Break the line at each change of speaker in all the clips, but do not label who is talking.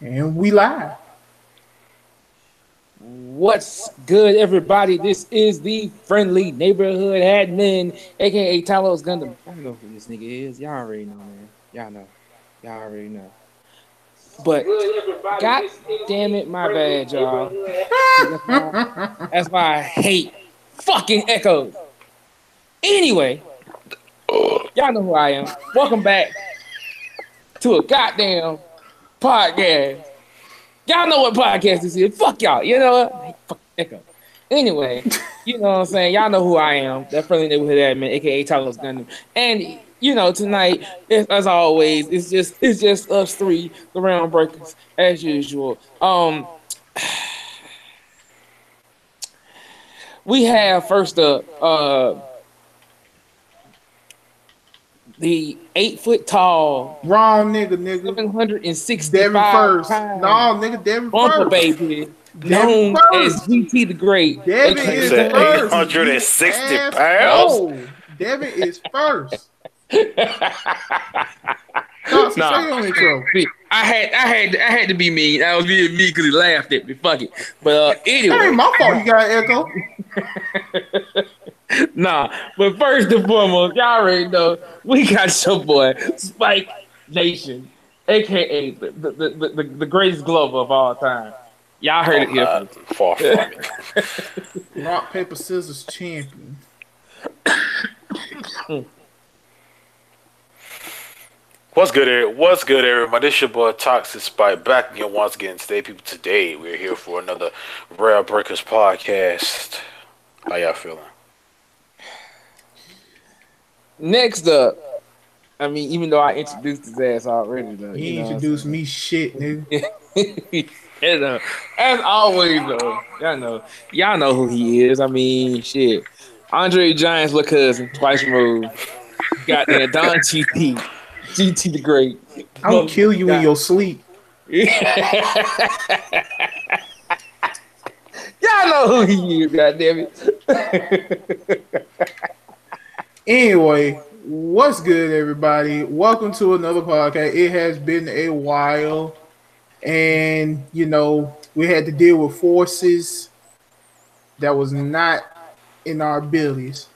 And we live.
What's good, everybody? This is the friendly neighborhood admin, aka TalosGundam. Y'all know who this nigga is. Y'all already know, man. Y'all know. Y'all already know. But god damn it, my bad, y'all. That's why I hate fucking echoes. Anyway, y'all know who I am. Welcome back to a goddamn podcast. Y'all know what podcast this is. Fuck y'all. You know what? Fuck echo. Anyway, you know what I'm saying? Y'all know who I am. That friendly neighborhood admin, aka TalosGundam. And you know, tonight, as always, it's just us three, the RealmBreakers, as usual. We have first up the 8 foot tall,
Wrong nigga.
765
Devin first.
pound
No, nigga, Devin
bumper
first.
baby,
Devin
known as
first.
GT the Great.
Devin
aka
is
said
first.
860
You
pounds.
asshole. Devin is first.
Nah,
Say your intro.
see, I had to be mean. I was being mean because he laughed at me. Fuck it. But
That
anyway,
ain't my fault you got echo.
nah. But first and foremost, y'all already know we got your boy Spike Nation, aka the greatest glover of all time. Y'all heard it here
Not
first.
far from it.
Rock, paper, scissors champion.
What's good, everybody? This your boy Toxic Spike back again once again. Today we're here for another RealmBreakers podcast. How y'all feeling?
Next up, I mean, even though I introduced his ass already, though,
He introduced me shit, nigga.
You know, as always, though, y'all know who he is. I mean, shit, Andre Giant's little cousin, twice removed. Goddamn Don GT the Great.
I will kill you in your sleep.
Y'all know who he is. Goddamn it.
Anyway, what's good, everybody? Welcome to another podcast. It has been a while, and you know we had to deal with forces that was not in our abilities.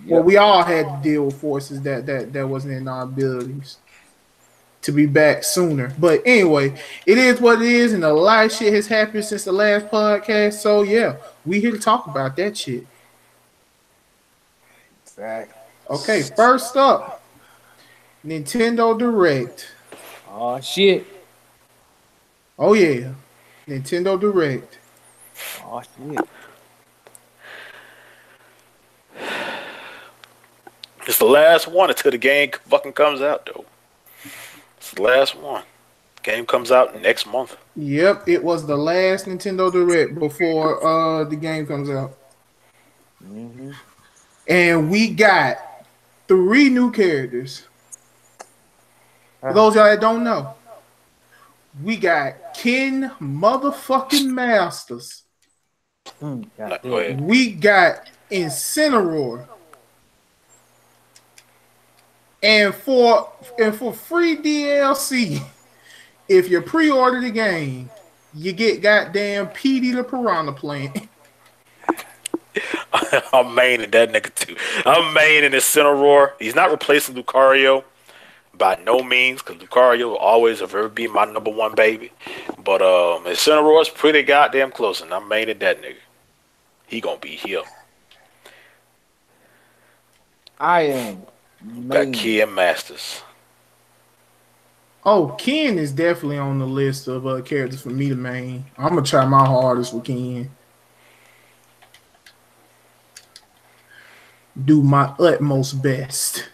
Well, we all had to deal with forces that wasn't in our abilities to be back sooner. But anyway, it is what it is, and a lot of shit has happened since the last podcast. So yeah, we here to talk about that shit.
Exactly.
Okay, first up, Nintendo Direct.
Oh shit.
Oh yeah, Nintendo Direct.
Oh shit.
It's the last one until the game fucking comes out, though. It's the last one. Game comes out next month.
Yep, it was the last Nintendo Direct before the game comes out.
Mm-hmm.
And we got 3 new characters. For those of y'all that don't know, we got Ken motherfucking Masters. We got Incineroar. And for free DLC, if you pre-order the game, you get goddamn Petey the Piranha Plant.
I'm maining that nigga too. I'm maining Incineroar. He's not replacing Lucario by no means, because Lucario will always ever be my number one baby. But Incineroar's pretty goddamn close, and I'm maining that nigga. He gonna be here.
I am.
Got Ken Masters.
Oh, Ken is definitely on the list of characters for me to main. I'm gonna try my hardest with Ken. Do my utmost best.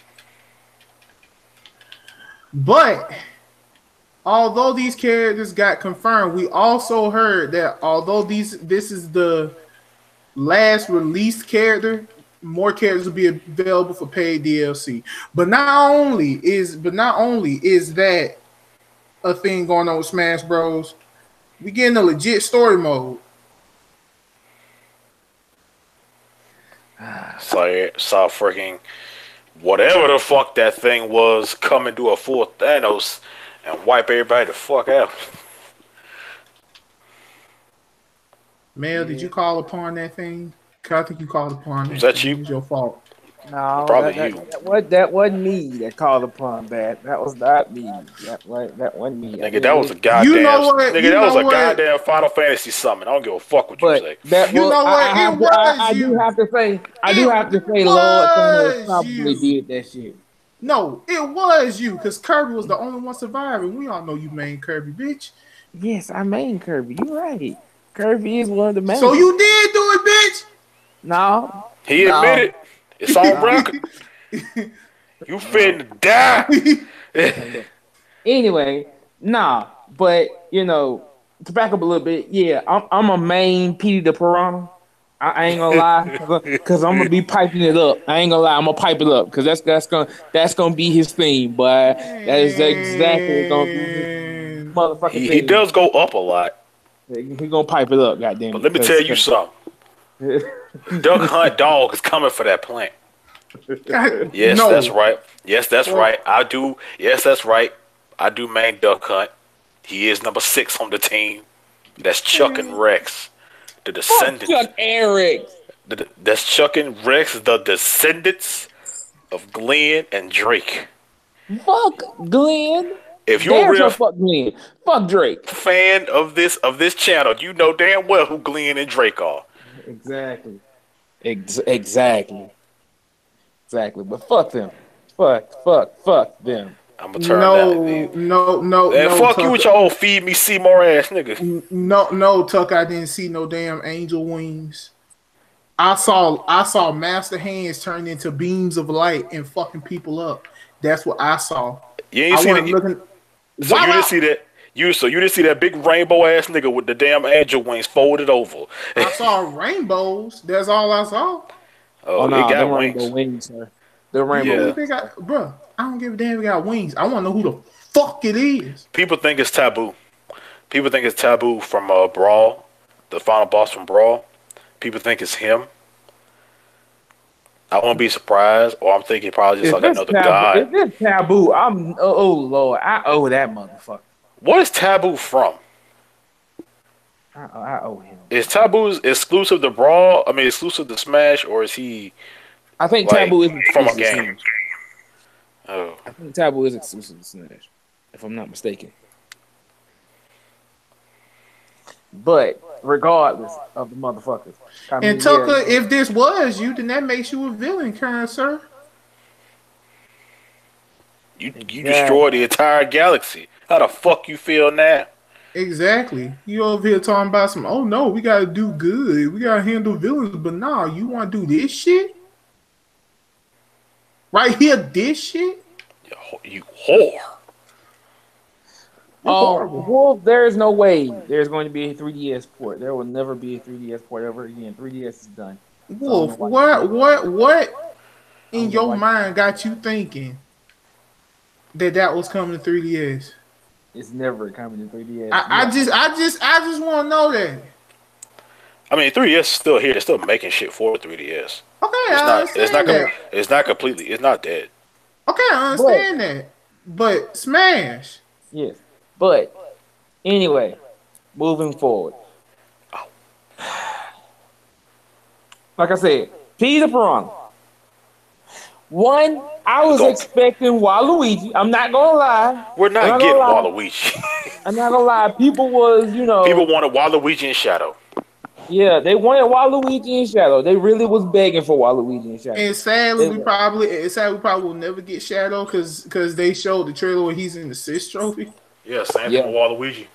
But although these characters got confirmed, we also heard that although this is the last released character, more characters will be available for paid DLC. But not only is that a thing going on with Smash Bros, we getting a legit story mode.
Saw freaking whatever the fuck that thing was coming to a full Thanos, and wipe everybody the fuck out.
Mel, did you call upon that thing? 'Cause I think you called upon
Was
that
that
thing.
you?
It was your fault.
No,
Probably
that,
you.
that wasn't me that called upon that. That was not me. That wasn't me.
Nigga, that was a
You
goddamn.
know what?
Nigga,
You
that was
know
a
what?
goddamn Final Fantasy summon. I don't give a fuck what you
But
say.
that
You
was,
know what? It was
I do
you.
have to say,
It
Lord Thanos
was
probably
you.
did that shit.
No, it was you, because Kirby was the only one surviving. We all know you main Kirby, bitch.
Yes, I main Kirby. You're right. Kirby is one of the main.
So you did do it, bitch.
No.
He admitted. It's on record. You finna die.
Anyway, nah. But you know, to back up a little bit, yeah, I'm a main Petey the Piranha. I ain't gonna lie, because I'm gonna be piping it up. I ain't gonna lie, I'm gonna pipe it up because that's gonna be his theme, but that is exactly gonna be his motherfucking theme.
He does go up a lot.
He gonna pipe it up, goddamn.
But let me tell you something. Duck Hunt Dog is coming for that plant. Yes,
no.
that's right. Yes, that's right. I do. Yes, that's right. I do main Duck Hunt. He is number 6 on the team. That's Chuck and Rex, the descendants.
Chuck and Rex.
That's Chuck and Rex, the descendants of Glenn and Drake.
Fuck Glenn.
If you're a real
fuck Glenn, fuck Drake.
fan of this channel, you know damn well who Glenn and Drake are.
Exactly. Exactly. But fuck them. Fuck them.
I'm gonna turn that.
No.
Fuck
Tucker.
you with your old feed me Seymour ass nigga.
No, Tuck. I didn't see no damn angel wings. I saw master hands turn into beams of light and fucking people up. That's what I saw.
You ain't see that. So you didn't see that. You didn't see that big rainbow ass nigga with the damn angel wings folded over.
I saw rainbows. That's all I saw.
Oh,
no,
they got
wings.
rainbow
Wings, sir. The rainbow.
Yeah. They got, bro. I don't give a damn if they got wings. I want to know who the fuck it is.
People think it's Taboo. People think it's Taboo from Brawl, the final boss from Brawl. People think it's him. I won't be surprised, or I'm thinking probably just like another guy.
If it's Taboo, oh Lord, I owe that motherfucker.
What is Taboo from?
I owe him.
Is Taboo exclusive to Brawl? I mean, exclusive to Smash, or is he?
I think Taboo is
from a game. Oh,
I think Taboo is exclusive to Smash, if I'm not mistaken. But regardless of the motherfuckers,
and Tucker, if this was you, then that makes you a villain, current sir.
You destroyed the entire galaxy. How the fuck you feel now?
Exactly. You over here talking about some, oh no, we gotta do good. We gotta handle villains, but nah, you wanna do this shit? Right here, this shit?
You whore.
Wolf, there is no way there's going to be a 3DS port. There will never be a 3DS port ever again. 3DS is done.
Wolf, what in your mind got you thinking that was coming to 3DS?
It's never coming to 3DS.
I just want to know that.
I mean, 3DS is still here. They're still making shit for 3DS.
Okay,
It's not completely. It's not dead.
Okay, I understand that. But Smash.
Yes. But anyway, moving forward. Like I said, Peter Piranha. One, I was expecting Waluigi. I'm not gonna lie.
We're not getting Waluigi.
I'm not gonna lie. People
wanted Waluigi and Shadow.
Yeah, they wanted Waluigi and Shadow. They really was begging for Waluigi and Shadow.
And sadly, we probably will never get Shadow because they showed the trailer where he's in the Sis trophy.
Yeah, same thing with Waluigi.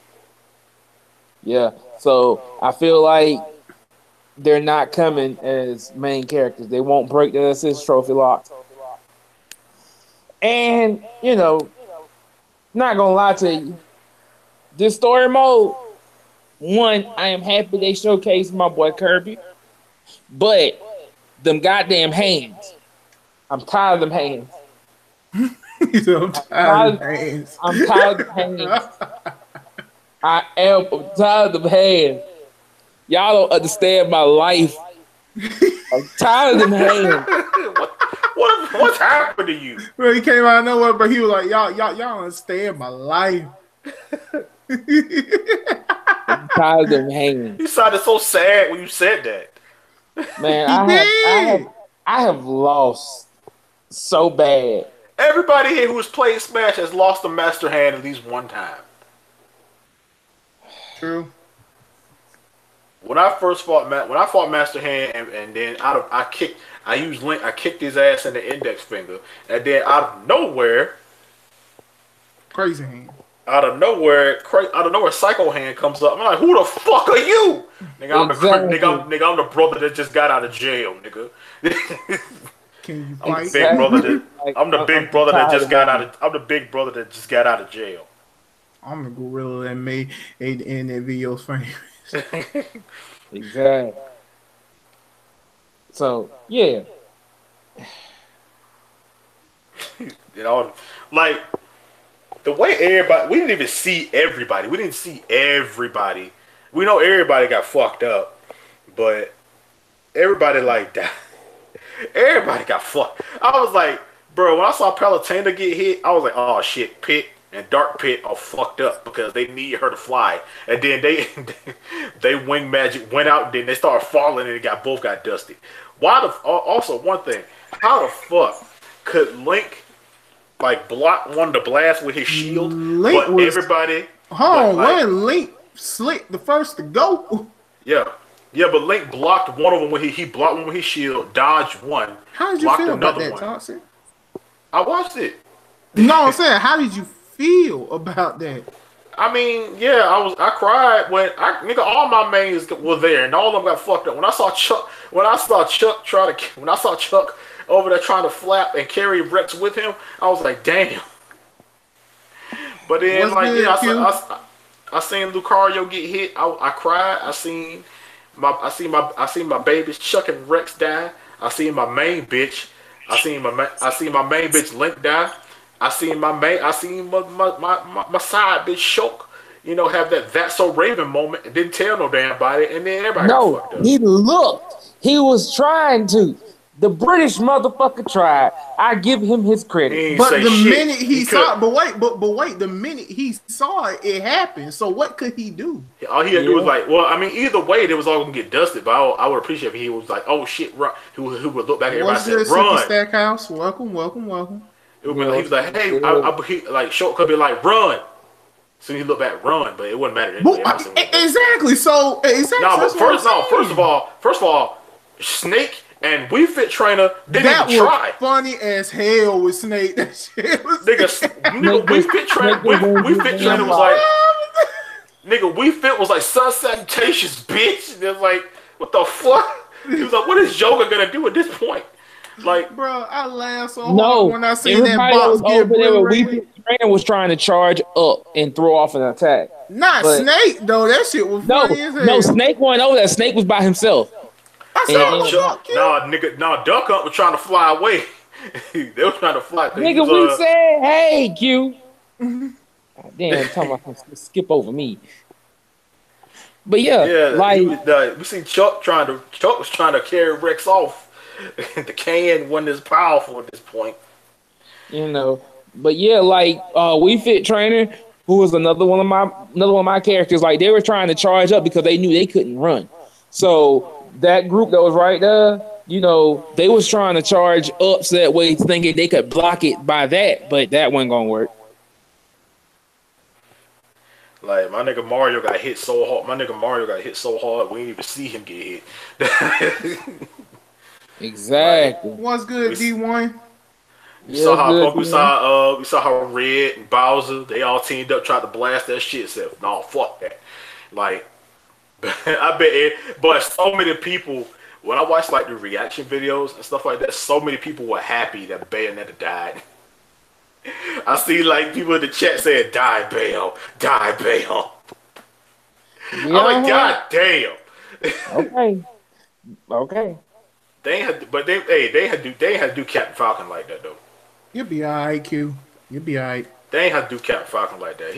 Yeah, so I feel like they're not coming as main characters. They won't break the assist trophy lock. And, not gonna lie to you, this story mode, one, I am happy they showcased my boy Kirby, but them goddamn hands, I'm tired of them hands.
I'm tired of them hands.
I'm tired of them hands. I'm tired of them hands. Y'all don't understand my life. I'm tired of them hands.
What's happened to you?
Bro, he came out of nowhere, but he was like, y'all understand my life.
I'm tired of them hanging.
You sounded so sad when you said that.
Man,
He
I have lost so bad.
Everybody here who has played Smash has lost a Master Hand at least one time.
True.
When I fought Master Hand, and then I used Link, I kicked his ass in the index finger, and then out of nowhere,
Crazy Hand.
Out of nowhere, Psycho Hand comes up. I'm like, who the fuck are you? Nigga,
Exactly.
I'm the brother that just got out of jail, nigga.
Can you
I'm
fight?
the big brother that I'm the big brother that just got
tired
out of I'm the big brother that just got out of jail.
I'm the gorilla that made the internet videos famous.
Exactly. So yeah,
You know, like the way everybody, we didn't even see everybody. We didn't see everybody. We know everybody got fucked up, but everybody like that. Everybody got fucked. I was like, bro, when I saw Palutena get hit, I was like, oh shit, Pit and Dark Pit are fucked up because they need her to fly. And then they wing magic went out, and then they started falling, and both got dusted. Also, one thing, how the fuck could Link like block one of the blasts with his shield,
Link
but
was,
everybody?
Hold on, when Link slick the first to go.
Yeah, but Link blocked one of them when he blocked one with his shield, dodged one,
How did you
blocked
feel about
another
that,
one.
Toxic?
I watched it.
No, I'm saying, how did you feel about that?
I mean, yeah, I cried when all my mains were there and all of them got fucked up. When I saw Chuck over there trying to flap and carry Rex with him, I was like, damn. But then, I seen Lucario get hit. I cried. I seen my babies Chuck and Rex die. I seen my main bitch. I seen my main bitch Link die. I seen my side bitch Shulk, have that's so Raven moment and didn't tell no damn body, and then everybody got fucked up.
He looked. He was trying to. The British motherfucker tried. I give him his credit.
But the minute he saw it, but wait, the minute he saw it, it happened. So what could he do?
All he had to do was either way, they was all gonna get dusted. But I would appreciate if he was like, "Oh shit, run!" Who would look back at everybody and say, "Run!"
Stackhouse, welcome.
It would be like, he was like, "Hey," Shulk could be like, "Run!" So he looked back, run, but it wouldn't matter.
Exactly. So
first of all, Snake and Wii Fit Trainer didn't even try.
Funny as hell with Snake. That shit was
Wii Fit Trainer was like, nigga, Wii Fit was like, sun salutations, bitch. And it was like, what the fuck? He was like, what is Yoga gonna do at this point? Like,
bro, I laughed so hard when I seen that box
get Wii Fit Trainer was trying to charge up and throw off an attack.
Snake though. That shit was funny as hell.
No, Snake wasn't over there. Snake was by himself.
Duck Hunt was trying to fly away. They were trying to fly.
Nigga, we said, hey, Q. Damn, talking about skip over me. But
we seen Chuck was trying to carry Rex off. The can wasn't as powerful at this point.
But Wii Fit Trainer, who was another one of my characters, like they were trying to charge up because they knew they couldn't run. So that group that was right there, they was trying to charge up so that way thinking they could block it by that, but that wasn't gonna work.
Like my nigga Mario got hit so hard. We didn't even see him get hit.
Exactly.
What's good, D1?
We saw how Red and Bowser, they all teamed up, tried to blast that shit. Said, no, fuck that. Like, I bet but so many people, when I watched like the reaction videos and stuff like that, so many people were happy that Bayonetta died. I see like people in the chat saying, die Bayo, die Bayo. I'm like, god damn.
Okay.
They had to do Captain Falcon like that though.
You'll be alright, Q. You'll be alright.
They ain't had to do Captain Falcon like that.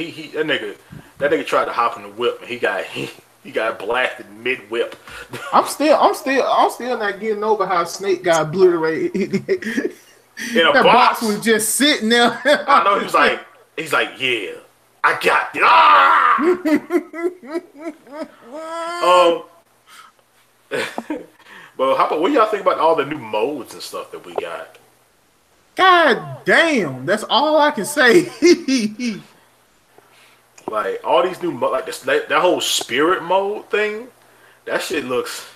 That nigga tried to hop in the whip and he got blasted mid whip.
I'm still not getting over how Snake got obliterated.
in a
That box
box.
was just sitting there.
I know he's like, yeah, I got it. Ah! But how about what y'all think about all the new modes and stuff that we got?
God damn, that's all I can say.
Like all these new like that whole spirit mode thing. That shit looks.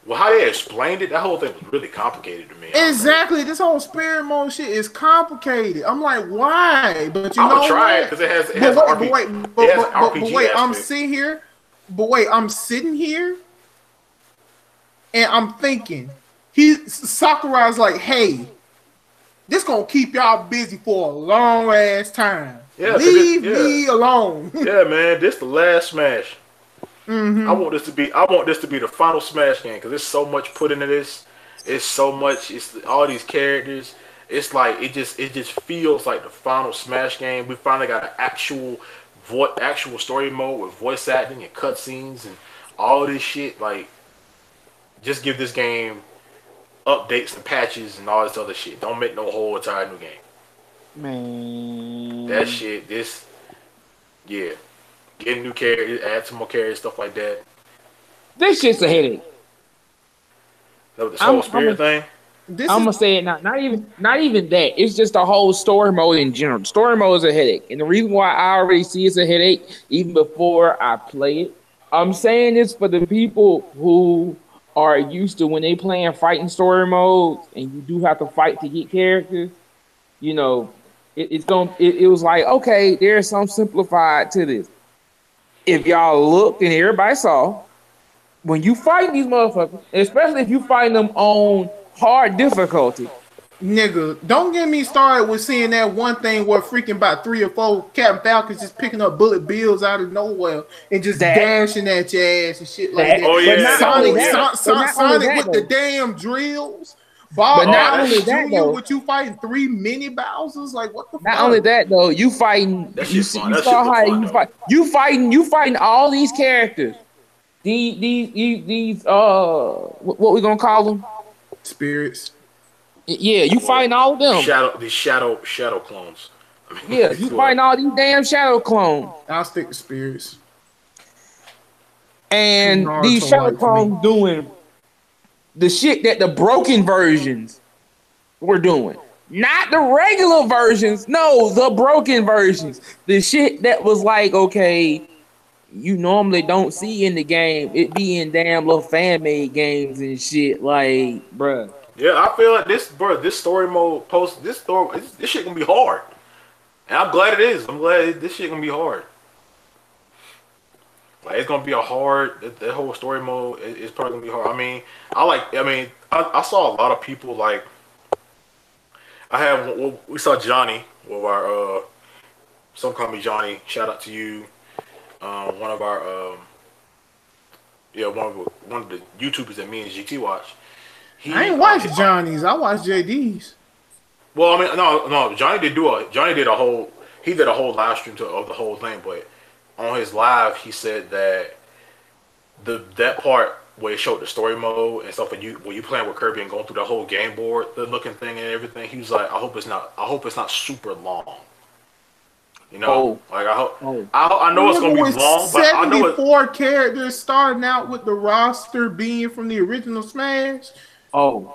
Well, how they explained it, that whole thing was really complicated to me.
Exactly, this whole spirit mode shit is complicated. I'm like, why? But you
I'm
know
gonna try it
what?
because it has
But wait, I'm
aspect.
sitting here. But wait, I'm sitting here, and I'm thinking, Sakurai's like, hey, this gonna keep y'all busy for a long ass time.
Yeah,
Leave me alone.
Yeah, man, this the last Smash.
Mm-hmm.
I want this to be the final Smash game because there's so much put into this. It's so much. It's all these characters. It's like it just feels like the final Smash game. We finally got an actual story mode with voice acting and cutscenes and all this shit. Like, just give this game updates and patches and all this other shit. Don't make no whole entire new game.
Man,
That shit. Yeah. Get new characters, add some more characters, stuff like that.
this shit's a headache.
That was the whole spirit thing.
I'm gonna say it now. Not even that. It's just the whole story mode in general. Story mode is a headache, and the reason why I already see it's a headache even before I play it. I'm saying this for the people who are used to when they playing fighting story modes, and you do have to fight to get characters. You know, it was like, okay, there's some simplified to this. If y'all looked and everybody saw, when you fight these motherfuckers, especially if you fight them on hard difficulty.
Nigga, don't get me started with seeing that one thing where freaking about 3 or 4 Captain Falcons just picking up bullet bills out of nowhere and just dashing at your ass and shit like that.
Oh yeah,
Sonic with the damn drills. Bob,
but not only that
Jr.
though,
with you fighting 3 mini Bowsers, like what the fuck?
Not only that though, you fighting. You saw how you fight. You fighting all these characters. These what we gonna call them?
Spirits.
Yeah, you fighting all of them.
Shadow clones.
Yeah, you fighting all these damn shadow clones.
I'll stick to spirits.
And these shadow clones doing the shit that the broken versions were doing. Not the regular versions. No, the broken versions. The shit that was like, okay, you normally don't see in the game. It be in damn little fan-made games and shit. Like, bruh.
Yeah, I feel like this story mode this shit gonna be hard. And I'm glad it is. I'm glad this shit gonna be hard. Like, it's gonna be a hard. That whole story mode is probably gonna be hard. I saw a lot of people like. We saw Johnny, one of our some call me Johnny. Shout out to you. One of our one of the YouTubers that me and GT watch.
I ain't watched Johnny's. I watched JD's.
Well, I mean, no. Johnny did a whole live stream of the whole thing, but on his live he said that that part where it showed the story mode and stuff when you playing with Kirby and going through the whole game board, the looking thing and everything, he was like, I hope it's not super long. You know, like I know it's gonna be long, but I know
74 characters starting out with the roster being from the original Smash.
I'm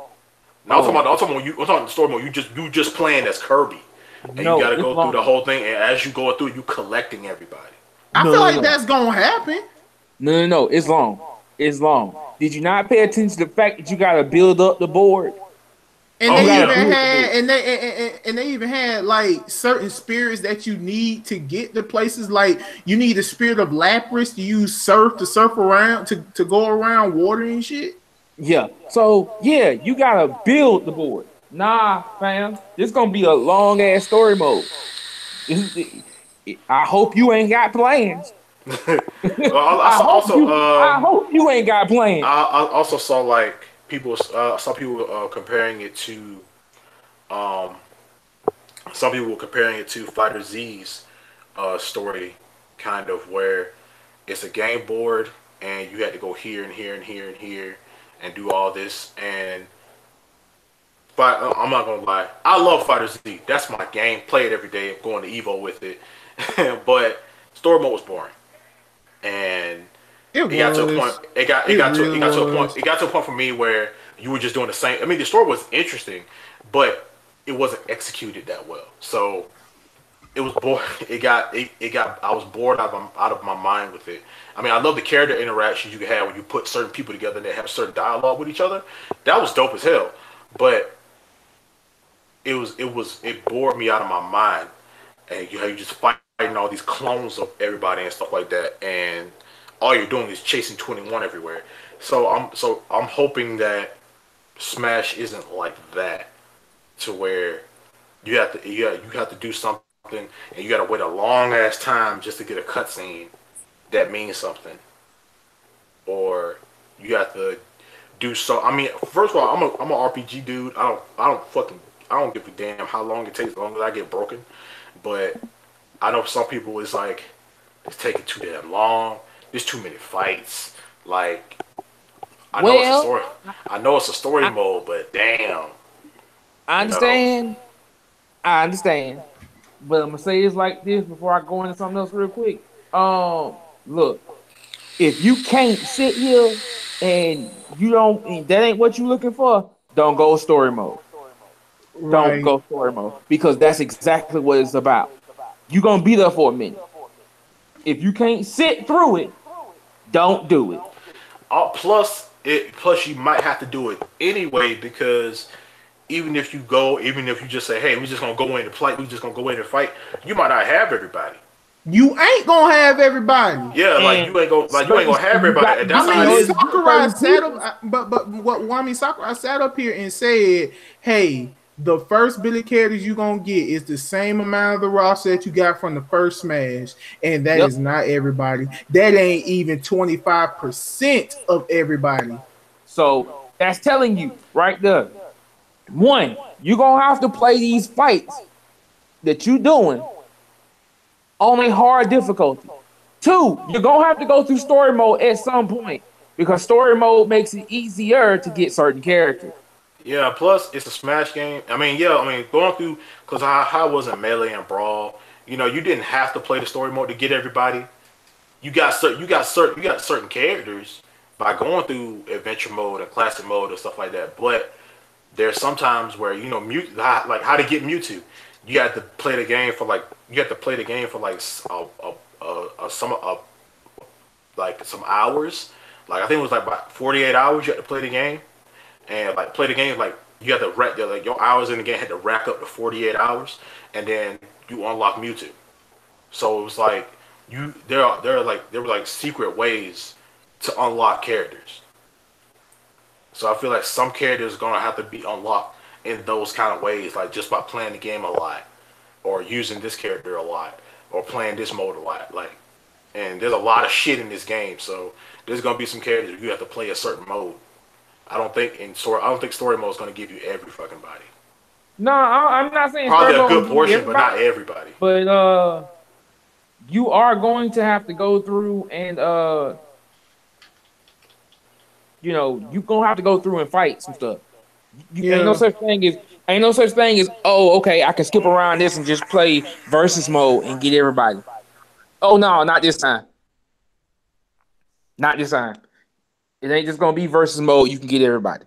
talking about the story mode. You just playing as Kirby, and you gotta go through the whole thing. And as you go through, you collecting everybody.
I feel like that's gonna happen.
No, it's long. It's long. Did you not pay attention to the fact that you gotta build up the board?
And they even had like certain spirits that you need to get to places. Like you need the spirit of Lapras to use surf around to go around water and shit.
Yeah. So yeah, you gotta build the board. Nah, fam, this gonna be a long ass story mode. I hope you ain't got plans. I hope you ain't got plans.
I also saw like some people comparing it to Fighter Z's story, kind of where it's a game board and you had to go here and here and here and here and do all this, and But I'm not gonna lie, I love Fighter Z. That's my game. Play it every day. I'm going to Evo with it. But story mode was boring, and
It
it got to a point.
was.
It
It
got to
really
it got to a point.
was.
It got to a point for me where you were just doing the same. I mean, the story was interesting, but it wasn't executed that well. So it was bored. It got. I was bored out of my mind with it. I mean, I love the character interactions you can have when you put certain people together and they have certain dialogue with each other. That was dope as hell. But it bored me out of my mind. And you just fighting all these clones of everybody and stuff like that, and all you're doing is chasing 21 everywhere. So I'm hoping that Smash isn't like that, to where you have to do something and you got to wait a long ass time just to get a cutscene that means something, or you have to do so. I mean, first of all, I'm an RPG dude. I don't give a damn how long it takes, as long as I get broken. But I know some people is like, it's taking too damn long. There's too many fights. Like, I know it's a story. I know it's a story mode, but damn.
I understand. I understand. But I'm gonna say this like this before I go into something else real quick. Look, if you can't sit here and you don't, and that ain't what you looking for, don't go story mode. Don't
Right.
go story mode because that's exactly what it's about. You're gonna be there for a minute. If you can't sit through it, don't do it.
Plus you might have to do it anyway, because even if you just say, hey, we're just gonna go in and play, we just gonna go in and fight, you might not have everybody.
You ain't gonna have everybody.
Yeah, like you ain't gonna have everybody. And that's
I
how
mean,
it is.
Sakurai sat up, but what? Well, I mean, Sakurai sat up here and said, "Hey, the first Billy characters you gonna get is the same amount of the roster that you got from the first Smash, and that is not everybody. That ain't even 25% of everybody."
So that's telling you right there. One, you're gonna have to play these fights that you doing on a hard difficulty. Two, you're gonna have to go through story mode at some point because story mode makes it easier to get certain characters.
Yeah, plus it's a Smash game. I mean, yeah, I mean going through, because I wasn't Melee and Brawl. You know, you didn't have to play the story mode to get everybody. You got certain characters by going through adventure mode and classic mode and stuff like that. But there's sometimes where like how to get Mewtwo. You have to play the game for like some hours. Like I think it was like about 48 hours you had to play the game, and like play the game like you had to rack like your hours in the game had to rack up to 48 hours, and then you unlock Mewtwo. So it was like there were like secret ways to unlock characters. So I feel like some characters are gonna have to be unlocked in those kind of ways, like just by playing the game a lot, or using this character a lot, or playing this mode a lot. Like, and there's a lot of shit in this game, so there's gonna be some characters you have to play a certain mode. I don't think story mode is gonna give you every fucking body.
No, I'm not saying
Probably
story
a good
mode
portion, but not everybody.
But you are going to have to go through and you're gonna have to go through and fight some stuff.
Yeah.
Ain't no such thing as, oh, okay, I can skip around this and just play versus mode and get everybody. Oh no, not this time. Not this time. It ain't just gonna be versus mode. You can get everybody.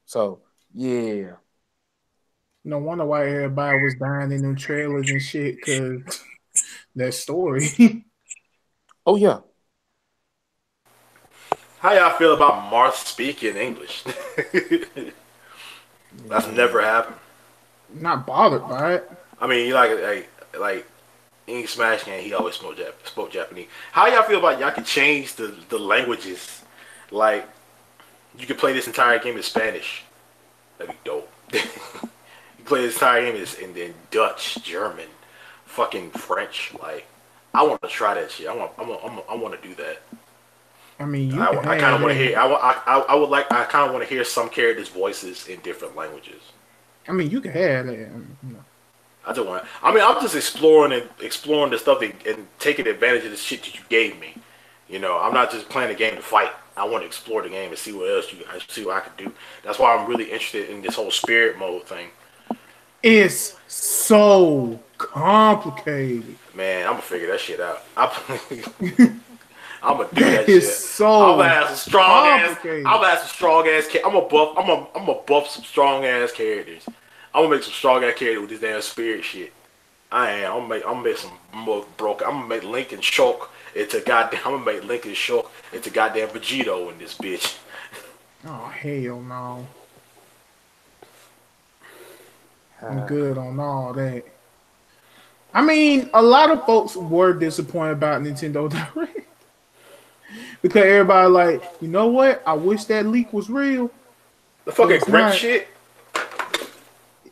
So yeah.
No wonder why everybody was dying in them trailers and shit, because that story.
Oh yeah.
How y'all feel about Marth speaking English? That's never happened.
Not bothered by it.
I mean, like in Smash game, he always spoke Japanese. How y'all feel about y'all can change the languages? Like, you could play this entire game in Spanish. That'd be dope. You play this entire game in Dutch, German, fucking French. Like, I want to try that shit. I want to do that.
I mean,
I kind of want to hear. I kind of want to hear some characters' voices in different languages.
I mean, you can have that.
I just want. I mean, I'm just exploring the stuff and taking advantage of the shit that you gave me. You know, I'm not just playing the game to fight. I want to explore the game and see what else see what I can do. That's why I'm really interested in this whole spirit mode thing.
It's so complicated.
Man, I'm gonna figure that shit out. I'm gonna do that
It's
shit.
so
I'm gonna have some strong ass.
complicated.
I'm gonna have some strong ass. I'm gonna buff some strong ass characters. I'm gonna make some strong ass characters with this damn spirit shit. I am. I'm gonna make some more broken. I'm gonna make Lincoln Shulk into goddamn. I'm gonna make Lincoln Shulk into goddamn Vegito in this bitch.
Oh hell no! I'm good on all that. I mean, a lot of folks were disappointed about Nintendo Direct because everybody like, you know what? I wish that leak was real.
The fucking Grinch shit.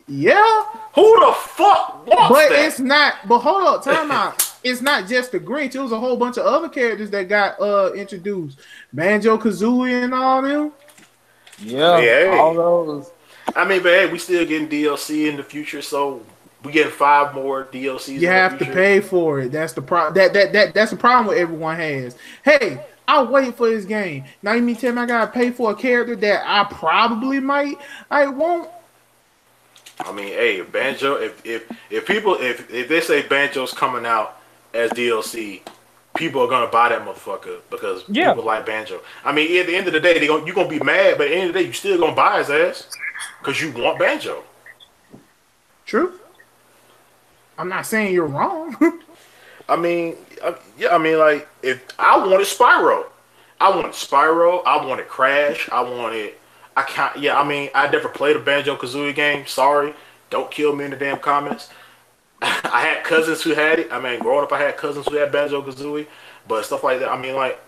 Yeah.
Who the fuck wants
but
that?
It's not. But hold up, time out. It's not just the Grinch. It was a whole bunch of other characters that got introduced. Banjo-Kazooie and all them.
Yeah, all those.
I mean, but hey, we still getting DLC in the future, so we getting 5 more DLCs.
You have to pay for it. That's the problem. That's the problem what everyone has. Hey, I'll wait for this game. Now you mean tell me I gotta pay for a character that I probably I won't.
I mean, hey, Banjo. If they say Banjo's coming out as DLC, people are gonna buy that motherfucker because people like Banjo. I mean, at the end of the day, you're gonna be mad, but at the end of the day, you still gonna buy his ass because you want Banjo.
True. I'm not saying you're wrong.
I mean, yeah. I mean, like if I wanted Spyro, I wanted Crash, I can't. Yeah, I mean, I never played a Banjo-Kazooie game. Sorry, don't kill me in the damn comments. I had cousins who had it. I mean, growing up, I had cousins who had Banjo-Kazooie, but stuff like that. I mean, like,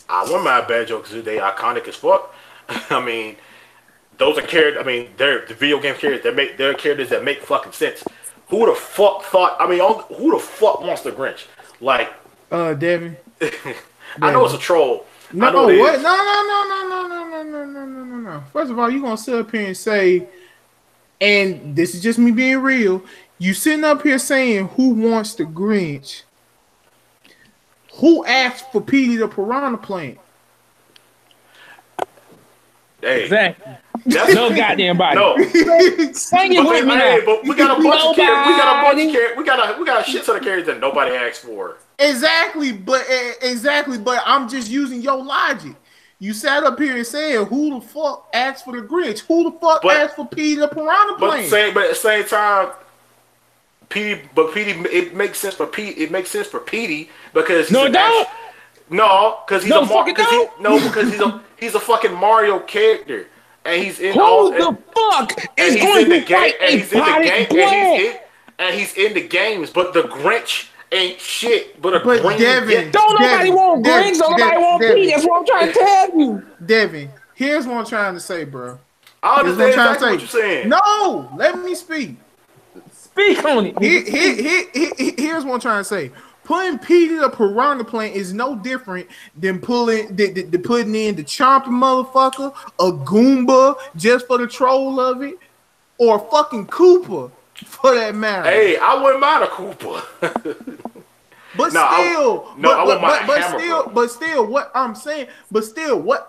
I want my Banjo-Kazooie. They iconic as fuck. I mean, those are characters. I mean, they're the video game characters. They're characters that make fucking sense. Who the fuck thought? I mean, who the fuck wants the Grinch? Like,
Devin.
I know it's a troll.
No, what? No. First of all, you gonna sit up here and say, and this is just me being real. You sitting up here saying who wants the Grinch? Who asked for Petey the Piranha Plant?
Hey,
exactly. No goddamn body.
No.
Sing it with me now.
But we got a bunch of characters. We got a shit ton of characters that nobody asked for.
Exactly, but I'm just using your logic. You sat up here and said, "Who the fuck asked for the Grinch? Who the fuck asked for Petey the Piranha Plant?"
But at the same time, Petey, it makes sense for Petey. It makes sense for Petey because because he's a fucking Mario character, and he's in
the fuck is going to fight a potted plant?
And he's in the games, but the Grinch ain't shit. But Grinch.
Don't nobody want Grinch. Don't nobody want Petey. That's what I'm trying to tell you.
Devin, here's what I'm trying to say, bro.
I understand exactly what you're saying.
No, let me speak.
Speak on it.
Here's what I'm trying to say. Putting Petey the Piranha Plant is no different than putting in the chomping motherfucker, a Goomba just for the troll of it, or fucking Koopa for that matter.
Hey, I wouldn't mind a Koopa.
What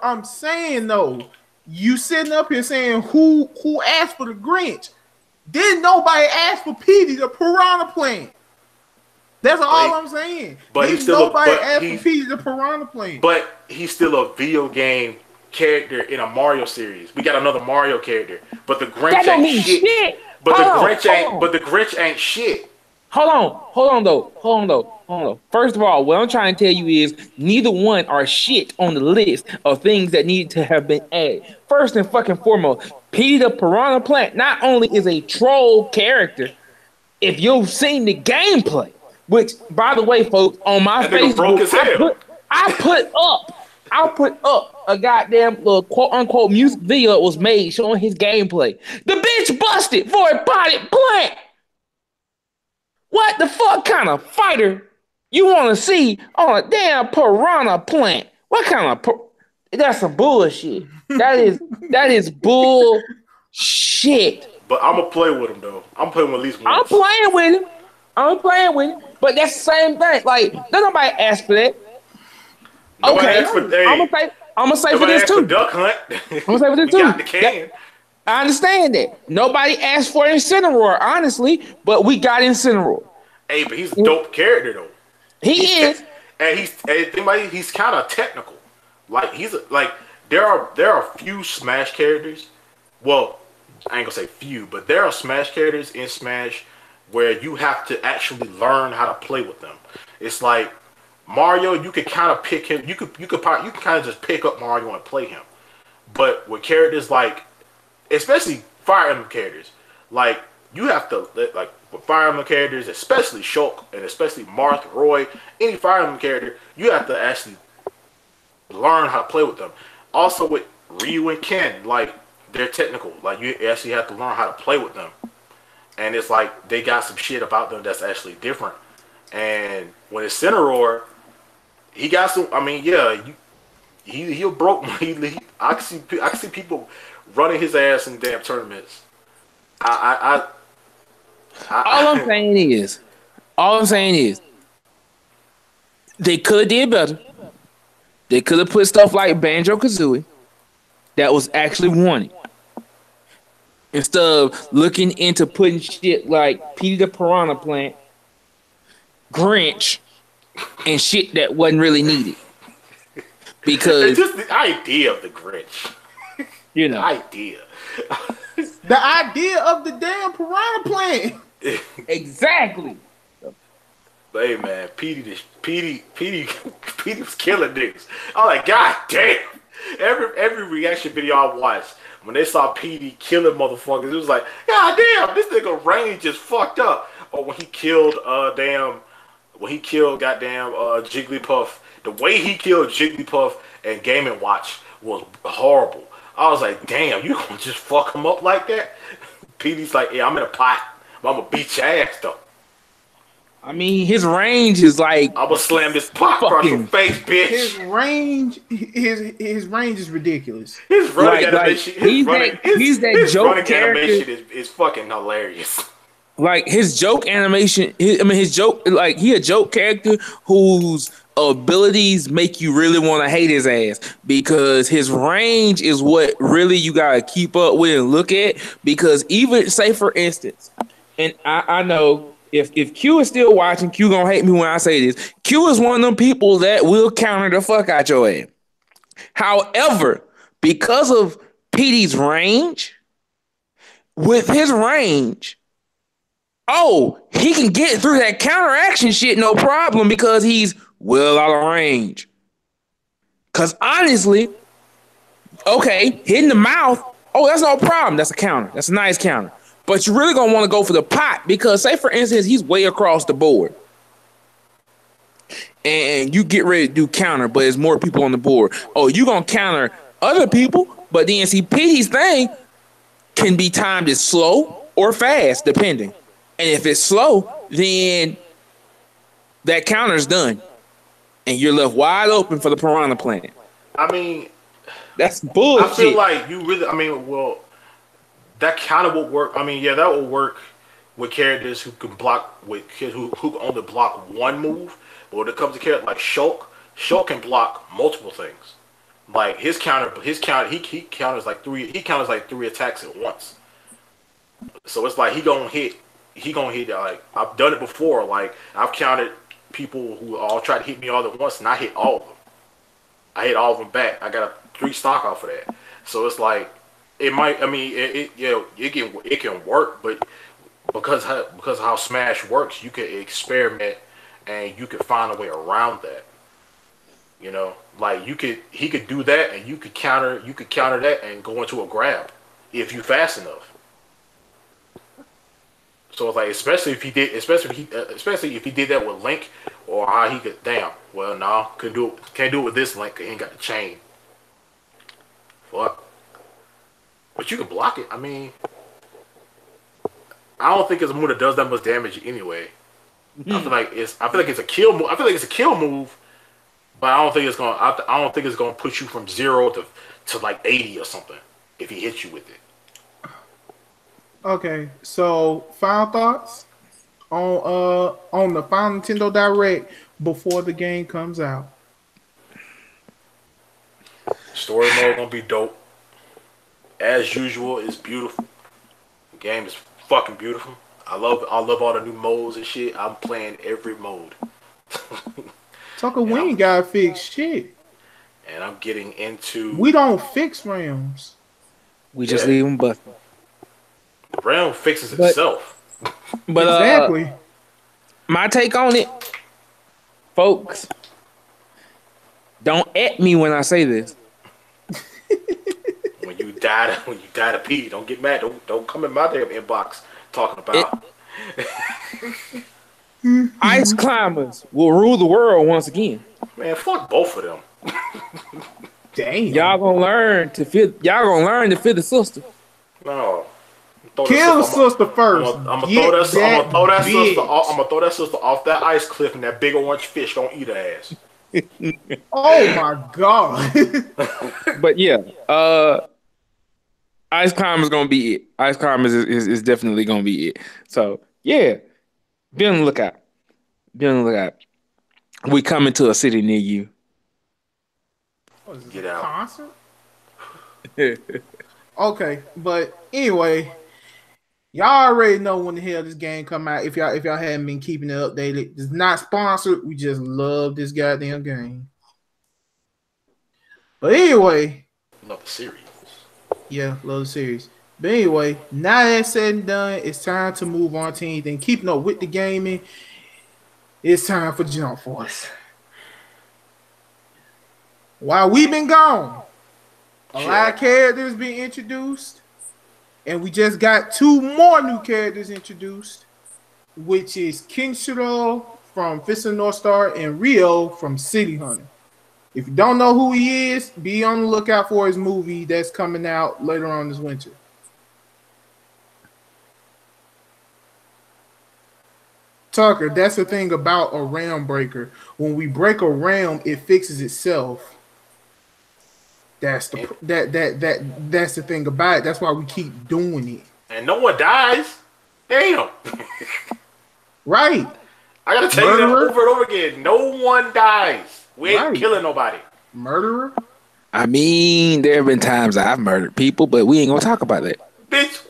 I'm saying though, you sitting up here saying who asked for the Grinch? Didn't nobody ask for Petey the Piranha Plant? That's all I'm saying. But nobody asked for Petey the Piranha Plant.
But he's still a video game character in a Mario series. We got another Mario character, but the Grinch ain't shit. But the Grinch ain't shit.
Hold on though. First of all, what I'm trying to tell you is neither one are shit on the list of things that need to have been added. First and fucking foremost, Petey the Piranha Plant not only is a troll character, if you've seen the gameplay, which by the way, folks, on my Facebook, I put up a goddamn little quote unquote music video that was made showing his gameplay. The bitch busted for a potted plant. What the fuck kind of fighter you want to see on a damn piranha plant? What kind of that's some bullshit. That is bullshit.
But I'm gonna play with him though. I'm playing with at least once.
I'm playing with him. But that's the same thing. Like, nobody asked for that. Okay, I'm gonna say for this too.
Duck Hunt.
I'm gonna say for this too.
Got the can.
I understand that. Nobody asked for Incineroar, honestly, but we got Incineroar.
Hey, but he's a dope character though.
He is,
and he's kind of technical. Like there are few Smash characters. Well, I ain't gonna say few, but there are Smash characters in Smash where you have to actually learn how to play with them. It's like Mario, you could kind of pick him. You can kind of just pick up Mario and play him. But with characters like, especially Fire Emblem characters, like you have to like with Fire Emblem characters, especially Shulk and especially Marth, Roy, any Fire Emblem character, you have to actually learn how to play with them. Also with Ryu and Ken, like they're technical. Like you actually have to learn how to play with them. And it's like they got some shit about them that's actually different. And when it's Incineroar, he got some. I mean, yeah, he'll broke. I can see people running his ass in damn tournaments. All
I'm saying is, they could have did better. They could have put stuff like Banjo-Kazooie that was actually wanted. Instead of looking into putting shit like Petey the Piranha Plant, Grinch, and shit that wasn't really needed. Because
it's just the idea of the Grinch.
You know.
The idea of the damn Piranha Plant.
Exactly.
But hey man, Petey was killing niggas. I'm like, God damn. Every reaction video I watched, when they saw Petey killing motherfuckers, it was like, God damn, this nigga range is fucked up. Or when he killed Jigglypuff, the way he killed Jigglypuff and Game & Watch was horrible. I was like, damn, you gonna just fuck him up like that? Petey's like, yeah, I'm in a pot, but I'm gonna beat your ass though.
I mean, his range is like,
I'm gonna slam this pot across your face, bitch.
His range is ridiculous.
His running animation,
he's that joke character.
Is fucking hilarious.
Like his joke animation, he a joke character whose abilities make you really want to hate his ass, because his range is what really you gotta keep up with and look at. Because even say for instance, and I know if Q is still watching, Q gonna hate me when I say this. Q is one of them people that will counter the fuck out your ass. However, because of Petey's range, with his range, he can get through that counteraction shit no problem because he's well out of range. Because honestly, hitting the mouth, that's no problem. That's a counter. That's a nice counter. But you're really going to want to go for the pot because, say, for instance, he's way across the board. And you get ready to do counter, but there's more people on the board. You're going to counter other people, but the NCPD's thing can be timed as slow or fast, depending. And if it's slow, then that counter's done. And you're left wide open for the Piranha Plant.
I mean,
that's bullshit.
I feel like you really, that kind of would work. I mean, yeah, that would work with characters who can block, with kids who can only block one move. But when it comes to characters like Shulk can block multiple things. Like he counters like three attacks at once. So it's like he gonna hit like I've done it before. Like I've countered people who all try to hit me all at once, and I hit all of them. I hit all of them back. I got a 3 stock off of that. So it's like it might. I mean, it can work, but because of how Smash works, you can experiment and you can find a way around that. You know, like he could do that, and you could counter that and go into a grab if you fast enough. So it's like, especially if he did that with Link, or how he could. Damn. Well, no, can't do it with this Link. He ain't got the chain. Fuck. But you can block it. I mean, I don't think it's a move that does that much damage anyway. I feel like it's a kill move. I feel like it's a kill move, but I don't think it's gonna put you from 0 to like 80 or something if he hits you with it.
Okay, so final thoughts on the final Nintendo Direct before the game comes out.
Story mode gonna be dope. As usual, it's beautiful. The game is fucking beautiful. I love all the new modes and shit. I'm playing every mode.
Tucker, we ain't gotta fix shit.
And I'm getting into.
We don't fix realms.
We just leave them busting.
Realm fixes itself.
But
exactly.
My take on it, folks. Don't at me when I say this.
When you die to pee, don't get mad. Don't come in my damn inbox talking about.
Ice climbers will rule the world once again.
Man, fuck both of them.
Damn.
Y'all gonna learn to feel the sister.
No.
Kill the sister first.
I'm gonna throw that sister off that ice cliff, and that big orange fish gonna eat her ass.
Oh my god.
But yeah, Ice Climbers gonna be it. Ice Climbers is definitely gonna be it. So yeah, be on the lookout. Be on the lookout. We coming to a city near you.
Get out.
Concert? Okay, but anyway, y'all already know when the hell this game come out. If y'all hadn't been keeping it updated, it's not sponsored. We just love this goddamn game. But anyway,
love the series.
Yeah, love the series. But anyway, now that's said and done, it's time to move on to anything. Keeping up with the gaming, it's time for Jump Force. While we've been gone, a lot of characters being introduced, and we just got 2 more new characters introduced, which is Kenshiro from Fist of the North Star and Rio from City Hunter. If you don't know who he is, be on the lookout for his movie that's coming out later on this winter. Tucker, that's the thing about a realm breaker. When we break a realm, it fixes itself. That's the that's the thing about it. That's why we keep doing it.
And no one dies. Damn.
Right.
I gotta tell you that over and over again. No one dies. We ain't killing nobody.
Murderer?
I mean, there have been times I've murdered people, but we ain't gonna talk about that.
Bitch,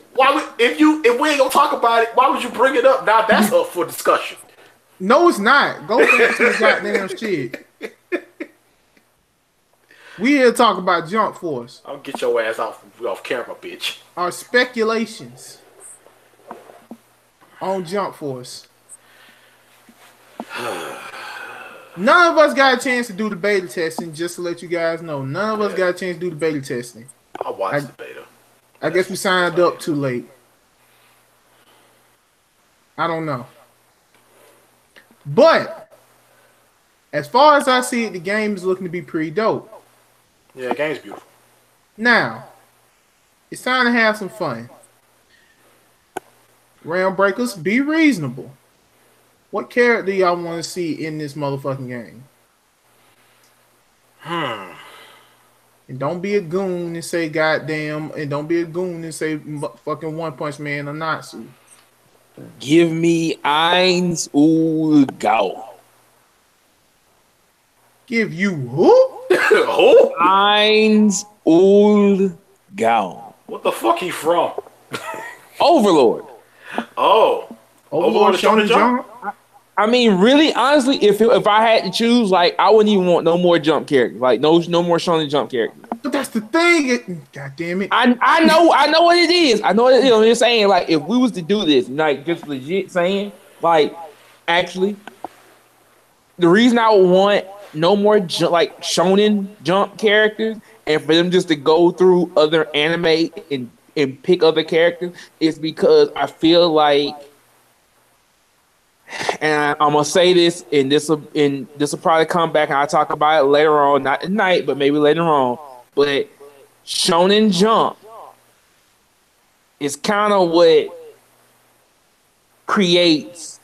if we ain't gonna talk about it, why would you bring it up? Now that's up for discussion.
No, it's not. Go back to the goddamn shit. We here to talk about Jump Force.
I'll get your ass off camera, bitch.
Our speculations on Jump Force. None of us got a chance to do the beta testing, just to let you guys know. None of us got a chance to do the beta testing.
I watched the beta.
I guess we signed up too late. I don't know. But, as far as I see it, the game is looking to be pretty dope.
Yeah, the game's beautiful.
Now, it's time to have some fun. RealmBreakers, be reasonable. What character y'all want to see in this motherfucking game? And don't be a goon and say goddamn, and don't be a goon and say fucking One Punch Man or Natsu.
Give me Eins Gao.
Give you who?
Who?
Eins Gao.
What the fuck he from?
Overlord.
Oh.
Overlord Shonen Jump?
I mean, really, honestly, if I had to choose, like, I wouldn't even want no more jump characters. Like, no more Shonen Jump characters.
But that's the thing. God damn it.
I know what it is. I know what it is. I'm just saying, like, if we was to do this, like, just legit saying, like, actually, the reason I would want no more Shonen Jump characters and for them just to go through other anime and pick other characters is because I feel like, and I'm gonna say this, and this will probably come back, and I'll talk about it later on, not tonight, but maybe later on. But Shonen Jump is kind of what creates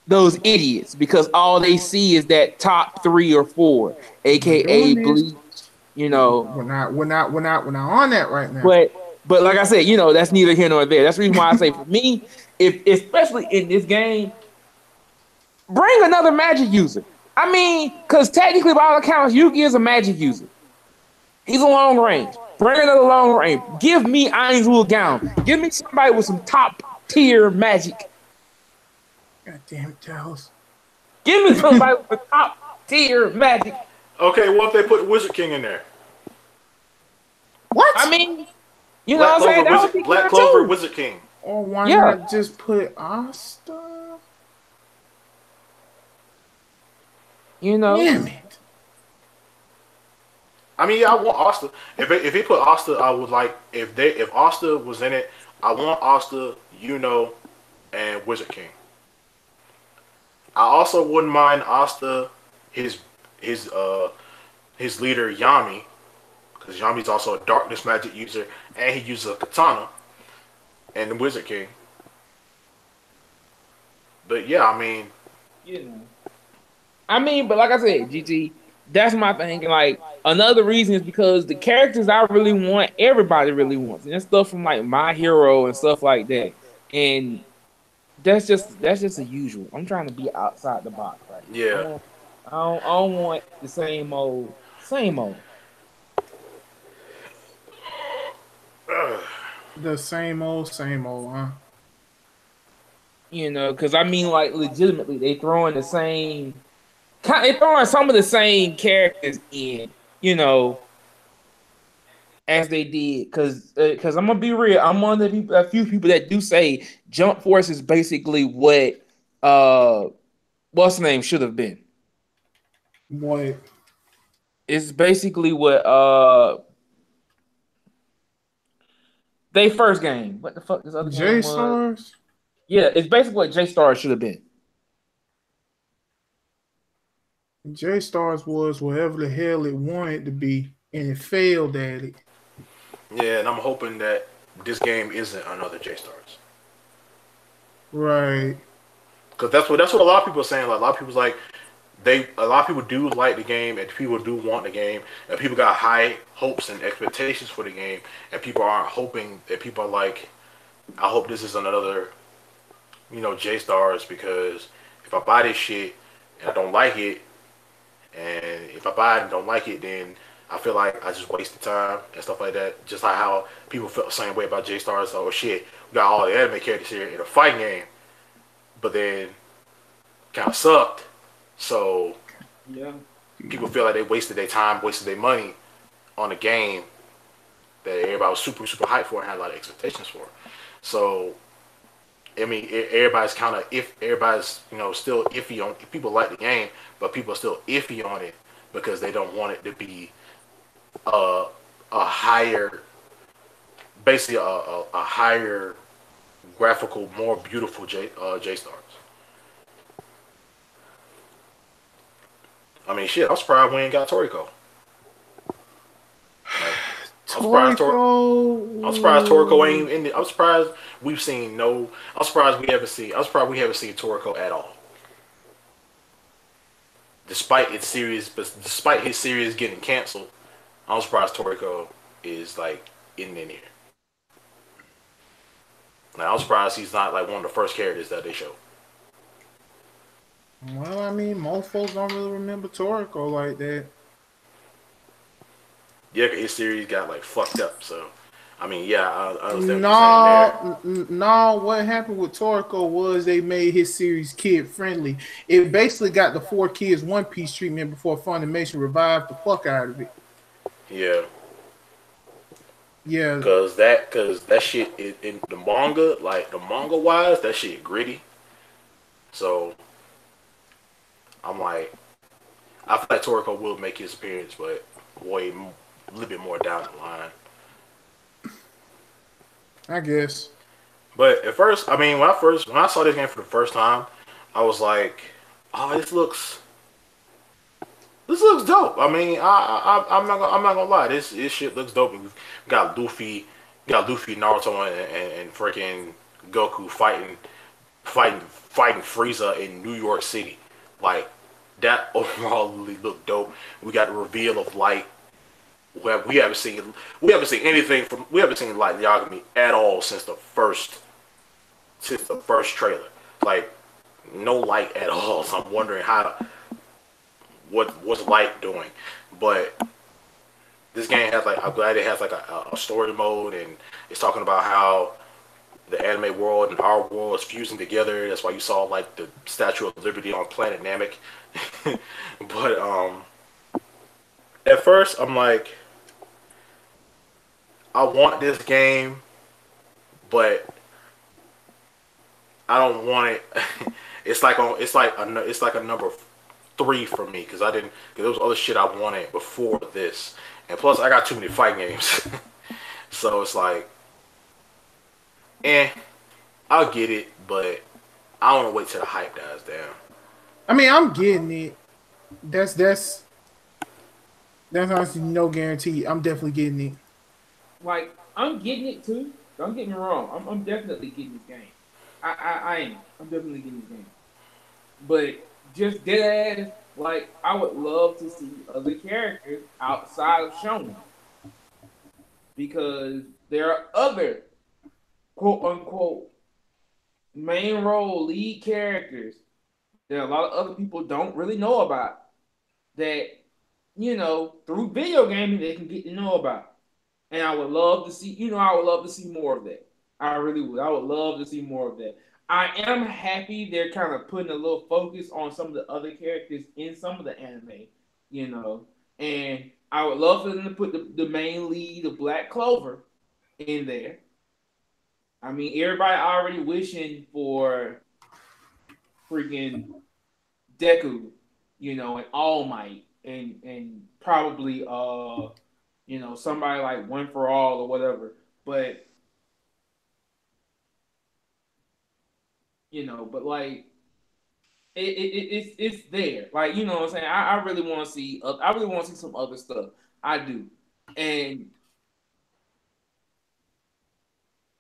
those idiots, because all they see is that top 3 or 4, aka Bleach. You know,
we're not on that right now.
But like I said, you know, that's neither here nor there. That's the reason why I say, for me, if especially in this game, bring another magic user. I mean, because technically, by all accounts, Yugi is a magic user. He's a long range. Bring another long range. Give me Ainzul Gown. Give me somebody with some top tier magic.
God damn it, Talos.
Give me somebody with top tier magic.
Okay, what if they put Wizard King in there?
What?
I mean, you know what I'm saying? That would be
Black
good
Clover,
too.
Wizard King.
Or why
Yeah.
not just put Asta?
You know,
Damn it.
I mean, yeah, I want Asta. If he put Asta, I would like if Asta was in it. I want Asta, and Wizard King. I also wouldn't mind Asta, his leader Yami, because Yami's also a darkness magic user, and he uses a katana, and the Wizard King. But yeah, I mean,
but like I said, GG, that's my thing. Like another reason is because the characters I really want, everybody really wants, and that's stuff from like My Hero and stuff like that. And that's just the usual. I'm trying to be outside the box, right?
yeah.
I don't want the same old.
The same old, huh?
Because I mean, like legitimately, they throwing the same. They throwing some of the same characters in, as they did. Because I'm gonna be real, I'm one of the people, a few people that do say Jump Force is basically what what's the name should have been.
What?
It's basically what they first game. What the fuck this other game was?
J-Stars?
Yeah, it's basically what J-Stars should have been.
J-Stars was whatever the hell it wanted to be, and it failed at it.
Yeah, and I'm hoping that this game isn't another J-Stars.
Right.
Because that's what a lot of people are saying. Like, a lot of people's like, a lot of people do like the game, and people do want the game, and people got high hopes and expectations for the game, and people aren't hoping that people are like, I hope this is another, J-Stars, because if I buy this shit and I don't like it, and if I buy it and don't like it, then I feel like I just wasted time and stuff like that. Just like how people felt the same way about J-Stars. Oh shit, we got all the anime characters here in a fighting game, but then kind of sucked. So
yeah,
people feel like they wasted their time, wasted their money on a game that everybody was super, super hyped for and had a lot of expectations for. So, I mean, everybody's kind of everybody's still iffy on. People like the game, but people are still iffy on it because they don't want it to be a higher, basically a higher graphical, more beautiful J-Stars. I mean, shit, I'm surprised we ain't got Toriko. I'm surprised Toriko ain't in it. I'm surprised we haven't seen Toriko at all. Despite his series getting canceled, I'm surprised Toriko is like in here. Now, I'm surprised he's not like one of the first characters that they show.
Well, I mean, most folks don't really remember Toriko like that.
Yeah, his series got like fucked up. So, I mean, yeah, I understand what you're saying there.
No, what happened with Toriko was they made his series kid friendly. It basically got the 4 kids One Piece treatment before Funimation revived the fuck out of it.
Yeah.
Yeah.
Cause that shit in the manga, like the manga wise, that shit gritty. So I'm like, I feel like Toriko will make his appearance, but a little bit more down the line.
I guess.
But at first, I mean, when I saw this game for the first time, I was like, oh, this looks dope. I mean, I'm not gonna lie, this shit looks dope. We got Luffy, Naruto, and freaking Goku fighting Frieza in New York City. Like, that overall really looked dope. We got the reveal of Light. We haven't seen anything from Light Yagami at all since the first trailer. Like, no Light at all. So I'm wondering what's Light doing. But this game has like, I'm glad it has like a story mode, and it's talking about how the anime world and our world is fusing together. That's why you saw like the Statue of Liberty on Planet Namek. But at first I'm like, I want this game, but I don't want it. It's like a number 3 for me because I didn't. Cause there was other shit I wanted before this, and plus I got too many fighting games. So it's like, I'll get it, but I want to wait till the hype dies down.
I mean, I'm getting it. That's honestly no guarantee. I'm definitely getting it.
Like, I'm getting it too. Don't get me wrong. I'm definitely getting this game. I am. I'm definitely getting this game. But just dead ass, like, I would love to see other characters outside of Shonen. Because there are other quote unquote main role lead characters that a lot of other people don't really know about. That, through video gaming they can get to know about. And I would love to see, I would love to see more of that. I really would. I would love to see more of that. I am happy they're kind of putting a little focus on some of the other characters in some of the anime, and I would love for them to put the main lead of Black Clover in there. I mean, everybody already wishing for freaking Deku, and All Might, and probably somebody like One for All or whatever. But like it's there. Like, you know what I'm saying? I really want to see some other stuff. I do. And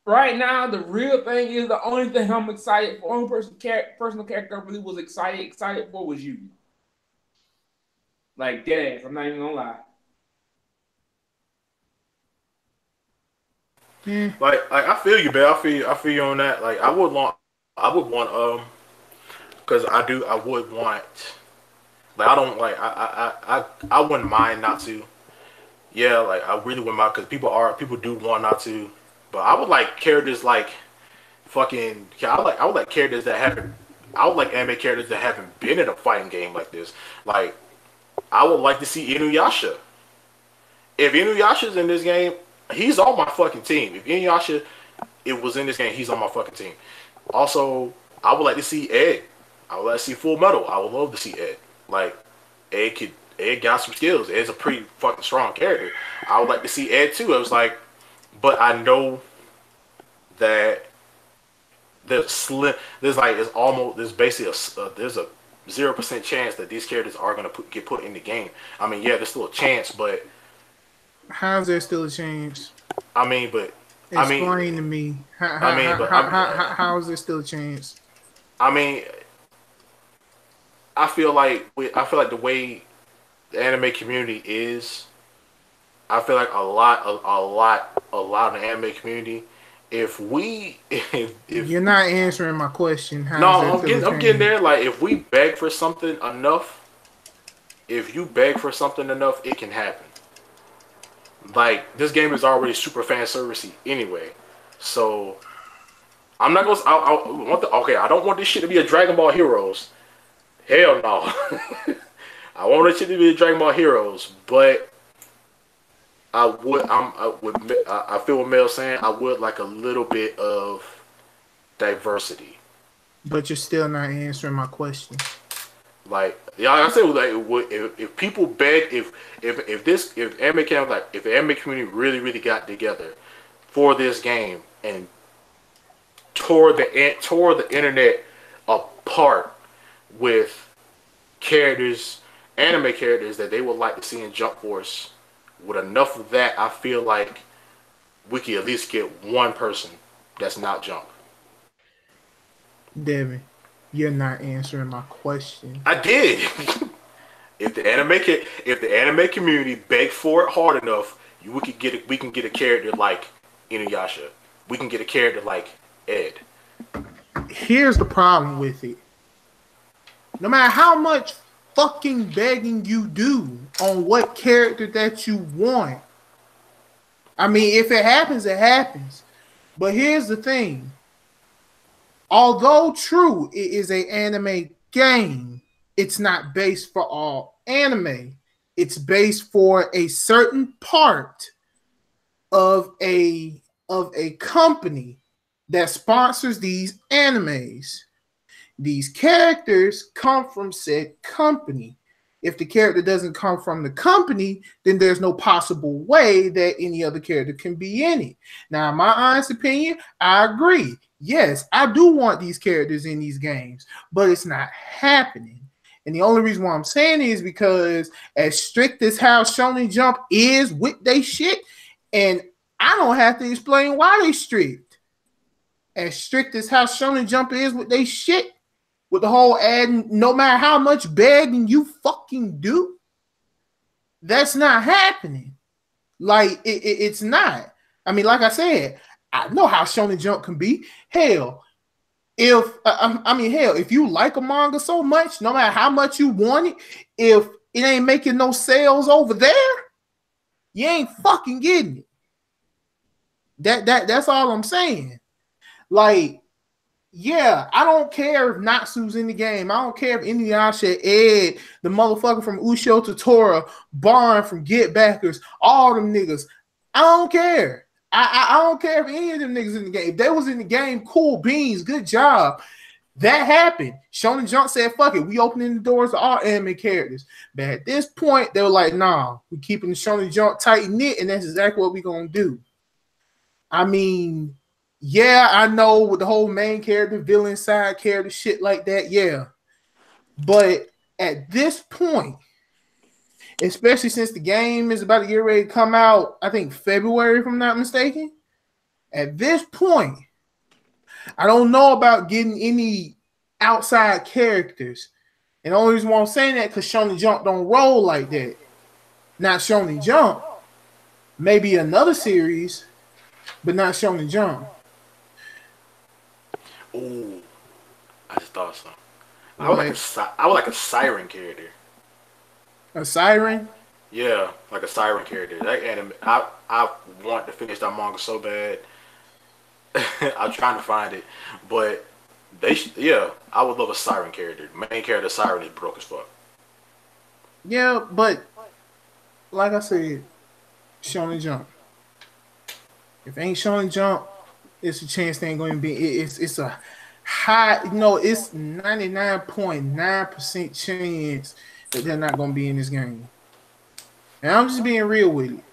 right now, the real thing is the only thing I'm excited for, only personal character I really was excited for was you. Like, dead ass. I'm not even gonna lie.
Like I feel you, man. I feel you on that. Like I would want, because I would want, like I don't like, I wouldn't mind not to. Yeah, like I really wouldn't mind because people do want not to, but I would like characters like fucking. I would like characters that haven't. I would like anime characters that haven't been in a fighting game like this. Like I would like to see Inuyasha. If Inuyasha's in this game, he's on my fucking team. If Inuyasha was in this game, he's on my fucking team. Also, I would like to see Ed. I would like to see Full Metal. I would love to see Ed. Like, Ed got some skills. Ed's a pretty fucking strong character. I would like to see Ed too. I was like, but I know that there's basically there's a 0% chance that these characters are gonna get put in the game. I mean, yeah, there's still a chance, but
how's there still a chance?
Explain
to me. How is there still a chance?
I mean, I feel like the way the anime community is, I feel like a lot of the anime community. If
you're not answering my question,
I'm getting there. Like if we beg for something enough, it can happen. Like this game is already super fan servicey anyway, so I'm not gonna. I don't want this shit to be a Dragon Ball Heroes. Hell no. I want this shit to be a Dragon Ball Heroes, but I feel what Mel's saying. I would like a little bit of diversity.
But you're still not answering my question.
Like, yeah, like I said, like if people beg, if the anime community really got together for this game and tore the internet apart with anime characters that they would like to see in Jump Force, with enough of that, I feel like we could at least get one person that's not Jump.
Devin, you're not answering my question.
I did. If the anime community begged for it hard enough, we can get a character like Inuyasha. We can get a character like Ed.
Here's the problem with it. No matter how much fucking begging you do on what character that you want, I mean, if it happens, it happens. But here's the thing. Although true, it is an anime game, it's not based for all anime. It's based for a certain part of a company that sponsors these animes. These characters come from said company. If the character doesn't come from the company, then there's no possible way that any other character can be in it. Now, in my honest opinion, I agree. Yes, I do want these characters in these games, but it's not happening. And the only reason why I'm saying it is because as strict as how Shonen Jump is with they shit, and I don't have to explain why they strict. As strict as how Shonen Jump is with they shit, with the whole ad, no matter how much begging you fucking do, that's not happening. Like, it's not. I mean, like I said, I know how Shonen Jump can be. Hell, if you like a manga so much, no matter how much you want it, if it ain't making no sales over there, you ain't fucking getting it. That's all I'm saying. Like, yeah, I don't care if Natsu's in the game. I don't care if Inuyasha, Ed, the motherfucker from Ushio Totoro, Barn from Get Backers, all them niggas. I don't care. I don't care if any of them niggas in the game. If they was in the game, cool beans, good job. That happened. Shonen Jump said, fuck it, we opening the doors to all anime characters. But at this point, they were like, nah, we keeping the Shonen Jump tight knit, and that's exactly what we gonna do. I mean, yeah, I know with the whole main character, villain, side character, shit like that, yeah. But at this point, especially since the game is about to get ready to come out, I think February, if I'm not mistaken, at this point, I don't know about getting any outside characters. And the only reason why I'm saying that because Shonen Jump don't roll like that. Not Shonen Jump. Maybe another series, but not Shonen Jump.
Ooh, I just thought something. I would like a siren character.
A siren?
Yeah, like a siren character. That anime, I want to finish that manga so bad. I'm trying to find it, but I would love a siren character. Main character siren is broke as fuck.
Yeah, but like I said, Shonen Jump. If it ain't Shonen Jump, it's a chance they ain't going to be. It's a high, it's 99.9% chance that they're not going to be in this game. And I'm just being real with it.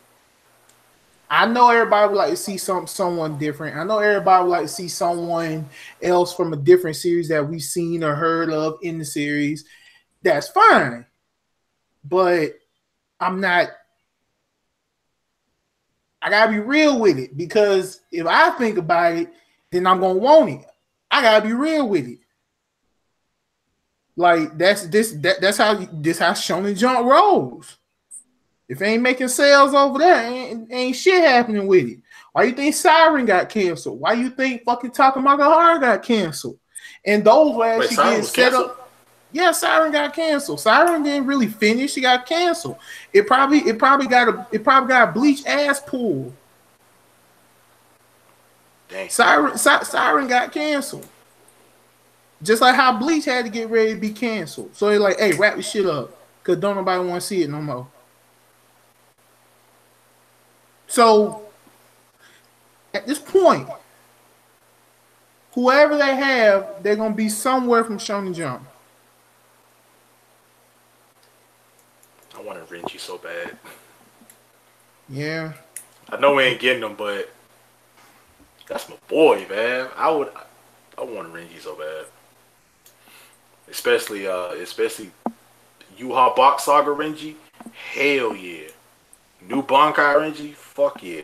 I know everybody would like to see someone different. I know everybody would like to see someone else from a different series that we've seen or heard of in the series. That's fine. But I'm not. I gotta be real with it because if I think about it, then I'm gonna want it. I gotta be real with it. Like that's how Shonen Jump rolls. If it ain't making sales over there, ain't shit happening with it. Why you think Siren got canceled? Why you think fucking Takamaka Hara got canceled? And those were actually getting set up. Yeah, Siren got canceled. Siren didn't really finish. She got canceled. It probably got a Bleach ass pool.
Dang.
Siren got canceled. Just like how Bleach had to get ready to be canceled. So they're like, hey, wrap this shit up. Because don't nobody want to see it no more. So at this point, whoever they have, they're going to be somewhere from Shonen Jump.
I want a Renji so bad.
Yeah.
I know we ain't getting them, but that's my boy, man. I want a Renji so bad. Especially Yuha Box Saga Renji. Hell yeah. New Bankai Renji. Fuck yeah.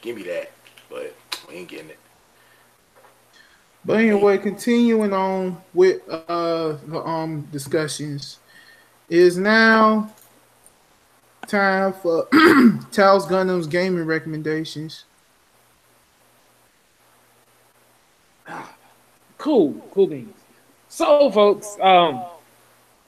Give me that. But we ain't getting it.
But anyway, continuing on with the discussions. It is now time for TalosGundam's gaming recommendations.
Cool beans. So, folks,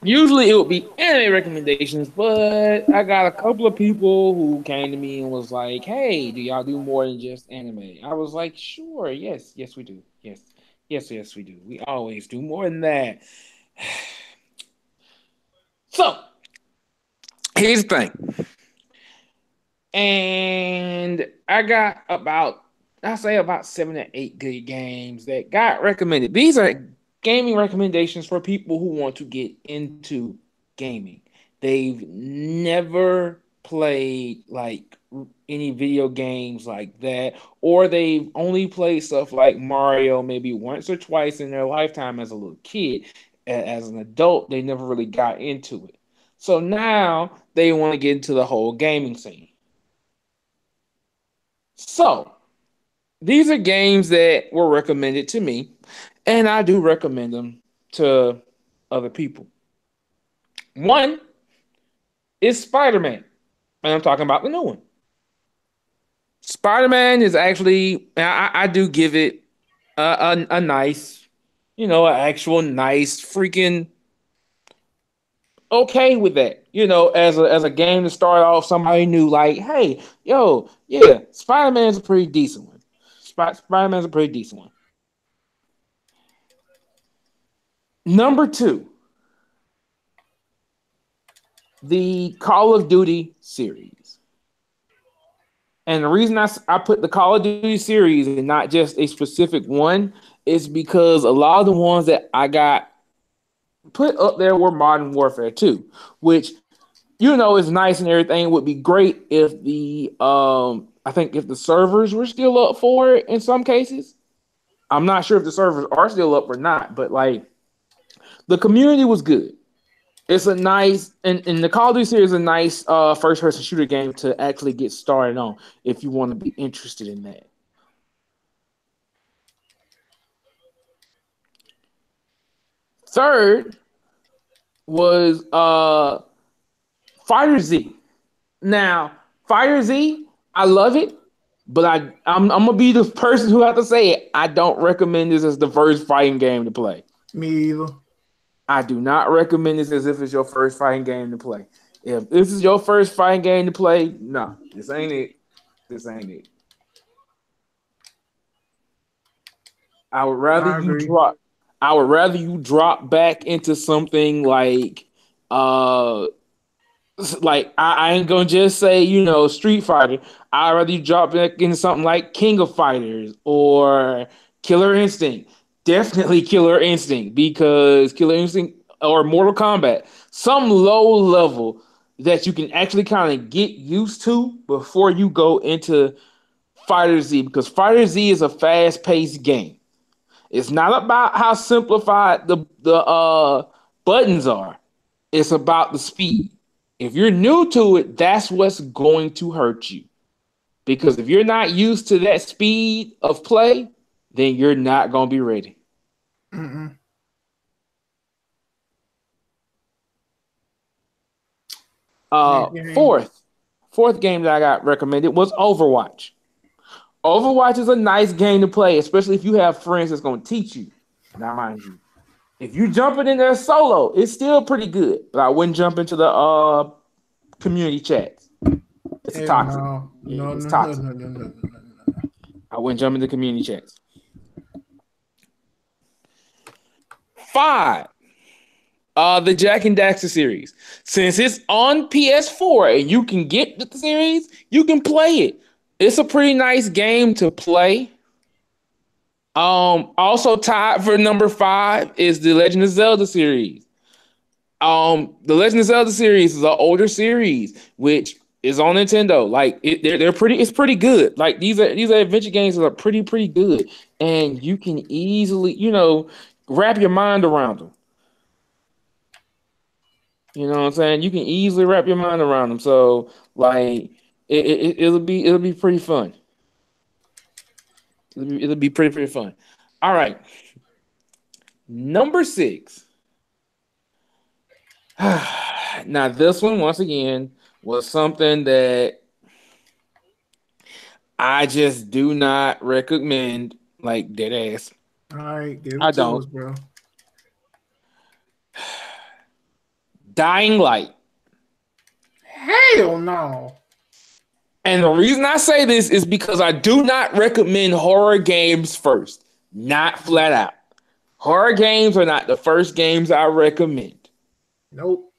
Usually it would be anime recommendations, but I got a couple of people who came to me and was like, "Hey, do y'all do more than just anime?" I was like, "Sure, yes, yes we do, yes, yes, yes we do. We always do more than that." So here's the thing, and I got about I say about 7 or 8 good games that got recommended. These are gaming recommendations for people who want to get into gaming. They've never played like any video games like that, or they've only played stuff like Mario maybe once or twice in their lifetime as a little kid. As an adult, they never really got into it. So now they want to get into the whole gaming scene. So these are games that were recommended to me, and I do recommend them to other people. One is Spider Man, and I'm talking about the new one. Spider Man is actually, I do give it a nice, an actual nice freaking okay with that. As a game to start off, somebody new, like, hey, yo, yeah, Spider Man's a pretty decent one. Spider Man's a pretty decent one. Number two, the Call of Duty series. And the reason I put the Call of Duty series and not just a specific one is because a lot of the ones that I got put up there were Modern Warfare 2, which is nice and everything. It would be great if I think if the servers were still up for it in some cases. I'm not sure if the servers are still up or not, but like the community was good. It's a nice and the Call of Duty series is a nice first person shooter game to actually get started on if you want to be interested in that. Third was Fighter Z. Now, Fighter Z, I love it, but I'm gonna be the person who have to say it. I don't recommend this as the first fighting game to play.
Me either.
I do not recommend this as if it's your first fighting game to play. If this is your first fighting game to play, no, this ain't it. This ain't it. I would rather
I
you
agree.
drop. I would rather you drop back into something uh I ain't gonna just say Street Fighter. I'd rather you drop back into something like King of Fighters or Killer Instinct. Definitely Killer Instinct, because Killer Instinct or Mortal Kombat, some low level that you can actually kind of get used to before you go into Fighter Z, because Fighter Z is a fast paced game. It's not about how simplified the buttons are. It's about the speed. If you're new to it, that's what's going to hurt you. Because if you're not used to that speed of play, then you're not going to be ready.
Mm-mm.
Fourth game that I got recommended was Overwatch. Overwatch is a nice game to play, especially if you have friends that's going to teach you. Now, mind you, if you jumping in there solo, it's still pretty good. But I wouldn't jump into the community chats. It's
Hell
toxic.
no. No,
It's
no, no,
toxic.
no, no, no, no, no.
I wouldn't jump into community chats. 5. The Jack and Daxter series. Since it's on PS4 and you can get the series, you can play it. It's a pretty nice game to play. Also tied for number 5 is the Legend of Zelda series. The Legend of Zelda series is an older series, which is on Nintendo. Like they're pretty. It's pretty good. Like these are adventure games that are pretty good, and you can easily wrap your mind around them. You know what I'm saying? You can easily wrap your mind around them. So like it'll be pretty fun. It'll be pretty fun. All right, number 6. Now this one once again was something that I just do not recommend, like dead ass.
All right, give
I
it to
don't.
us, bro.
Dying Light.
Hell no.
And the reason I say this is because I do not recommend horror games first. Not flat out. Horror games are not the first games I recommend.
Nope.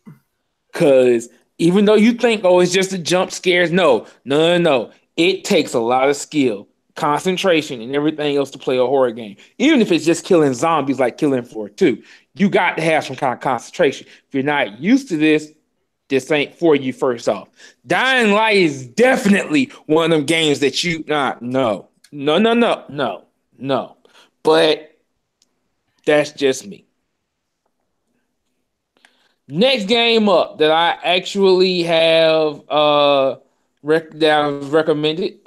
Because even though you think, oh, it's just a jump scares, no. It takes a lot of skill, concentration, and everything else to play a horror game. Even if it's just killing zombies like Killing Floor 2, you got to have some kind of concentration. If you're not used to this ain't for you first off. Dying Light is definitely one of them games that you no. But that's just me. Next game up that I actually have that was recommended,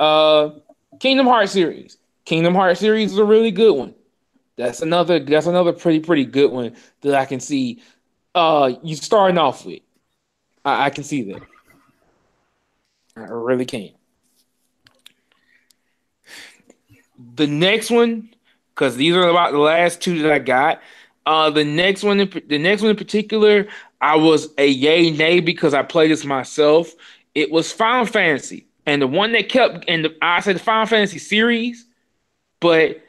Kingdom Hearts series. Kingdom Hearts series is a really good one. That's another pretty good one that I can see you starting off with. I can see that. I really can. The next one, because these are about the last two that I got. The next one in particular, I was a yay nay because I played this myself. It was Final Fantasy, and the one that kept I said the Final Fantasy series, but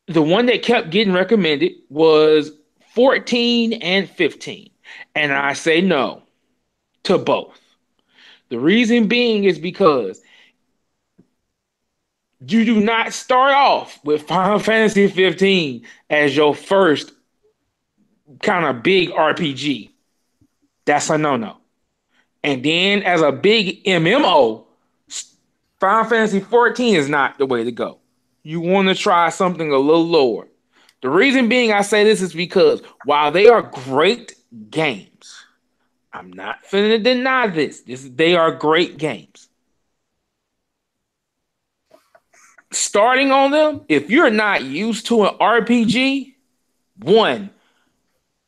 the one that kept getting recommended was 14 and 15, and I say no to both. The reason being is because you do not start off with Final Fantasy 15 as your first kind of big RPG. That's a no-no. And then as a big MMO, Final Fantasy 14 is not the way to go. You want to try something a little lower. The reason being I say this is because while they are great games, I'm not finna deny this. They are great games. Starting on them, if you're not used to an RPG,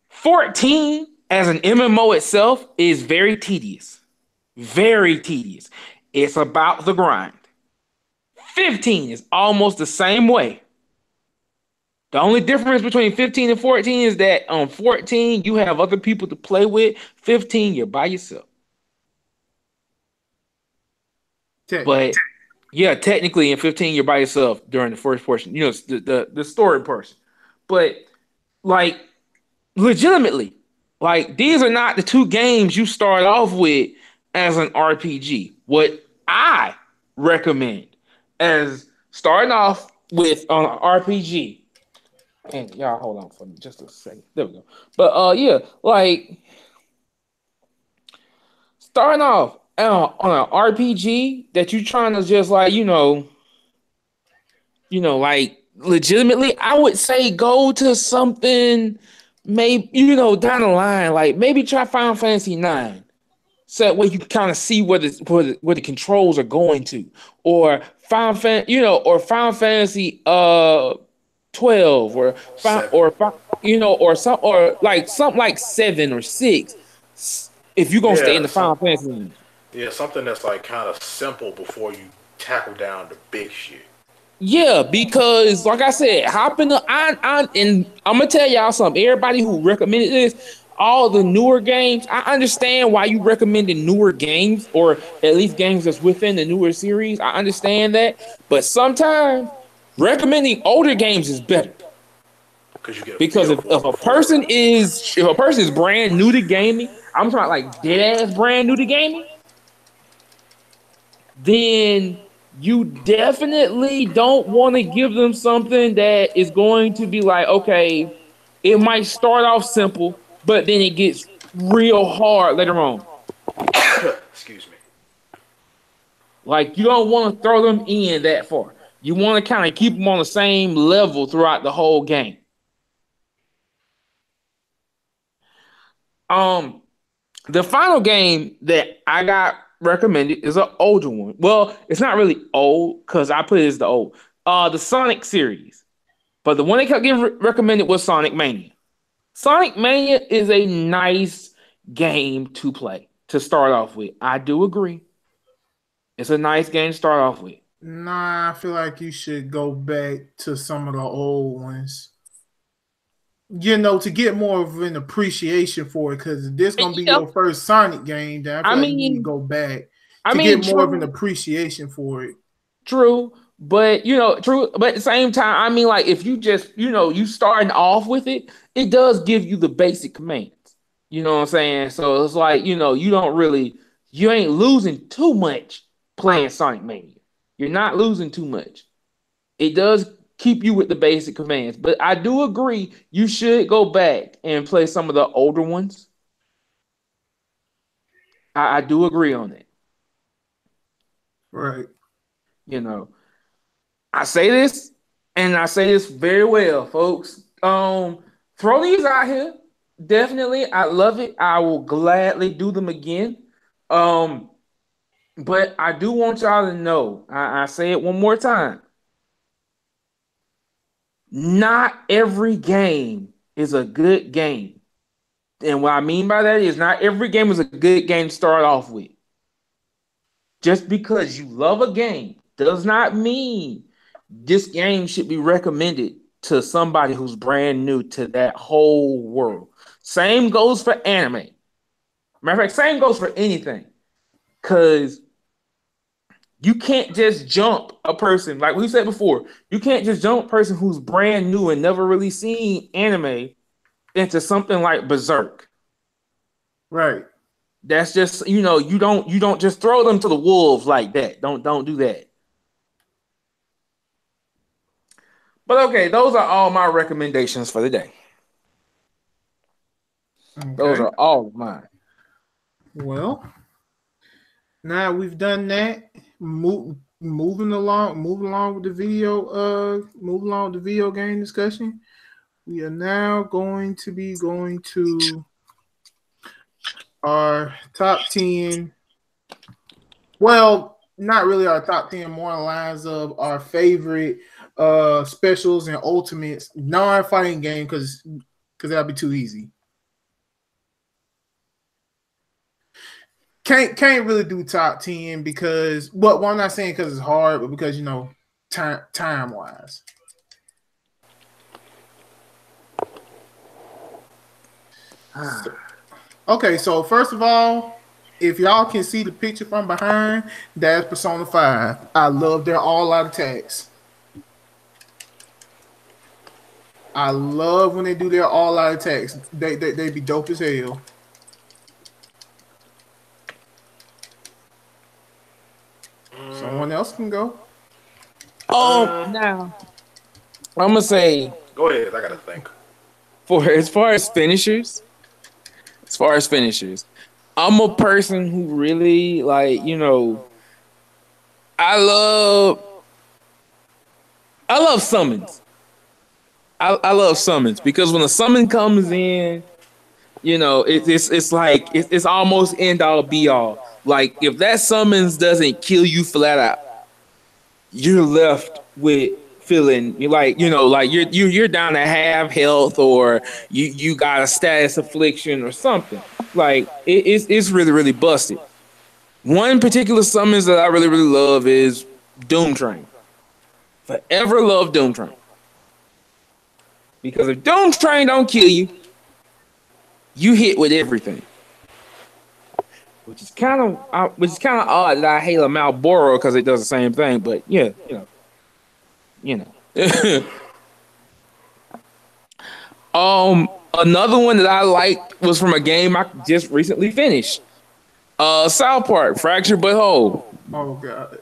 14 as an MMO itself is very tedious. Very tedious. It's about the grind. 15 is almost the same way. The only difference between 15 and 14 is that on 14, you have other people to play with. 15, you're by yourself. But yeah, technically in 15, you're by yourself during the first portion. You know, the story portion. But like legitimately, like these are not the two games you start off with as an RPG. What I recommend as starting off with an RPG. And y'all hold on for me just a second. There we go. But yeah, like starting off on an RPG that you're trying to just like, like legitimately, I would say go to something maybe, down the line, like maybe try Final Fantasy 9. So where you kind of see where the controls are going to, or Final Fantasy 12 or something like 7 or 6 if you're gonna stay in the Final Fantasy.
Yeah, something that's like kind of simple before you tackle down the big shit.
Yeah, because like I said, and I'm gonna tell y'all something. Everybody who recommended this, all the newer games, I understand why you recommended newer games, or at least games that's within the newer series. I understand that, but sometimes recommending older games is better. Because if a person is brand new to gaming, I'm talking like dead ass brand new to gaming, then you definitely don't want to give them something that is going to be like, okay, it might start off simple, but then it gets real hard later on.
Excuse me.
Like you don't want to throw them in that far. You want to kind of keep them on the same level throughout the whole game. The final game that I got recommended is an older one. Well, it's not really old because I put it as the old. The Sonic series. But the one that kept getting recommended was Sonic Mania. Sonic Mania is a nice game to play, to start off with. I do agree. It's a nice game to start off with.
Nah, I feel like you should go back to some of the old ones. to get more of an appreciation for it, because this gonna be your first Sonic game, then I feel like you need to go back to get more of an appreciation for it.
True, but true, but at the same time, I mean, like if you just you starting off with it, it does give you the basic commands. You know what I'm saying? So it's like you don't really, you ain't losing too much playing Sonic Mania. You're not losing too much. It does keep you with the basic commands, but I do agree you should go back and play some of the older ones. I do agree on that.
Right.
I say this, and I say this very well, folks. Throw these out here. Definitely, I love it. I will gladly do them again. But I do want y'all to know, I say it one more time. Not every game is a good game. And what I mean by that is not every game is a good game to start off with. Just because you love a game does not mean this game should be recommended to somebody who's brand new to that whole world. Same goes for anime. Matter of fact, same goes for anything. Because you can't just jump a person, like we said before, you can't just jump a person who's brand new and never really seen anime into something like Berserk.
Right.
That's just, you don't just throw them to the wolves like that. Don't do that. But okay, those are all my recommendations for the day. Okay. Those are all of mine.
Well, now we've done that. Moving along with the video game discussion. We are now going to our top 10. Well, not really our top 10, more on lines of our favorite specials and ultimates non-fighting game, because that'll be too easy. Can't really do top 10 because, well, I'm not saying because it's hard, but because time wise. Okay, so first of all, if y'all can see the picture from behind, that's Persona 5. I love their all-out attacks. I love when they do their all-out attacks. They be dope as hell. Someone else can go.
Now I'm gonna say.
Go ahead. I gotta think.
As far as finishers, I'm a person who really I love summons. I love summons because when a summon comes in, it's almost end all be all. Like if that summons doesn't kill you flat out, you're left with feeling you're down to half health, or you got a status affliction or something. Like it's really, really busted. One particular summons that I really, really love is Doom Train. Forever love Doom Train. Because if Doom Train don't kill you, you hit with everything. Which is kind of odd that I hate a Malboro because it does the same thing, but yeah, Another one that I liked was from a game I just recently finished. South Park, Fractured But Whole.
Oh god.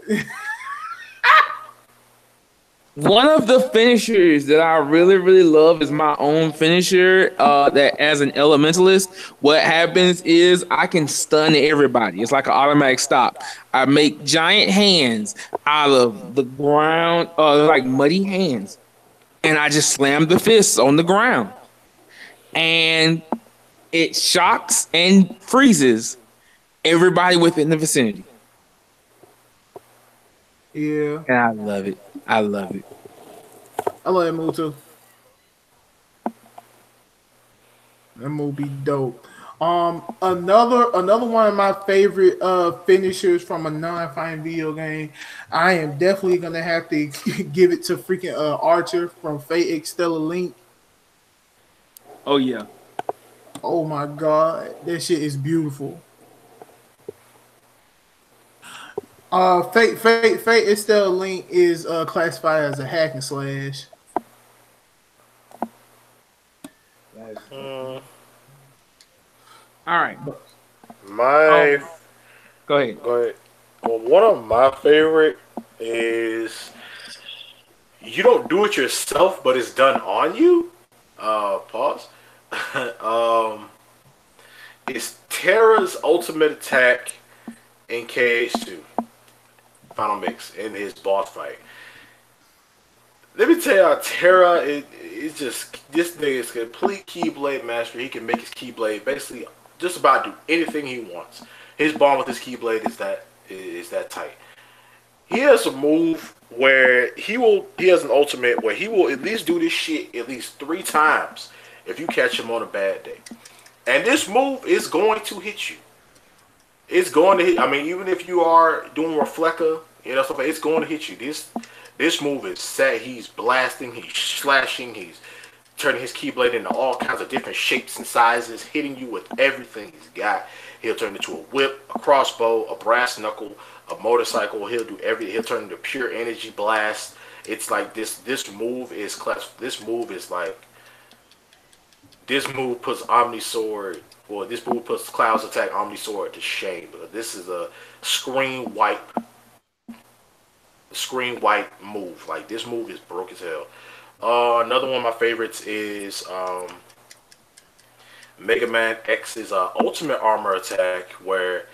One of the finishers that I really, really love is my own finisher. That as an elementalist, what happens is I can stun everybody. It's like an automatic stop. I make giant hands out of the ground, like muddy hands, and I just slam the fists on the ground, and it shocks and freezes everybody within the vicinity.
Yeah.
And I love it. I love it.
I love that move too. That move be dope. Another one of my favorite finishers from a non-fighting video game. I am definitely gonna have to give it to freaking Archer from Fate X Stellar Link.
Oh yeah.
Oh my god, that shit is beautiful. Fate Estelle Link is classified as a hack and slash.
Mm,
All right.
my
Go ahead.
go ahead. Well, one of my favorite is you don't do it yourself, but it's done on you. Pause. um, it's Terra's ultimate attack in KH2 Final Mix in his boss fight. Let me tell y'all, Terra is just this nigga is complete Keyblade master. He can make his Keyblade basically just about do anything he wants. His bond with his Keyblade is that tight. He has a move where he has an ultimate where he will at least do this shit at least 3 times if you catch him on a bad day. And this move is going to hit you. It's going to hit. I mean, even if you are doing Reflector, stuff like it's going to hit you. This move is set. He's blasting. He's slashing. He's turning his Keyblade into all kinds of different shapes and sizes, hitting you with everything he's got. He'll turn into a whip, a crossbow, a brass knuckle, a motorcycle. He'll do everything. He'll turn into pure energy blast. It's like this move is class. This move is like this move puts Omni Sword. Well, this move puts Cloud's attack Omni Sword to shame. But this is a screen wipe move. Like this move is broke as hell. Another one of my favorites is Mega Man X's ultimate armor attack, where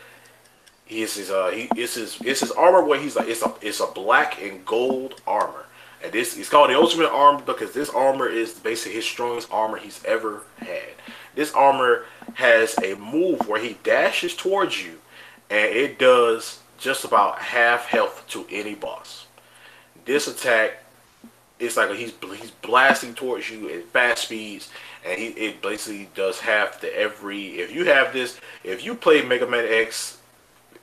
it's his armor where he's like it's a black and gold armor, and this it's called the ultimate armor because this armor is basically his strongest armor he's ever had. This armor has a move where he dashes towards you, and it does just about half health to any boss. This attack, it's like he's blasting towards you at fast speeds, and it basically does half to every. If you have this, if you play Mega Man X,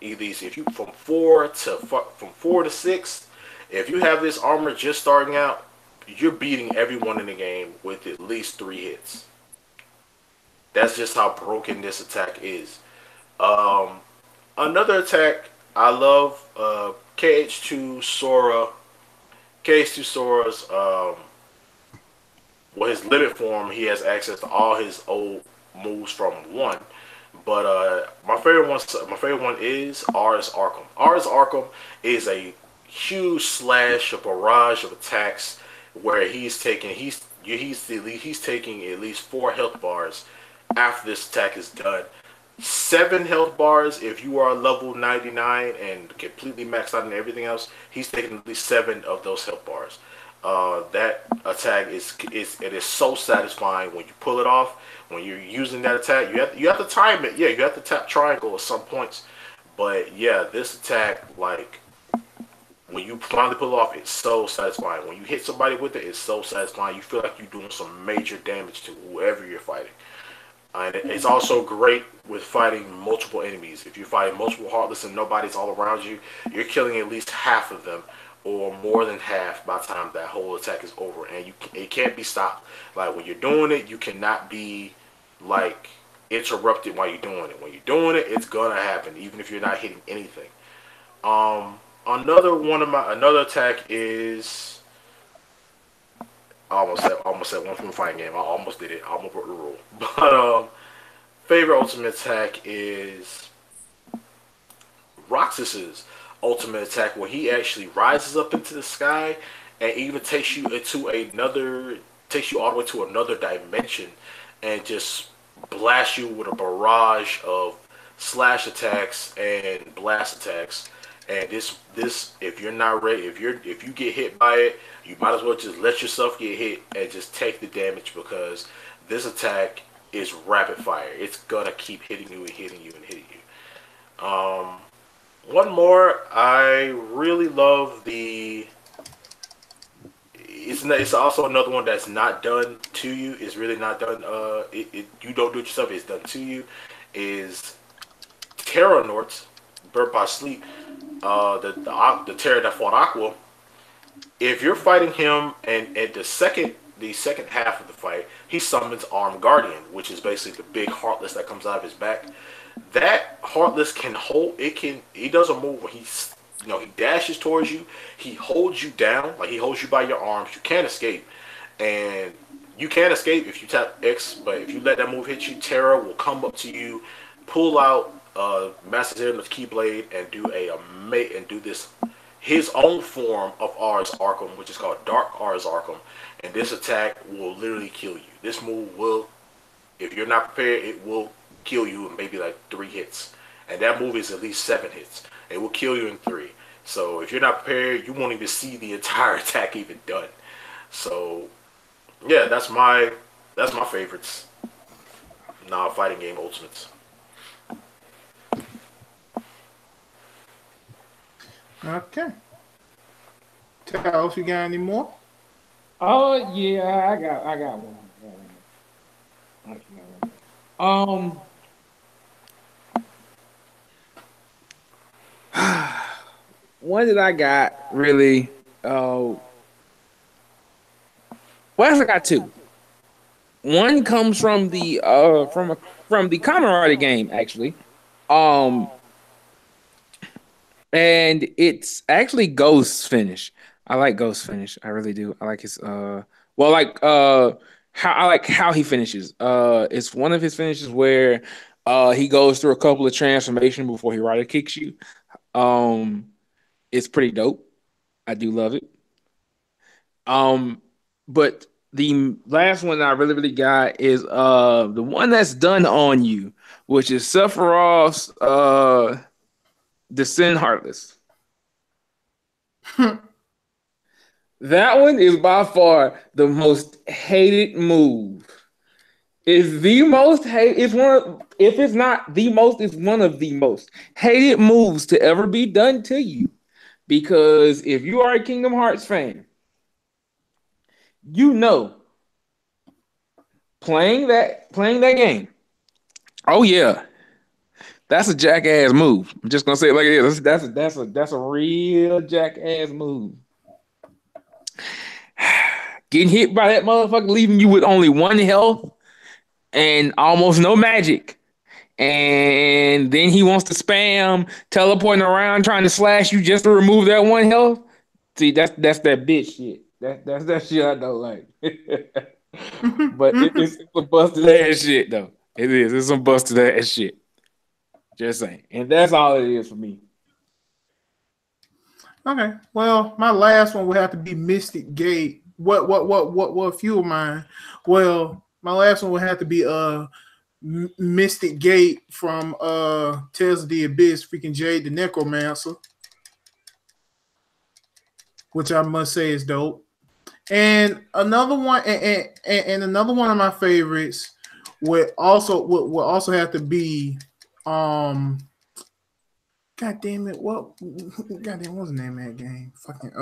at least if you from 4 to 6, if you have this armor just starting out, you're beating everyone in the game with at least 3 hits. That's just how broken this attack is. Another attack I love, KH2 Sora. KH2 Sora's his limit form, he has access to all his old moves from 1. But my favorite one is R's Arkham. R's Arkham is a huge slash, a barrage of attacks where he's taking at least 4 health bars after this attack is done. 7 health bars if you are level 99 and completely maxed out and everything else. He's taking at least 7 of those health bars. That attack is so satisfying when you pull it off. When you're using that attack, you have to time it. Yeah, you have to tap triangle at some points. But yeah, this attack, like when you finally pull it off, it's so satisfying. When you hit somebody with it, it's so satisfying. You feel like you're doing some major damage to whoever you're fighting. And it's also great with fighting multiple enemies. If you're fighting multiple Heartless and nobody's all around you, you're killing at least half of them or more than half by the time that whole attack is over. And it can't be stopped. Like when you're doing it, you cannot be like interrupted while you're doing it. When you're doing it, it's gonna happen, even if you're not hitting anything. Another attack is I almost said one from the fighting game. I almost did it. I almost broke the rule. But favorite ultimate attack is Roxas's ultimate attack, where he actually rises up into the sky and even takes you all the way to another dimension and just blasts you with a barrage of slash attacks and blast attacks. And this if you're not ready, if you get hit by it, you might as well just let yourself get hit and just take the damage, because this attack is rapid fire. It's gonna keep hitting you and hitting you and hitting you. One more, I really love the. It's also another one that's not done to you. It's really not done. You don't do it yourself. It's done to you. Is Terranort, Burnt by Sleep, the Terra that fought Aqua. If you're fighting him and the second the second half of the fight, he summons Armed Guardian, which is basically the big Heartless that comes out of his back. That Heartless can hold. It can. He does a move where he dashes towards you. He holds you down, like he holds you by your arms. You can't escape, and you can't escape if you tap X. But if you let that move hit you, Terra will come up to you, pull out Master Zedim's Keyblade, and do this his own form of Ars Arkham, which is called Dark Ars Arkham, and this attack will literally kill you. This move will, if you're not prepared, it will kill you in maybe like 3 hits, and that move is at least 7 hits. It will kill you in 3. So if you're not prepared, you won't even see the entire attack even done. So yeah, that's my favorites. Nah, fighting game ultimates.
Okay. Talos, you got any more?
Oh yeah, I got one. One that I got really. Well, actually, I got 2. One comes from the from the Kamen game, actually. And it's actually Ghost's finish. I like Ghost's finish. I really do. I like his how he finishes. It's one of his finishes where he goes through a couple of transformations before he rider kicks you. It's pretty dope. I do love it. But the last one I really got is the one that's done on you, which is Sephiroth's Descend Heartless. That one is by far the most hated move. It's the most hate. It's one of, if it's not the most, it's one of the most hated moves to ever be done to you. Because if you are a Kingdom Hearts fan, you know playing that game. Oh yeah, that's a jackass move. I'm just gonna say it like it is. That's a real jackass move. Getting hit by that motherfucker, leaving you with only 1 health and almost no magic. And then he wants to spam teleporting around trying to slash you just to remove that 1 health. See, that's that bitch shit. That's that shit I don't like. But it's some busted ass shit though. It is. It's some busted ass shit. Just saying. And that's all it is for me.
Okay. Well, my last one would have to be Mystic Gate. What a few of mine. Well, my last one would have to be Mystic Gate from Tales of the Abyss, freaking Jade the Necromancer, which I must say is dope. And another one, and another one of my favorites would also have to be God damn it, what's the name of that game? Fucking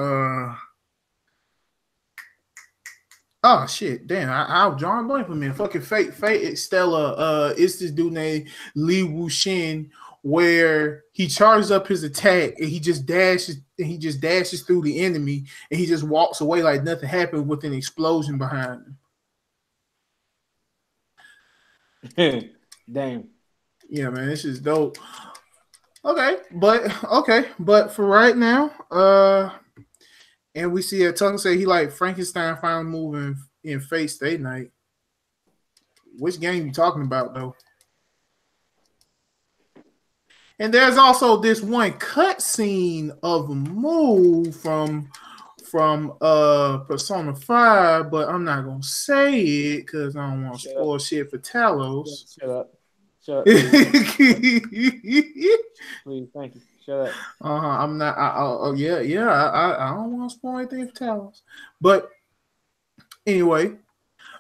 oh shit, damn! I'll drawing blank for a minute. Fucking Fate Stella. It's this dude named Li Wuxin, where he charges up his attack and he just dashes through the enemy and he just walks away like nothing happened with an explosion behind
him. Damn.
Yeah, man, this is dope. Okay, but for right now, and we see that Tucker say he like Frankenstein finally moving in Fate Stay Night. Which game you talking about though? And there's also this one cutscene of a move from Persona 5, but I'm not gonna say it because I don't want to spoil shit for Talos.
Shut up. Please. Please, thank you. Shut up.
I'm not. I don't want to spoil anything for Talos. But anyway,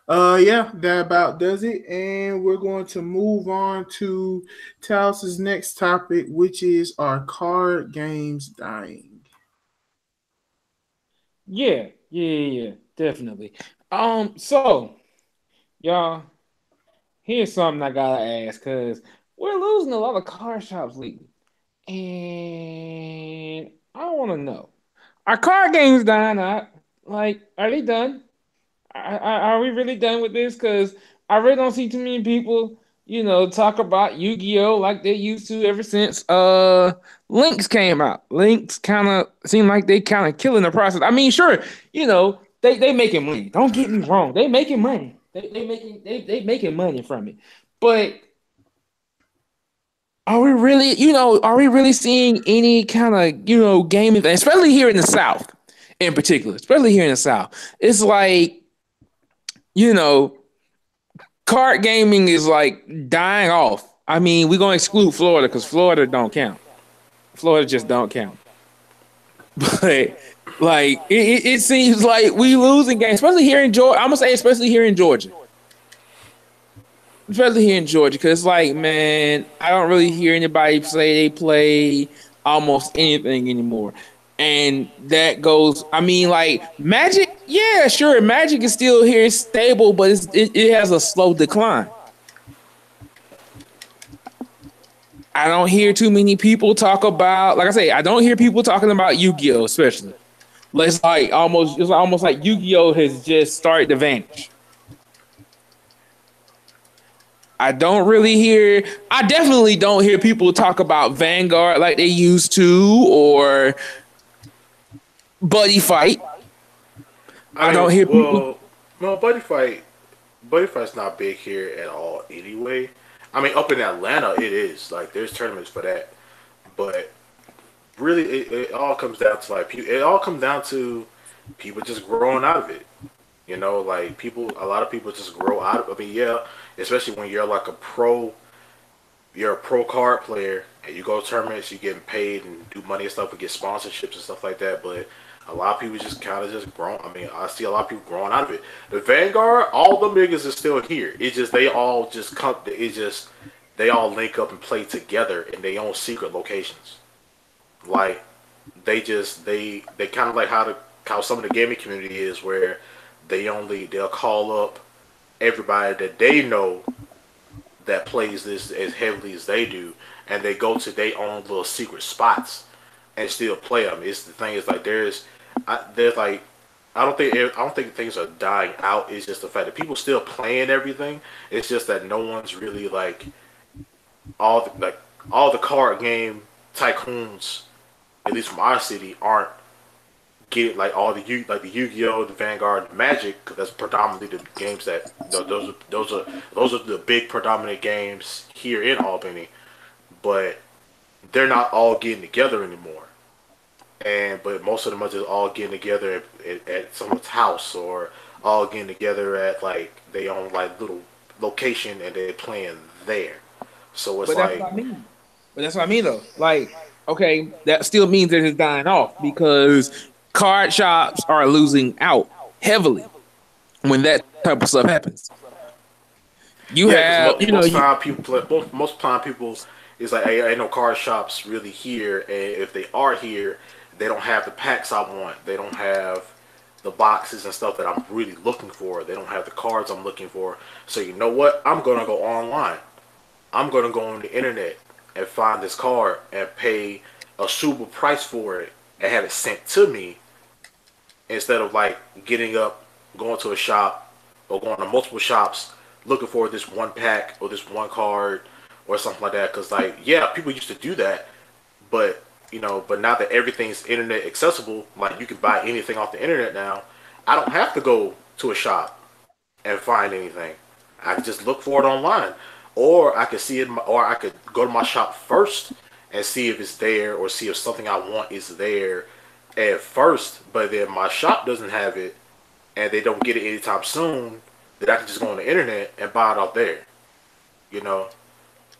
that about does it. And we're going to move on to Talos's next topic, which is our card games dying.
Yeah, definitely. So y'all, here's something I gotta ask because we're losing a lot of card shops lately. And I want to know, are card games dying out? Like, are they done? Are we really done with this? Because I really don't see too many people, talk about Yu-Gi-Oh like they used to ever since Links came out. Links kind of seem like they kind of killing the process. I mean, sure, they making money. Don't get me wrong, they making money. They making money from it. But are we really seeing any kind of gaming, especially here in the South, in particular, especially here in the South? It's like you know card gaming is like dying off. I mean, we're gonna exclude Florida because Florida don't count. Florida just don't count. But like it seems like we losing games, especially here in Georgia. I'm gonna say especially here in Georgia. Especially here in Georgia, because like, man, I don't really hear anybody say they play almost anything anymore. And that goes, I mean, like Magic, yeah, sure, Magic is still here, stable, but it has a slow decline. I don't hear too many people talk about, like I say, I don't hear people talking about Yu-Gi-Oh, especially. It's almost like Yu-Gi-Oh has just started to vanish. I definitely don't hear people talk about Vanguard like they used to, or Buddy Fight. I don't hear people.
Well, no, Buddy Fight's not big here at all anyway. I mean, up in Atlanta, it is. Like, there's tournaments for that. But really, it all comes down to, like, it all comes down to people just growing out of it. Like, a lot of people just grow out of it. I mean, yeah, especially when you're like you're a pro card player and you go to tournaments, you're getting paid and do money and stuff and get sponsorships and stuff like that. But a lot of people just kind of just grown. I mean, I see a lot of people growing out of it. The Vanguard, all them niggas are still here. It's just they all just come. It's just they all link up and play together in their own secret locations. Like they kind of like how some of the gaming community is, where they'll call up everybody that they know that plays this as heavily as they do, and they go to their own little secret spots and still play them. It's the thing is like there's like I don't think things are dying out. It's just the fact that people still playing everything. It's just that no one's really like all the card game tycoons, at least from our city, aren't get like all the the Yu-Gi-Oh, the Vanguard, the Magic, because that's predominantly the games that those are the big predominant games here in Albany, but they're not all getting together anymore. But most of them are just all getting together at someone's house, or all getting together at like they own like little location and they're playing there. So it's
But that's what I mean. But that's what I mean, though. Like, okay, that still means that it's dying off because card shops are losing out heavily when that type of stuff happens.
Most time people is like, hey, ain't no card shops really here, and if they are here, they don't have the packs I want. They don't have the boxes and stuff that I'm really looking for. They don't have the cards I'm looking for. So you know what? I'm gonna go online. I'm gonna go on the internet and find this card and pay a super price for it and have it sent to me, instead of like going to a shop or going to multiple shops looking for this one pack or this one card or something like that. Because like, yeah, people used to do that, but but now that everything's internet accessible, like you can buy anything off the internet now, I don't have to go to a shop and find anything. I can just look for it online, or I could see it, or I could go to my shop first and see if it's there, or see if something I want is there at first. But then my shop doesn't have it, and they don't get it anytime soon. That I can just go on the internet and buy it out there.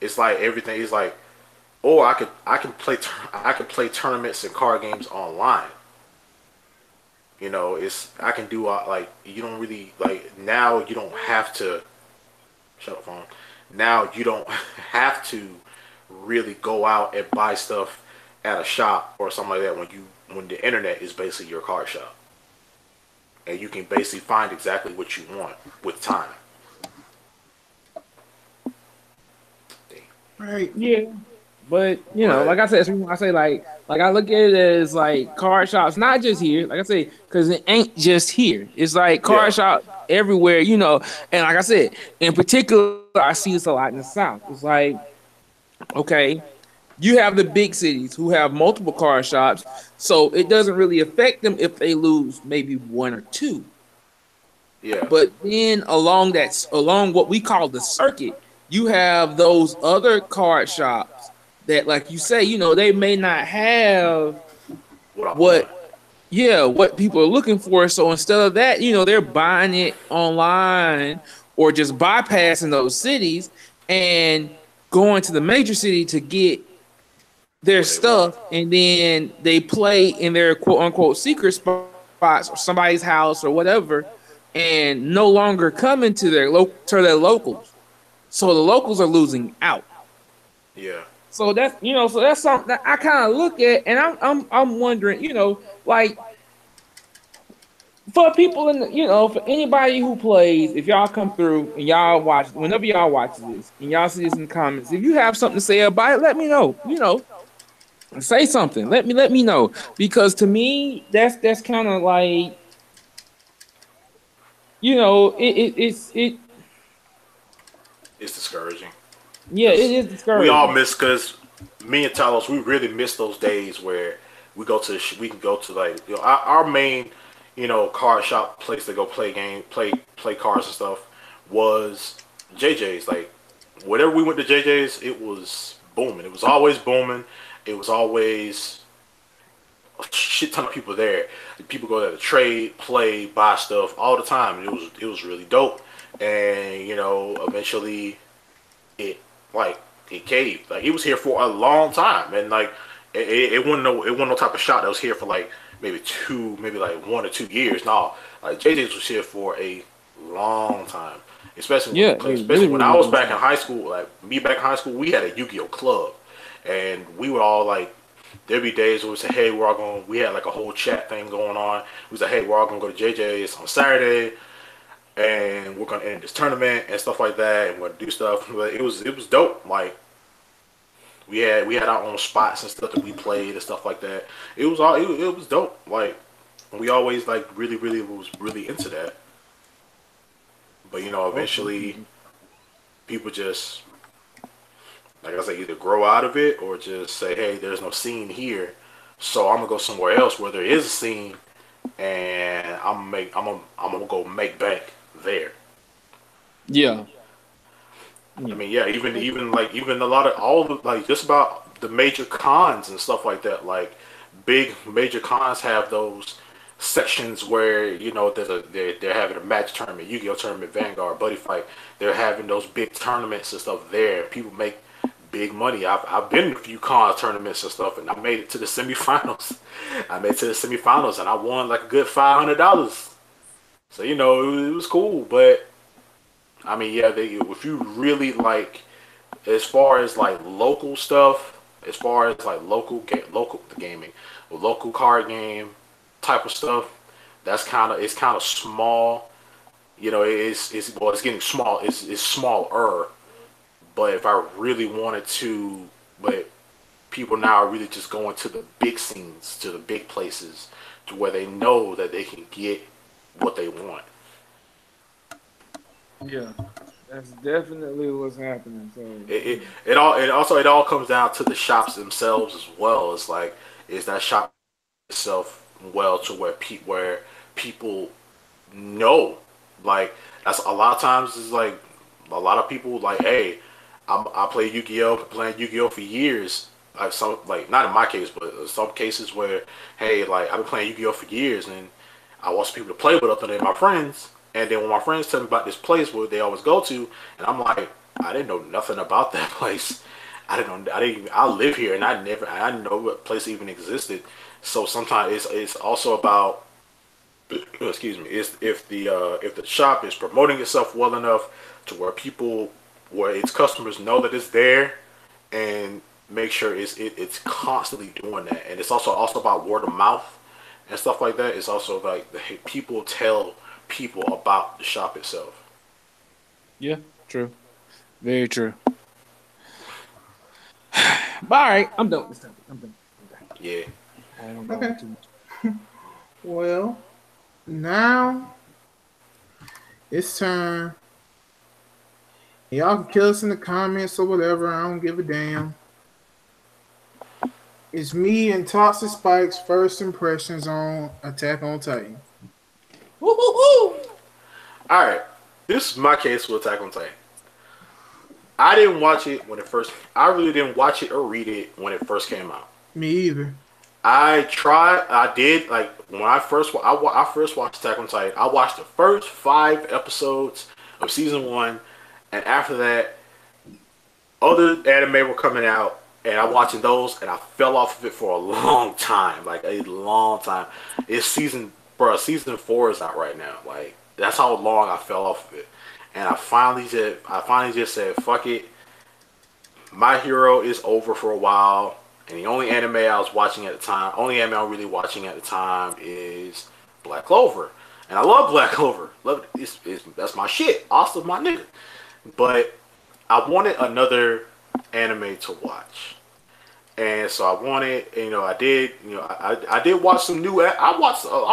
It's like everything is like, or I can play tournaments and card games online. I can do like, you don't really like, now you don't have to shut up phone. Now you don't have to really go out and buy stuff at a shop or something like that when the internet is basically your card shop, and you can basically find exactly what you want with time.
Right.
Yeah. But you know, like
But
I said, I say like I look at it as like card shops, not just here. Like I say, because it ain't just here. It's like
yeah,
card shops everywhere. You know, and like I said, in particular, I see this a lot in the South. It's like okay, you have the big cities who have multiple card shops, so it doesn't really affect them if they lose maybe one or two.
yeah,
But then along what we call the circuit, you have those other card shops that, like you say, you know, they may not have
what I
what
want.
what people are looking for. So instead of that, you know, they're buying it online or just bypassing those cities and going to the major city to get their
What they want.
stuff, and then they play in their quote unquote secret spots or somebody's house or whatever, and no longer coming to their locals. So the locals are losing out.
Yeah,
So that's something that I kind of look at, and I'm wondering, you know, like for people in the, you know, for anybody who plays, if y'all come through and y'all watch, whenever y'all watch this and y'all see this in the comments, if you have something to say about it, let me know. You know, say something. Let me know, because to me that's kind of like, you know, it
it's discouraging
yeah, it
because
is
we all
discouraging.
miss because me and Talos, we really miss those days where we can go to like our main card shop place to go play cards and stuff was JJ's. Like whenever we went to JJ's, it was booming. It was always booming. It was always a shit ton of people there. People go there to trade, play, buy stuff all the time. And it was really dope. And eventually it like it caved. Like he was here for a long time, and like it wasn't no type of shop that was here for like maybe like 1 or 2 years. No, like JJ's was here for a long time.
Yeah, it really,
Especially when
really
I was
long
back in
time.
high school, like me back in high school, we had a Yu-Gi-Oh club, and we would all like. There'd be days where we say, "Hey, we're all going." We had like a whole chat thing going on. We said, "Hey, we're all gonna go to JJ's on Saturday, and we're gonna end this tournament and stuff like that, and we're gonna do stuff." But it was dope. Like we had our own spots and stuff that we played and stuff like that. It was dope. Like we always like really was really into that. But
Oh,
eventually people just like I say either grow out of it or just say, hey, there's no scene here, so I'm gonna go somewhere else where there is a scene, and I'm gonna go make bank there.
yeah,
I
yeah.
mean, yeah, even a lot of all the like just about the major cons and stuff like that. Like big major cons have those sections where they're having a match tournament, Yu-Gi-Oh tournament, Vanguard, Buddy Fight. They're having those big tournaments and stuff there. People make big money. I've been in a few cons tournaments and stuff, and I made it to the semifinals. I made it to the semifinals, and I won like a good $500. So it was cool, but I mean, yeah, if you really like, as far as like local stuff, as far as like local gaming, local card game type of stuff, it's kind of small. It's getting small. It's smaller. But if I really wanted to, but people now are really just going to the big scenes, to the big places, to where they know that they can get what they want.
Yeah, that's definitely what's happening. So,
It all comes down to the shops themselves as well. It's like is that shop itself well to where people know, like that's a lot of times is like a lot of people like, hey, I play Yu-Gi-Oh, playing Yu-Gi-Oh for years. Like some like not in my case, but some cases where hey, like I've been playing Yu-Gi-Oh for years, and I want some people to play with other than my friends. And then when my friends tell me about this place where they always go to, and I'm like, I didn't know nothing about that place. I live here, and I didn't know what place even existed. So sometimes it's also about, excuse me, is if the shop is promoting itself well enough to where its customers know that it's there, and make sure it's constantly doing that. And it's also about word of mouth and stuff like that. It's also like people tell people about the shop itself.
yeah, true, very true. But all right, I'm done with this topic. I'm done.
Yeah.
I don't go
Okay.
too much.
Well, now it's time. Y'all can kill us in the comments or whatever. I don't give a damn. It's me and Toxic Spike's first impressions on Attack on Titan.
Woo-hoo-hoo!
All right. This is my case with Attack on Titan. I didn't watch it when it first. I really didn't watch it or read it when it first came out.
Me either.
I tried. I did like when I first watched Attack on Titan. I watched the first 5 episodes of season 1, and after that, other anime were coming out, and I watching those, and I fell off of it for a long time, like a long time. It's season 4 is out right now. Like that's how long I fell off of it, and I finally just said, fuck it. My Hero is over for a while. And the only anime I was watching at the time, only anime I'm really watching at the time is Black Clover. And I love Black Clover. Love it. That's my shit. Awesome, my nigga. But I wanted another anime to watch. And so I wanted, I did, I did watch some new, I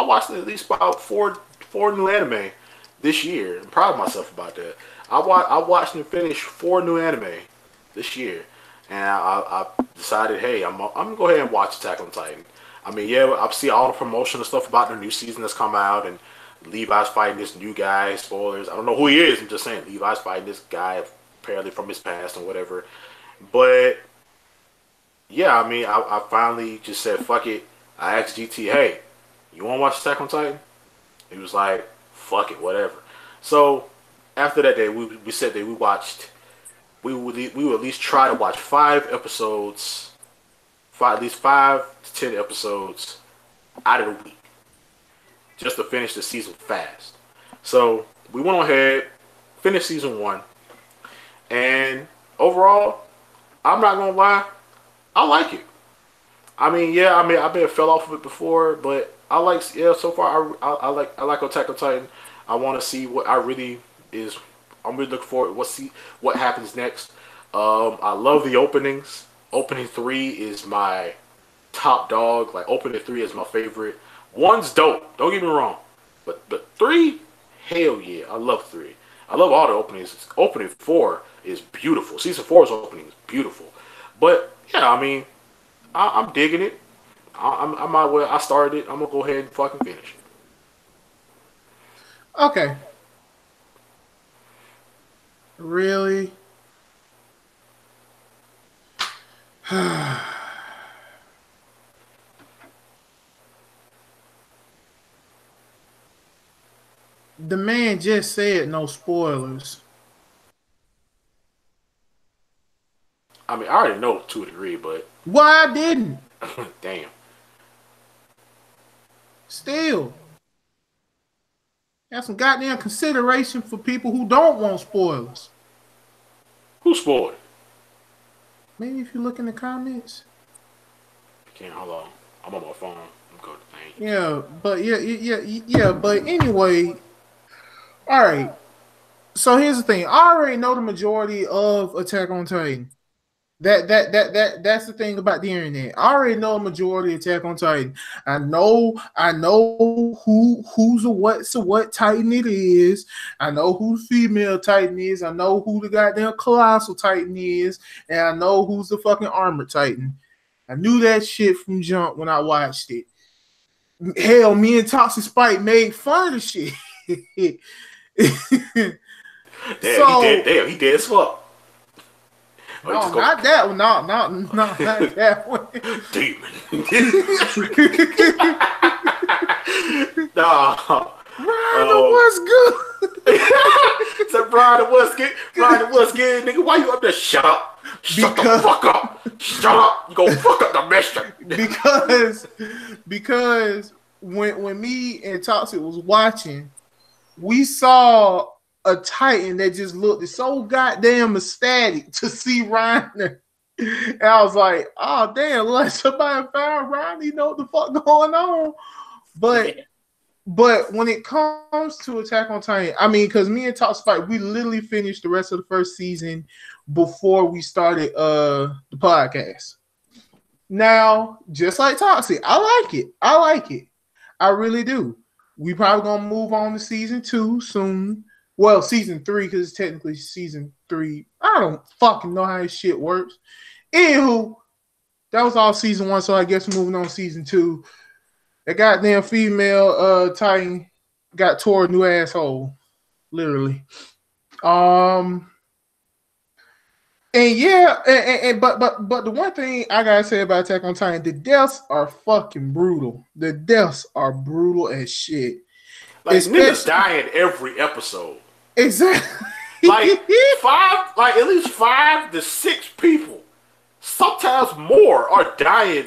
watched at least about four new anime this year. I'm proud of myself about that. I watched and finished 4 new anime this year. And I decided, hey, I'm gonna go ahead and watch Attack on Titan. I mean, yeah, I see all the promotional stuff about the new season that's come out, and Levi's fighting this new guy. Spoilers. I don't know who he is. I'm just saying Levi's fighting this guy apparently from his past and whatever. But yeah, I mean, I finally just said, fuck it. I asked GT, hey, you want to watch Attack on Titan? He was like, fuck it, whatever. So after that day, we said that we watched. We would at least try to watch 5 episodes, at least 5 to 10 episodes out of the week, just to finish the season fast. So we went ahead, finished season 1, and overall, I'm not gonna lie, I like it. I mean, yeah, I may have fell off of it before, but I like, so far I like Attack on Titan. I want to see what I'm really looking forward to what happens next. I love the openings. Opening 3 is my top dog. Like opening 3 is my favorite. 1's dope. Don't get me wrong, but 3, hell yeah, I love 3. I love all the openings. Opening 4 is beautiful. Season 4's opening is beautiful. But yeah, I mean, I'm digging it. I might well. I started it. I'm gonna go ahead and fucking finish it.
Okay. Really? The man just said no spoilers.
I mean, I already know to a degree, but
Why I didn't?
damn.
Still. Have some goddamn consideration for people who don't want spoilers.
Who spoiled it?
Maybe if you look in the comments.
Can't hold on. I'm on my phone. I'm going to thank you.
Yeah, but yeah. But anyway, all right. So here's the thing. I already know the majority of Attack on Titan. That's the thing about the internet. I already know a majority of Attack on Titan. I know who's a what Titan it is. I know who the female Titan is. I know who the goddamn colossal Titan is, and I know who's the fucking armored Titan. I knew that shit from jump when I watched it. Hell, me and Toxic Spike made fun of the shit.
Damn, he did as fuck.
No, not that one. No, not that one.
Demon. No.
Ryder, what's good?
So Ryder, what's good? Ryder, what's good, nigga? Why you up there? Shut up. Shut the fuck up. Shut up. You gonna fuck up the mission.
Because when me and Toxic was watching, we saw a Titan that just looked so goddamn ecstatic to see Reiner. And I was like, oh damn, like somebody found Reiner, you know what the fuck going on. But when it comes to Attack on Titan, I mean, because me and Top Spike, we literally finished the rest of the first season before we started the podcast. Now, just like Toxic, I like it. I really do. We probably gonna move on to season 2 soon. Well, season 3, because it's technically season 3. I don't fucking know how this shit works. Anywho, that was all season 1, so I guess moving on to season 2. That goddamn female Titan got tore a new asshole. Literally. And yeah, but the one thing I gotta say about Attack on Titan, the deaths are fucking brutal. The deaths are brutal as shit.
Like niggas dying every episode.
Exactly.
Like at least 5 to 6 people, sometimes more, are dying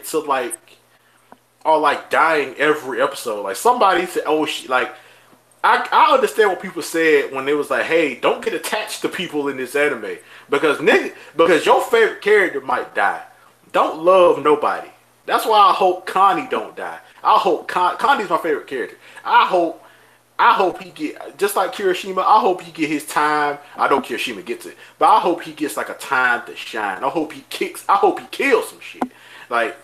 dying every episode. Like somebody said, oh shit, like I understand what people said when they was like, hey, don't get attached to people in this anime because your favorite character might die. Don't love nobody. That's why I hope Connie don't die. I hope Connie's my favorite character. I hope he get, just like Kirishima, I hope he get his time. I know Kirishima gets it, but I hope he gets like a time to shine. I hope he kills some shit. Like,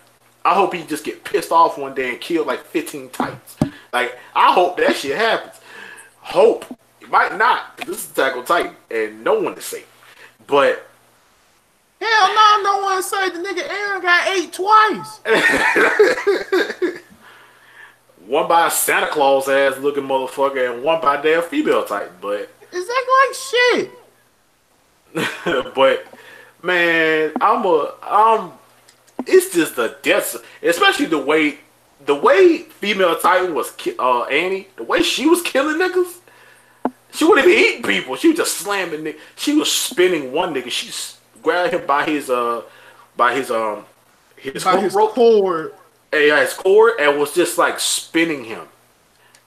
I hope he just get pissed off one day and kill like 15 Titans. Like, I hope that shit happens. Hope. It might not. This is Attack on Titan, and no one is safe. But
hell no one say the nigga Aaron got ate twice.
One by a Santa Claus ass looking motherfucker and one by a damn female Titan, but
it's like shit.
But man, it's just the deaths, especially the way female Titan was Annie, the way she was killing niggas. She wouldn't even eat people. She was just slamming niggas. She was spinning one nigga. She grabbed him by his
cord.
His cord, and was just like spinning him.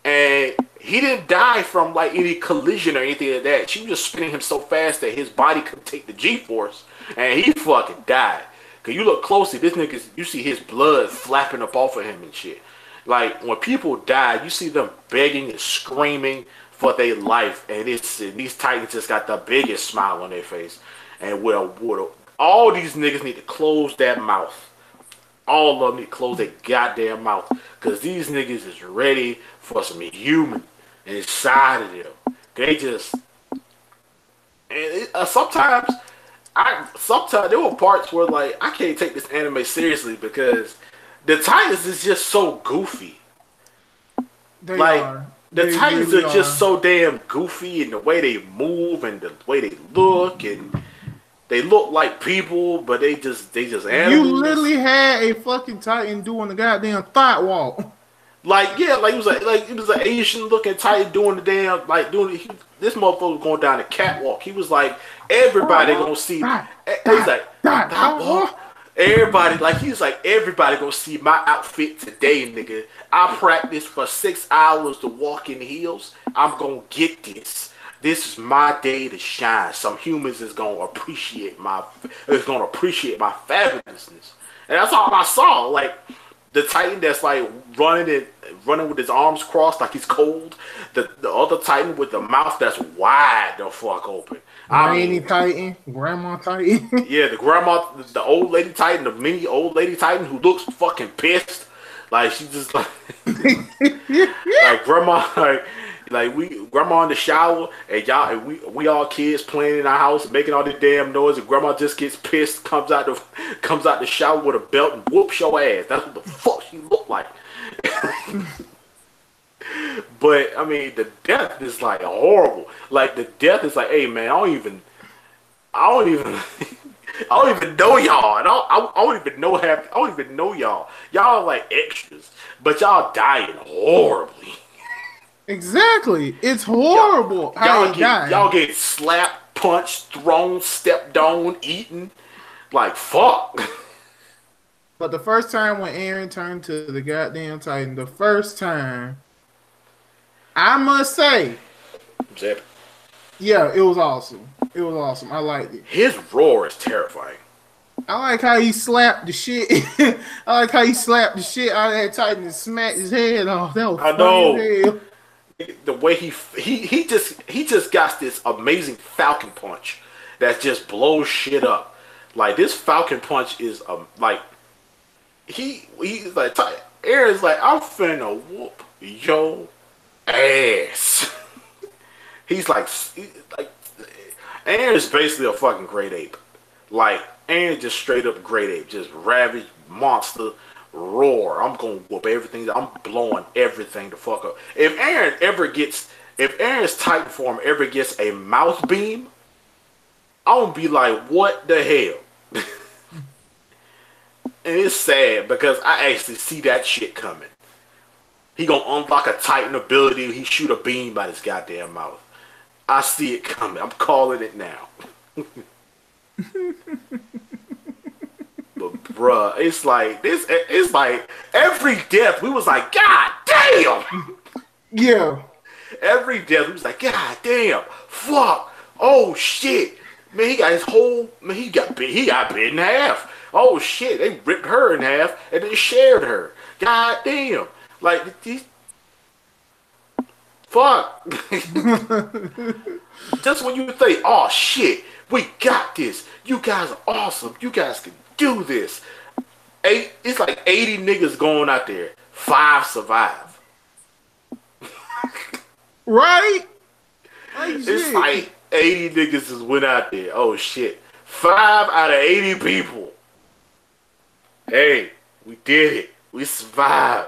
And he didn't die from like any collision or anything like that. She was just spinning him so fast that his body couldn't take the G-force, and he fucking died. Cause you look closely, this nigga, you see his blood flapping up off of him and shit. Like when people die, you see them begging and screaming for their life, and these Titans just got the biggest smile on their face. And all these niggas need to close that mouth. All of them need to close their goddamn mouth, cause these niggas is ready for some human inside of them. They just sometimes there were parts where like I can't take this anime seriously because the Titans is just so goofy.
They
Titans
really
are just so damn goofy in the way they move and the way they look, and they look like people, but they just animals.
You literally had a fucking Titan doing the goddamn thought walk.
Like yeah, like it was an Asian looking Titan doing the damn this motherfucker was going down the catwalk. He was like, everybody gonna see. He's like, everybody, like he's like, everybody gonna see my outfit today, nigga. I practiced for 6 hours to walk in heels. I'm gonna get this. This is my day to shine. Some humans is gonna appreciate my fabulousness, and that's all I saw. Like the Titan that's like running with his arms crossed like he's cold. The other Titan with the mouth that's wide the fuck open.
Titan, Grandma Titan.
Yeah, the old lady Titan, the mini old lady Titan who looks fucking pissed. Like she just like like grandma grandma in the shower and we all kids playing in our house making all this damn noise, and grandma just gets pissed, comes out the shower with a belt and whoops your ass. That's what the fuck she looked like. But I mean the death is like horrible. Like the death is like, hey man, I don't even know y'all. I don't even know y'all. Y'all are like extras, but y'all dying horribly.
Exactly. It's horrible.
Y'all get slapped, punched, thrown, stepped on, eaten. Like, fuck.
But the first time when Eren turned to the goddamn Titan, the first time, I must say, yeah, it was awesome. It was awesome. I liked it.
His roar is terrifying.
I like how he slapped the shit. I like how he slapped the shit out of that Titan and smacked his head off. That was funny as hell.
The way he just got this amazing falcon punch, that just blows shit up. Like this Falcon Punch is like he's like Aaron's like I'm finna whoop yo ass. he's like Aaron's basically a fucking great ape. Like Aaron just straight up great ape, just ravage monster roar. I'm gonna whoop everything. I'm blowing everything the fuck up. If Aaron's Titan form ever gets a mouth beam, I'm gonna be like, what the hell? And it's sad because I actually see that shit coming. He gonna unlock a Titan ability. He shoot a beam by his goddamn mouth. I see it coming. I'm calling it now. But bruh, it's like this. It's like every death we was like, God damn.
Yeah.
Every death we was like, God damn, fuck, oh shit, man. He got his whole man. He got bit in half. Oh shit, they ripped her in half and then shared her. God damn, like these. Fuck. Just when you think, oh shit, we got this. You guys are awesome. You guys can do this. It's like 80 niggas going out there. 5 survive.
Right?
It's like 80 niggas just went out there. Oh shit. 5 out of 80 people. Hey, we did it. We survived.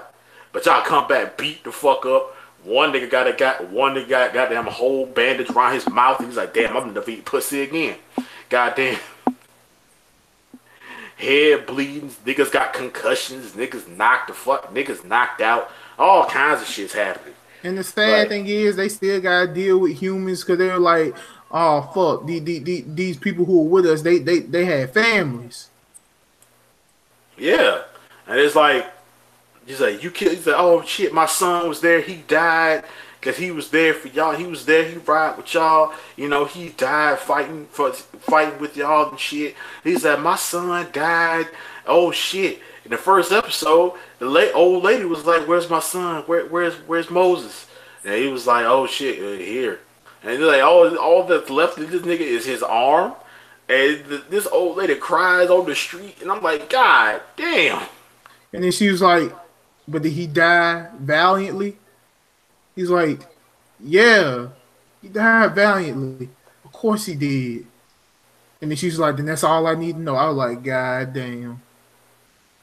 But y'all come back, beat the fuck up. One nigga got goddamn whole bandage around his mouth. He's like, damn, I'm gonna defeat pussy again. Goddamn. Head bleeding. Niggas got concussions. Niggas knocked out. All kinds of shit's happening.
And the sad thing is, they still gotta deal with humans because they're like, oh fuck, these people who are with us, they had families.
Yeah, and it's like, he's like, you killed. He's like, oh shit, my son was there. He died because he was there for y'all. He was there. He ride with y'all. You know, he died fighting with y'all and shit. He's like, my son died. Oh shit. In the first episode, the old lady was like, where's my son? Where's Moses? And he was like, oh shit, here. And they're like, all that's left of this nigga is his arm. And this old lady cries on the street. And I'm like, God damn.
And then she was like, but did he die valiantly? He's like, yeah, he died valiantly. Of course he did. And then she's like, then that's all I need to know. I was like, God damn.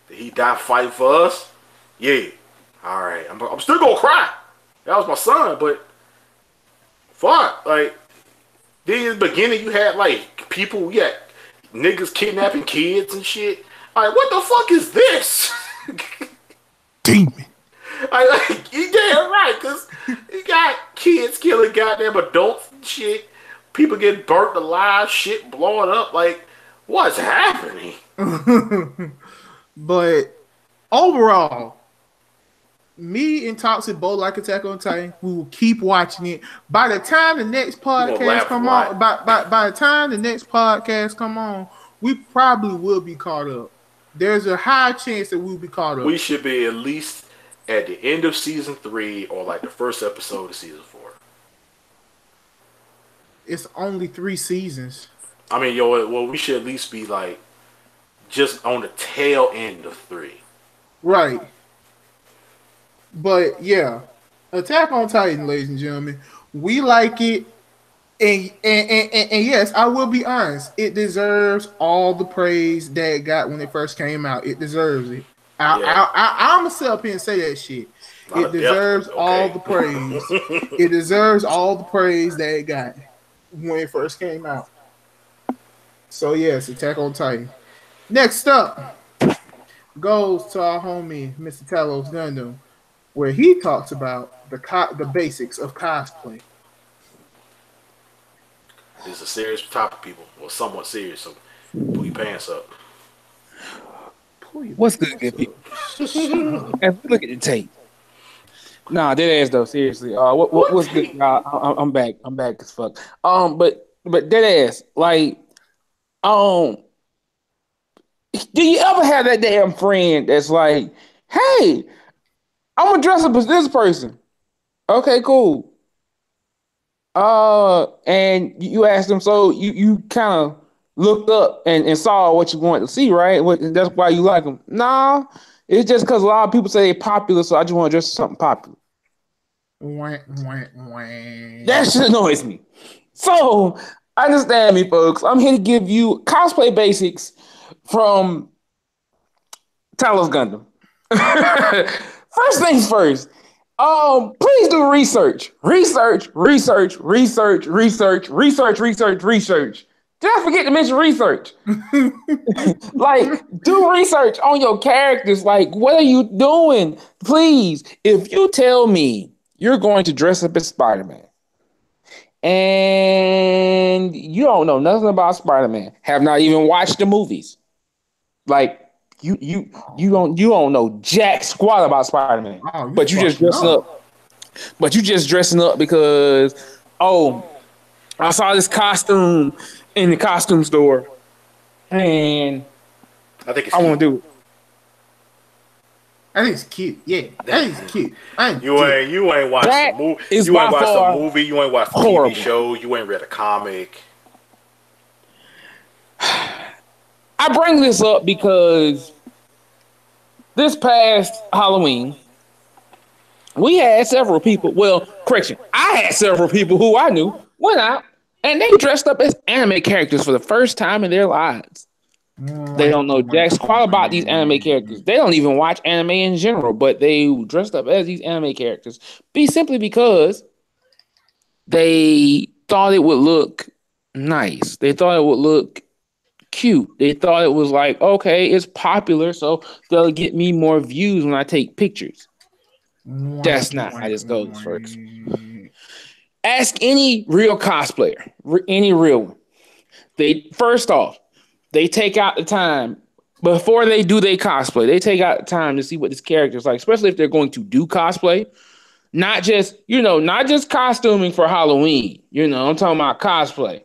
Did he die fighting for us? Yeah. All right. I'm still gonna cry. That was my son, but fuck. Like, then in the beginning, you had like people, you had niggas kidnapping kids and shit. Like, what the fuck is this?
Demon.
Like, you damn right, because you got kids killing goddamn adults and shit. People getting burnt alive, shit blowing up. Like, what's happening?
But overall, me and Toxic both like Attack on Titan. We will keep watching it. By the time the next podcast come on, by the time the next podcast come on, we probably will be caught up. There's a high chance that we'll be caught up.
We should be at least at the end of season 3 or like the first episode of season 4.
It's only 3 seasons.
I mean, well, we should at least be like just on the tail end of 3.
Right. But yeah, Attack on Titan, ladies and gentlemen, we like it. And yes, I will be honest. It deserves all the praise that it got when it first came out. It deserves it. I'm gonna sit up here and say that shit. It deserves all the praise. It deserves all the praise that it got when it first came out. So yes, Attack on Titan. Next up goes to our homie Mr. TalosGundam, where he talks about the basics of cosplay.
It's a serious topic, people. Well, somewhat serious, so pull your pants up.
What's good, good people? And look at the tape. Nah, dead ass though. Seriously, what's good? I'm back. I'm back as fuck. But dead ass, like, do you ever have that damn friend that's like, hey, I'm gonna dress up as this person? Okay, cool. And you asked them, so you kind of looked up and saw what you wanted to see, right? That's why you like them. Nah, it's just because a lot of people say they're popular, so I just want to dress something popular.
Wah, wah, wah.
That shit annoys me. So understand me, folks. I'm here to give you cosplay basics from TalosGundam. First things first. Please do research. Research. Did I forget to mention research? Like, do research on your characters. Like, what are you doing? Please, if you tell me you're going to dress up as Spider-Man and you don't know nothing about Spider-Man, have not even watched the movies, like you don't know jack squat about Spider-Man, but you just dressing up. But you just dressing up because I saw this costume in the costume store, and I want to do it.
I think it's cute. Yeah, that is cute.
You ain't watched the movie. You ain't watched the movie. You ain't watched the TV show. You ain't read a comic.
I bring this up because this past Halloween, we had several people. Well, correction, I had several people who I knew went out and they dressed up as anime characters for the first time in their lives. They don't know jack squat about these anime characters. They don't even watch anime in general, but they dressed up as these anime characters simply because they thought it would look nice. They thought it would look cute. They thought it was like, okay, it's popular, so they'll get me more views when I take pictures. That's not how this goes, folks. Ask any real cosplayer, any real one. They take out the time before they do their cosplay. They take out the time to see what this character is like, especially if they're going to do cosplay. Not just costuming for Halloween. I'm talking about cosplay.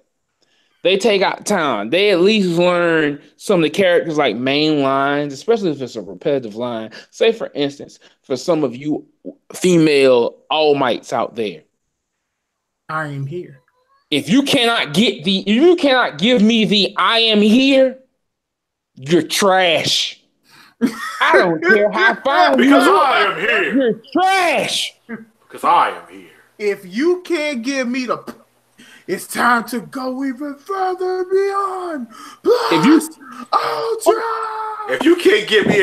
They take out time. They at least learn some of the characters, like main lines, especially if it's a repetitive line. Say, for instance, for some of you female All Mights out there,
I am here.
If you cannot give me the I am here, you're trash. I don't care how fine
because I am here.
You're trash.
Because I am here.
If you can't give me it's time to go even further beyond.
If you can't give me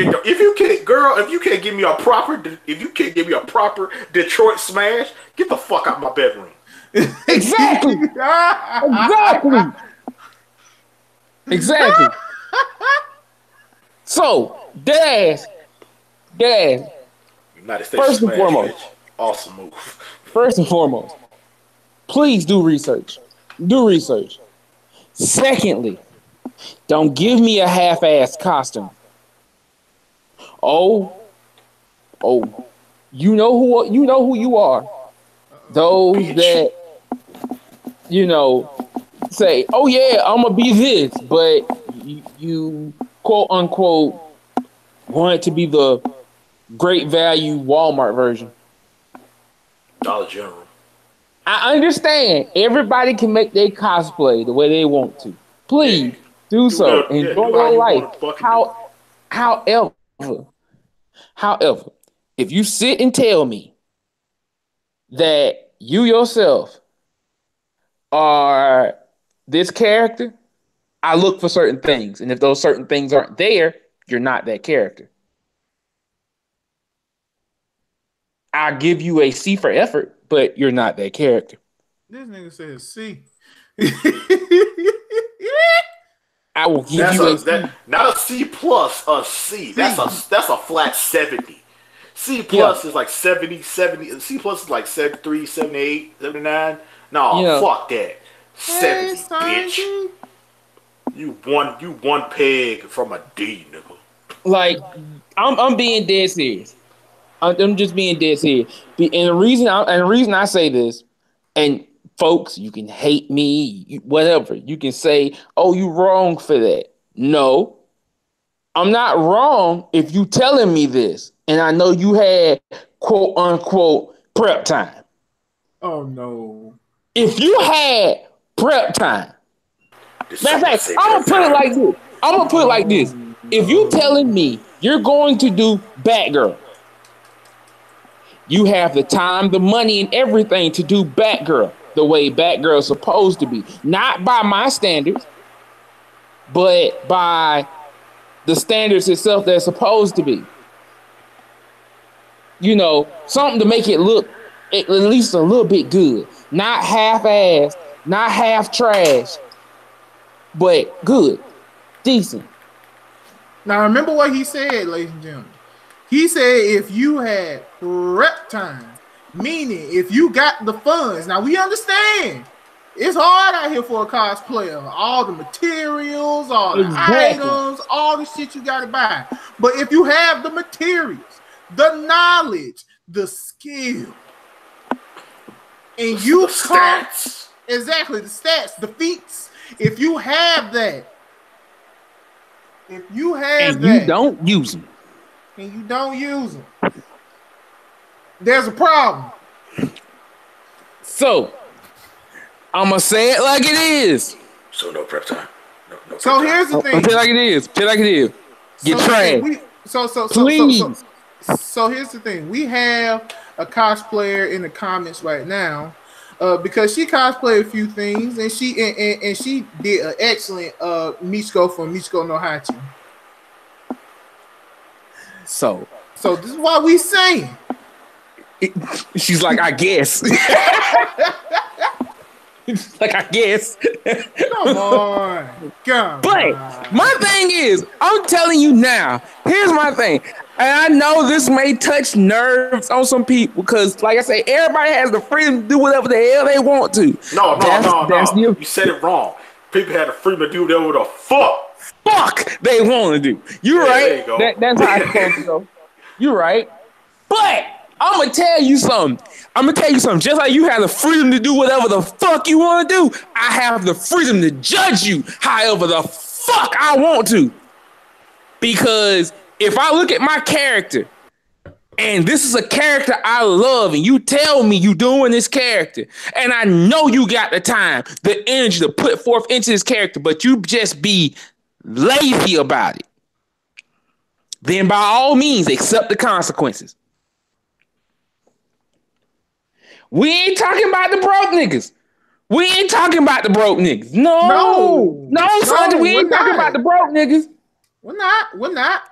a proper Detroit smash, get the fuck out of my bedroom.
Exactly. So, Dad.
United States
first and
smash,
foremost,
bitch. Awesome move.
First and foremost, please do research. Secondly, don't give me a half-assed costume. Oh, you know who you are. Those that say, "Oh yeah, I'm gonna be this," but you quote unquote want it to be the great value Walmart version.
Dollar General.
I understand. Everybody can make their cosplay the way they want to. Please do so. Enjoy your life. However, if you sit and tell me that you yourself are this character, I look for certain things. And if those certain things aren't there, you're not that character. I'll give you a C for effort, but you're not that character.
This nigga says C.
I will give you
not a C plus, a C. That's a flat 70. C plus is like 70. C plus is like 73, 78, 79. No, fuck that. 70, bitch. You one peg from a D, nigga.
Like, I'm being dead serious. I'm just being dead serious. And the reason I say this, and folks, you can hate me, whatever. You can say, "Oh, you wrong for that." No, I'm not wrong if you telling me this, and I know you had quote unquote prep time.
Oh no.
If you had prep time, matter of fact, I'm gonna put it like this. I'm gonna put it like this. If you telling me you're going to do Batgirl, you have the time, the money, and everything to do Batgirl the way Batgirl is supposed to be. Not by my standards, but by the standards itself that's supposed to be. You know, something to make it look at least a little bit good. Not half-assed, not half trash, but good, decent.
Now remember what he said, ladies and gentlemen. He said if you had prep time, meaning if you got the funds. Now we understand it's hard out here for a cosplayer. All the materials, all the items, all the shit you gotta buy. But if you have the materials, the knowledge, the skill, and you come exactly the stats, the feats. If you have that,
you don't use them,
there's a problem.
So I'm gonna say it like it is.
So no prep time. No
so
prep
here's
time.
the thing.
Say it like it is. Say it like it is. Get trained.
Please. So here's the thing. We have a cosplayer in the comments right now, because she cosplayed a few things, and she did an excellent Michiko from Michiko no Hachi.
So
this is why we saying.
She's like, I guess. Like, I guess.
Come on.
But my thing is, I'm telling you now, here's my thing. And I know this may touch nerves on some people because, like I say, everybody has the freedom to do whatever the hell they want to.
No. You said it wrong. People had the freedom to do whatever the fuck
they want to do. You're right.
There you go.
That's how it's supposed to go. You're right. But I'm going to tell you something. Just like you have the freedom to do whatever the fuck you want to do, I have the freedom to judge you however the fuck I want to. Because if I look at my character, and this is a character I love, and you tell me you doing this character, and I know you got the time, the energy to put forth into this character, but you just be lazy about it, then by all means, accept the consequences. We ain't talking about the broke niggas. No, son, we ain't talking about the broke niggas.
We're not.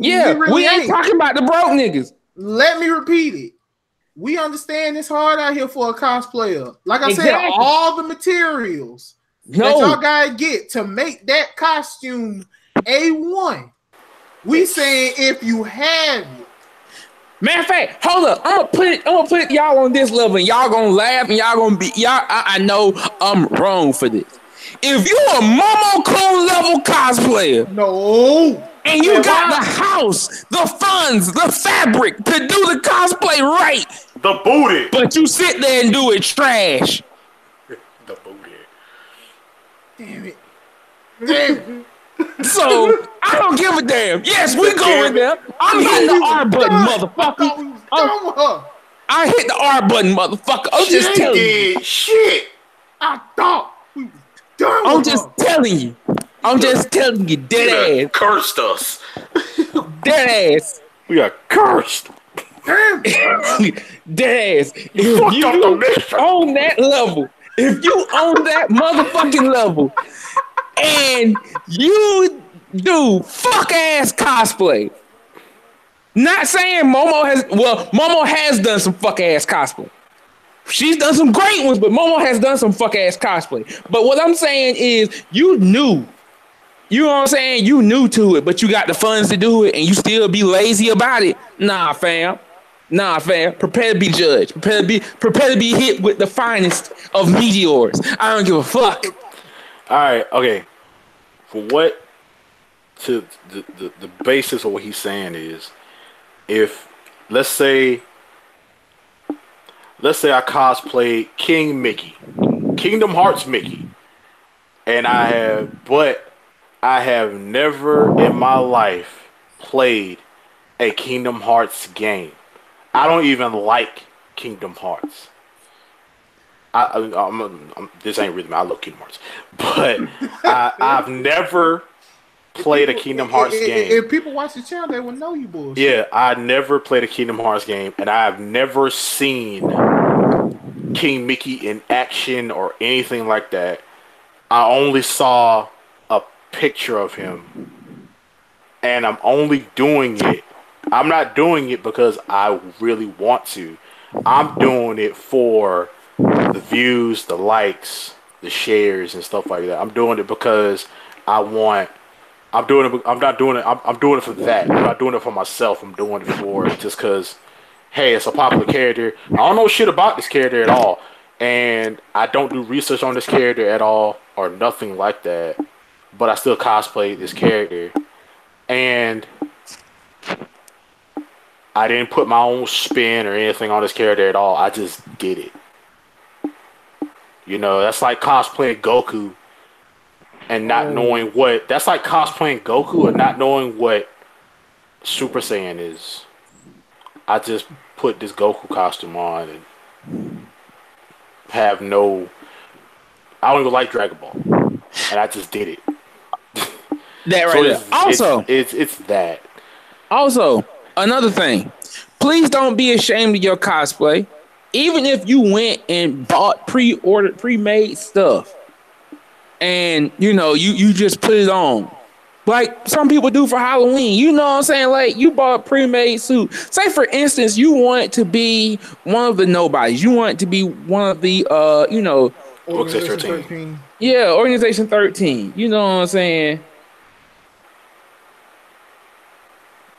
Yeah, we ain't talking about the broke niggas.
Let me repeat it. We understand it's hard out here for a cosplayer. Like I said, all the materials that y'all gotta get to make that costume A1. We saying if you have it.
Matter of fact, hold up. I'm gonna put y'all on this level, and y'all gonna laugh, and y'all gonna be y'all. I know I'm wrong for this. If you a Momoko level cosplayer,
no,
and you got the house, the funds, the fabric to do the cosplay right,
the booty,
but you sit there and do it trash.
The booty.
Damn it.
So I don't give a damn. Yes, we going there. I'm hitting the R button, motherfucker. I hit the R button, motherfucker. I'm just telling you.
Shit.
I thought we was done.
I'm just telling you, dead ass.
Cursed us.
Dead ass.
We got cursed.
Dead ass. If you on that level, if you on that motherfucking level, and you do fuck ass cosplay. Not saying Momo has done some fuck ass cosplay. She's done some great ones, but Momo has done some fuck ass cosplay. But what I'm saying is you knew. You know what I'm saying? You knew to it, but you got the funds to do it and you still be lazy about it. Nah, fam. Prepare to be judged. Prepare to be hit with the finest of meteors. I don't give a fuck.
All right, okay. For what to the basis of what he's saying is, if let's say I cosplay King Mickey, Kingdom Hearts Mickey, and I have never in my life played a Kingdom Hearts game. I don't even like Kingdom Hearts. this ain't really me. I love Kingdom Hearts, but I've never played a Kingdom Hearts game.
If people watch the channel, they will know you bullshit.
Yeah, I never played a Kingdom Hearts game, and I've never seen King Mickey in action or anything like that. I only saw a picture of him, and I'm only doing it. I'm not doing it because I really want to. I'm doing it for the views, the likes, the shares, and stuff like that. I'm doing it because I want. I'm doing it. I'm not doing it. I'm doing it for that. I'm not doing it for myself. I'm doing it for just because. Hey, it's a popular character. I don't know shit about this character at all, and I don't do research on this character at all or nothing like that. But I still cosplay this character, and I didn't put my own spin or anything on this character at all. I just did it. You know, that's like cosplaying Goku and not knowing what. That's like cosplaying Goku and not knowing what Super Saiyan is. I just put this Goku costume on and have no. I don't even like Dragon Ball, and I just did it.
That right
So
there. Also,
it's that.
Also, another thing, please don't be ashamed of your cosplay. Even if you went and bought pre-ordered, pre-made stuff, and you know you just put it on, like some people do for Halloween. You know what I'm saying? Like you bought a pre-made suit. Say for instance, you want to be one of the nobodies. You want to be one of the
Organization 13.
Yeah, Organization 13. You know what I'm saying?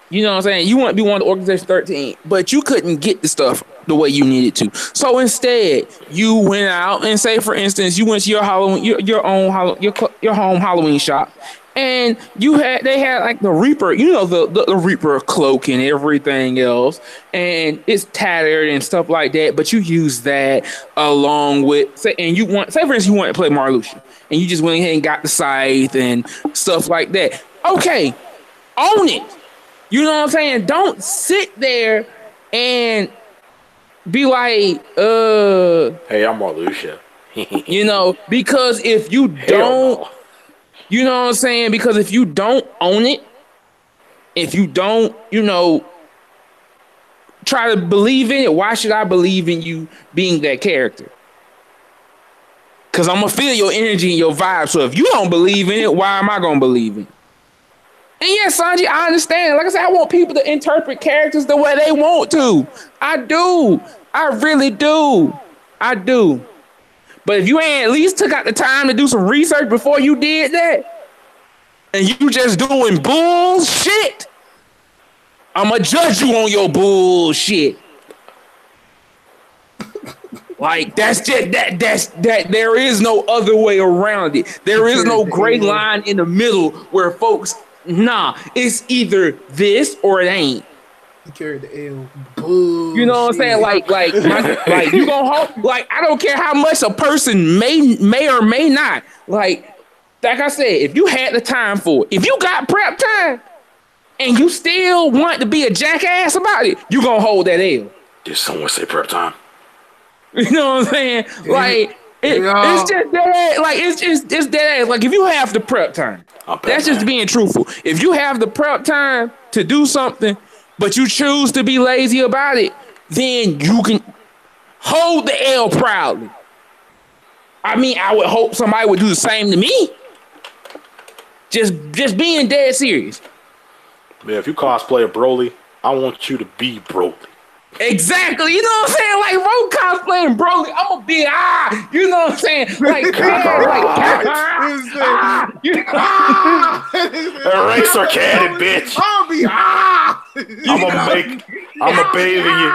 You know what I'm saying? You want to be one of the Organization 13, but you couldn't get the stuff the way you needed to. So instead, you went out and say, for instance, you went to your Halloween, your home Halloween shop, and they had like the Reaper, you know, the Reaper cloak and everything else, and it's tattered and stuff like that. But you use that along with say for instance, you want to play Marluxia, and you just went ahead and got the scythe and stuff like that. Okay, own it. You know what I'm saying? Don't sit there and be like,
hey, I'm Marluxia.
you know, because if you don't, you know what I'm saying? Because if you don't own it, if you don't, try to believe in it, why should I believe in you being that character? Because I'm going to feel your energy and your vibe. So if you don't believe in it, why am I going to believe in it? And yes, Sanji, I understand. Like I said, I want people to interpret characters the way they want to. I do. I really do. I do. But if you ain't at least took out the time to do some research before you did that, and you just doing bullshit, I'ma judge you on your bullshit. Like that's just that there is no other way around it. There is no gray line in the middle where folks. Nah, it's either this or it ain't.
He carried the L. Bullshit.
You know what I'm saying? Like you gonna hold. Like I don't care how much a person may or may not. Like I said, if you had the time for it, if you got prep time, and you still want to be a jackass about it, you gonna hold that L.
Did someone say prep time?
You know what I'm saying? Like it's just that. Like it's that. Like if you have the prep time. That's just being truthful. If you have the prep time to do something, but you choose to be lazy about it, then you can hold the L proudly. I mean, I would hope somebody would do the same to me. Just being dead serious.
Man, if you cosplay a Broly, I want you to be Broly.
Exactly, you know what I'm saying? Like, bro, cosplaying Broly, I'm gonna be you know what I'm saying? Like,
Eraser cannon, bitch. I'm gonna bathe in you.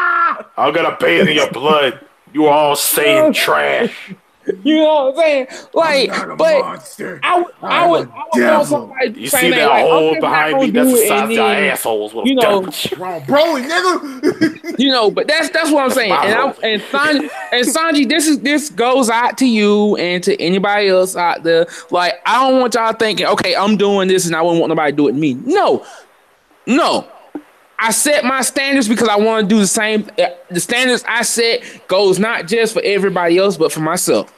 I'm gonna bathe in your blood. You all saying trash.
You know what I'm saying? Like, but
monster.
I would want somebody.
You see that hole behind me? That's the size of your assholes.
Bro, nigga.
You know, but that's what I'm saying. And Sanji, this goes out to you and to anybody else out there. Like, I don't want y'all thinking, okay, I'm doing this and I wouldn't want nobody to do it to me. No. I set my standards because I want to do the same. The standards I set goes not just for everybody else, but for myself.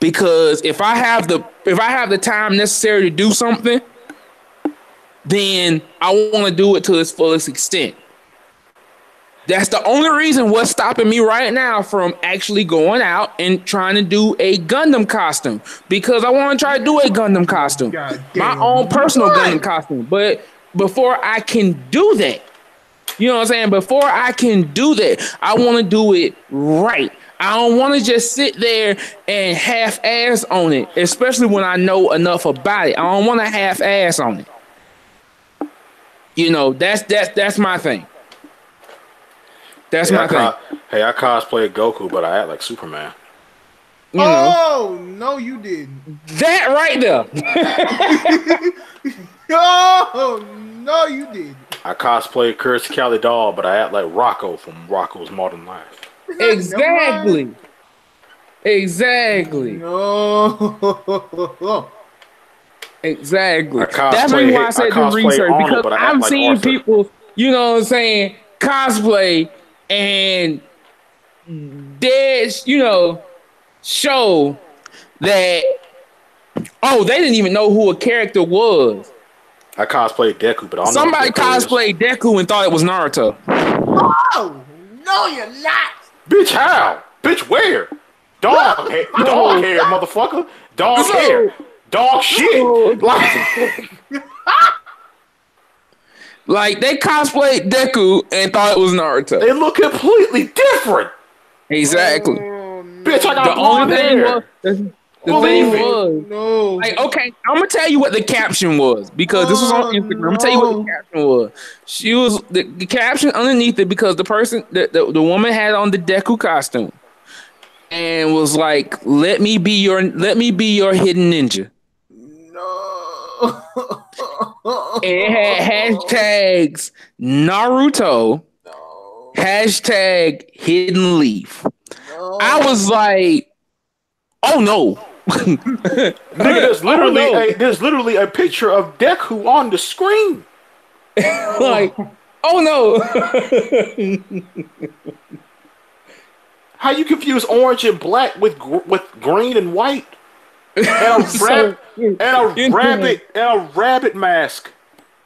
Because if I have the time necessary to do something, then I want to do it to its fullest extent. That's the only reason what's stopping me right now from actually going out and trying to do a Gundam costume, because I want to try to do a Gundam costume, my own personal Gundam costume. But before I can do that, you know what I'm saying? Before I can do that, I want to do it right. I don't want to just sit there and half-ass on it, especially when I know enough about it. I don't want to half-ass on it. You know, that's my thing. That's my thing.
Hey, I cosplayed Goku, but I act like Superman.
You know.
Oh, no, you didn't.
That right there.
Oh, no, you didn't.
I cosplayed Courage the Cowardly Dog, but I act like Rocco from Rocco's Modern Life.
Exactly. Exactly.
No.
Exactly. That's why I said do research, because I'm seeing people, you know what I'm saying, cosplay and you know, show that, oh, they didn't even know who a character was.
I cosplayed Deku, but I don't know.
Somebody cosplayed Deku and thought it was Naruto.
Oh, no, you're not.
Bitch, how? Bitch, where? Dog hair, dog hair, motherfucker. Dog hair. Dog shit.
Like they cosplayed Deku and thought it was Naruto.
They look completely different.
Exactly.
Bitch, I got blonde hair.
The thing was,
no.
like, okay, I'm gonna tell you what the caption was, because this was on Instagram. I'm gonna tell you what the caption was. She was the caption underneath it, because the person, the woman had on the Deku costume and was like, "Let me be your hidden ninja."
No.
And it had hashtags Naruto, hashtag hidden leaf. I was like, oh no.
Nigga, there's literally a picture of Deku on the screen.
Like, oh no.
How you confuse orange and black with green and white? And a rabbit mask.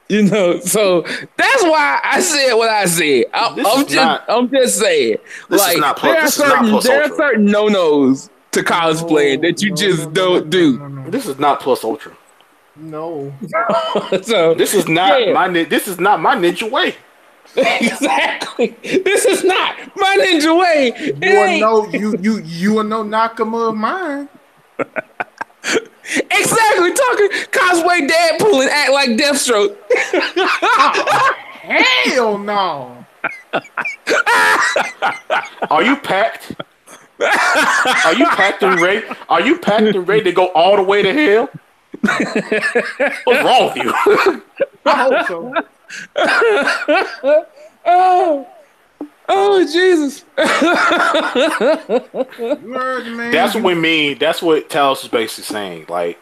You know, so that's why I said what I said. I'm just saying. Like, there are certain no-nos to cosplaying that you just don't do.
No.
This is not Plus Ultra.
No.
So
this is not my ninja way.
Exactly. This is not my ninja way.
You are no Nakama of mine.
Exactly. Talking cosplay Deadpool and act like Deathstroke.
Hell no.
Are you packed? Are you packed and ready? Are you packed and ready to go all the way to hell? What's wrong with you?
I hope so.
Oh Jesus.
That's what we mean. That's what Talos is basically saying. Like,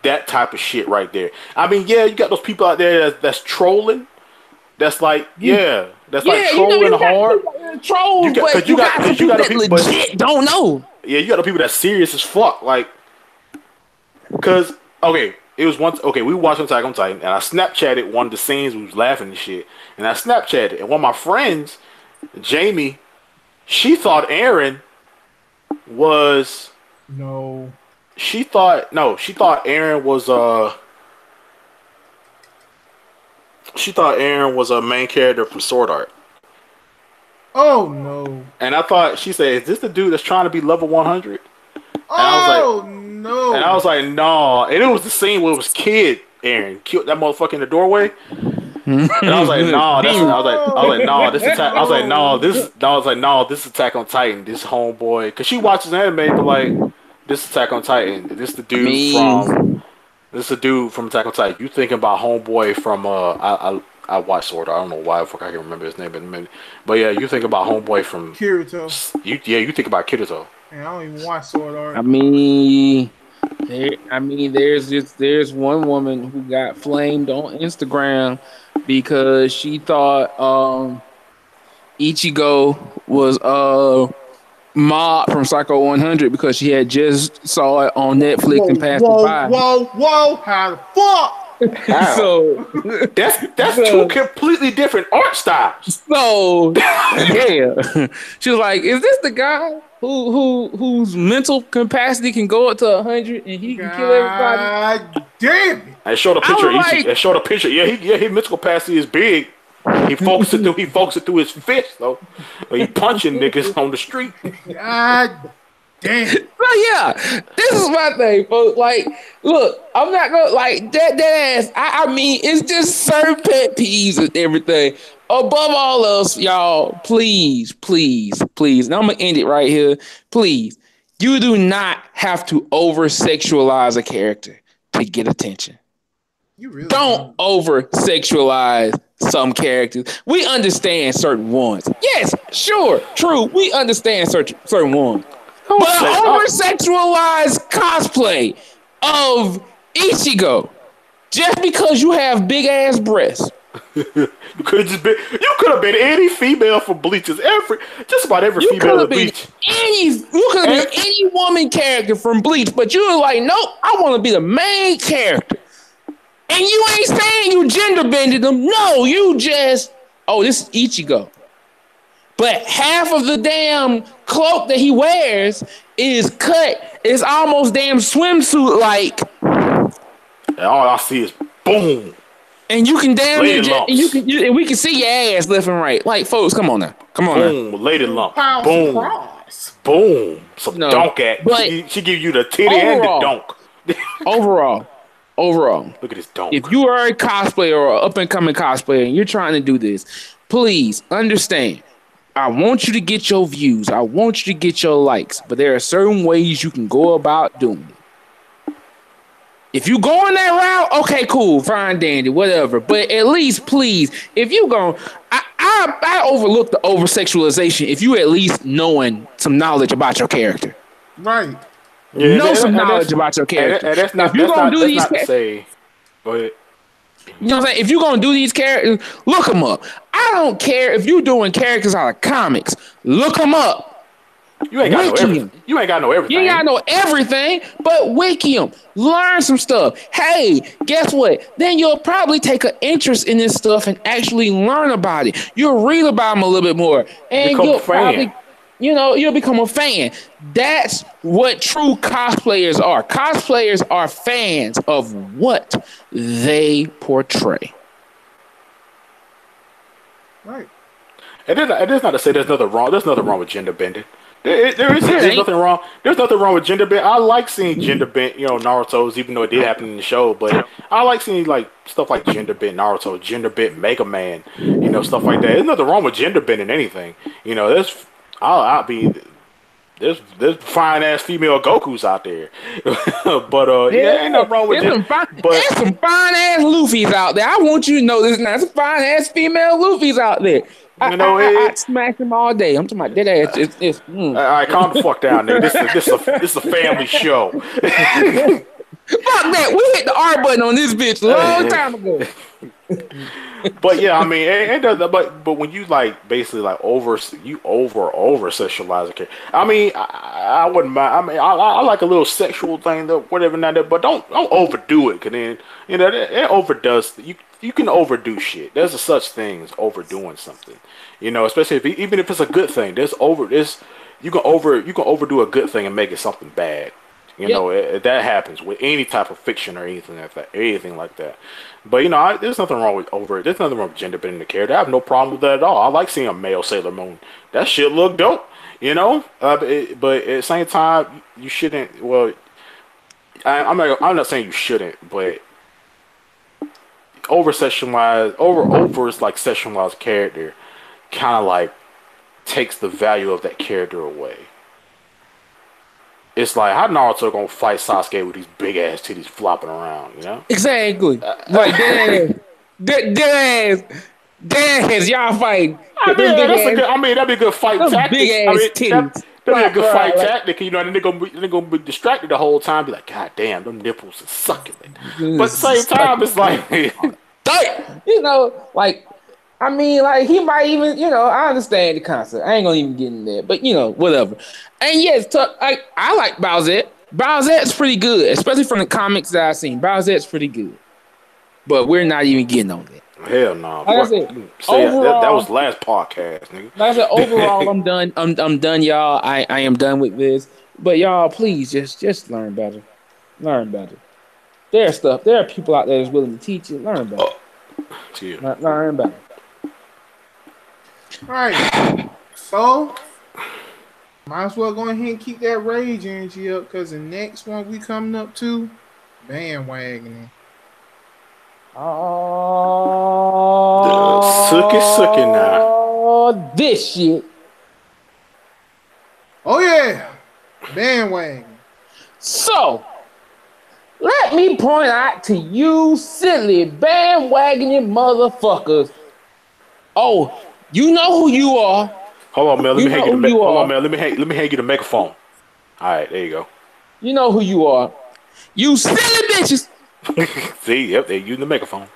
that type of shit right there. I mean, yeah, you got those people out there that's trolling. That's like, that's like trolling hard.
Trolls, you got people that legit don't know.
Yeah, you got the people that's serious as fuck. Like, because, okay, it was once, okay, we watched Attack on Titan, and I Snapchatted one of the scenes, we was laughing and shit, and I Snapchatted, and one of my friends, Jamie, she thought Aaron was... She thought Aaron was a main character from Sword Art.
Oh no.
And I thought, she said, is this the dude that's trying to be level 100? And
no.
And I was like, no. And it was the scene where it was Kid Aaron killed that motherfucker in the doorway. And I was like, no, this is Attack on Titan, this homeboy. Because she watches anime, but like, this is Attack on Titan. This is the dude from Attack on Titan. You thinking about homeboy from I watched Sword Art. I don't know why I can't remember his name in a minute. But yeah, you think about homeboy from
Kirito.
You think about Kirito.
Man, I don't even watch Sword Art.
I mean, there's one woman who got flamed on Instagram because she thought Ichigo was Mob from Psycho 100 because she had just saw it on Netflix and passed it by.
Whoa! How the fuck?
How?
So
that's two completely different art styles.
So yeah, she was like, "Is this the guy whose mental capacity can go up to 100 and he can kill everybody?"
God damn it!
I showed a picture.
Like,
I showed a picture. Yeah, his mental capacity is big. He focuses it through his fist though. He punching niggas on the street.
God damn.
So yeah, this is my thing, folks. Like, look, I'm not gonna like that ass. I mean, it's just certain pet peeves and everything. Above all else, y'all, please. And I'm gonna end it right here. Please, you do not have to over sexualize a character to get attention.
You really
don't over sexualize some characters. We understand certain ones. Yes, sure, true. We understand certain ones. But over-sexualized cosplay of Ichigo just because you have big ass breasts.
You could have been any female from Bleach's just about every female in Bleach.
You could have been any woman character from Bleach, but you were like, nope, I want to be the main character. And you ain't saying you gender bended them. No, you just this is Ichigo. But half of the damn cloak that he wears is cut. It's almost damn swimsuit like.
And all I see is boom.
And you can damn and we can see your ass left and right. Like, folks, come on now.
Boom, lady lump. Boom. Some dunk at. But she give you the titty and the dunk.
Overall.
Look at this dunk.
If you are a cosplayer or an up and coming cosplayer and you're trying to do this, please understand. I want you to get your views. I want you to get your likes. But there are certain ways you can go about doing it. If you go in that route, okay, cool, fine, dandy, whatever. But at least, please, if you go, I overlook the over-sexualization if you at least knowing some knowledge about your character.
Right.
Yeah, know some knowledge about your character.
And that's not, to say, go ahead.
You know what I'm saying? If you're going to do these characters, look them up. I don't care if you're doing characters out of comics. Look them up.
You ain't got to know everything. You ain't got to know everything.
You ain't got to know everything, but wiki them. Learn some stuff. Hey, guess what? Then you'll probably take an interest in this stuff and actually learn about it. You'll read about them a little bit more. And you'll probably, you'll become a fan. That's what true cosplayers are. Cosplayers are fans of what they portray.
Right.
And it's not to say there's nothing wrong. There's nothing wrong with gender bending. There's nothing wrong. There's nothing wring with gender bend. I like seeing gender bent, Naruto's, even though it did happen in the show. But I like seeing like stuff like gender bent Naruto, gender bent Mega Man, stuff like that. There's nothing wrong with gender bending anything. There's fine ass female Gokus out there, but ain't nothing wrong with it.
There's some fine ass Luffy's out there. I want you to know this. Now, some fine ass female Luffy's out there. I smack them all day. I'm talking about that ass.
All right, calm the fuck down, nigga. This is a family show.
Fuck that. We hit the R button on this bitch a long time ago.
But yeah, I mean, but when you like basically like over sexualize a character, I mean, I wouldn't mind. I mean, I like a little sexual thing, whatever, not that, but don't overdo it, cause then it overdoes. You can overdo shit. There's a such thing as overdoing something, especially even if it's a good thing. You can overdo a good thing and make it something bad. That happens with any type of fiction or anything like that. But there's nothing wrong with there's nothing wrong with gender bending the character. I have no problem with that at all. I like seeing a male Sailor Moon. That shit look dope, but at the same time, you shouldn't. Well, I'm not saying you shouldn't, but over sexualized character kind of like takes the value of that character away. It's like, how Naruto gonna fight Sasuke with these big ass titties flopping around,
Exactly. Like, damn, y'all fighting.
That'd be a good fight tactic.
Big ass titties.
That'd be a good fight tactic, you know. And they're gonna be distracted the whole time. Be like, God damn, them nipples are succulent. But at the same time, it's like,
you know, like. I mean, like, he might even, you know, I understand the concept. I ain't gonna even get in there, but, you know, whatever. And yes, I like Bowsette. Bowsette's pretty good, especially from the comics that I've seen. Bowsette's pretty good. But we're not even getting on that.
Hell no.
Like I said, overall,
that was last podcast, nigga.
Like I said, overall, I'm done. I'm done, y'all. I am done with this. But y'all, please just learn better. Learn better. There are people out there that's willing to teach you. Learn better. Learn better.
All right, so might as well go ahead and keep that rage energy up because the next one we coming up to, bandwagoning.
Sucky now.
Oh, this shit.
Oh yeah, bandwagon.
So, let me point out to you silly bandwagoning motherfuckers. Oh. You know who you are.
Hold on, man. Let me hang you the microphone. All right, there you go.
You know who you are. You silly bitches.
See, yep, they're using the microphone.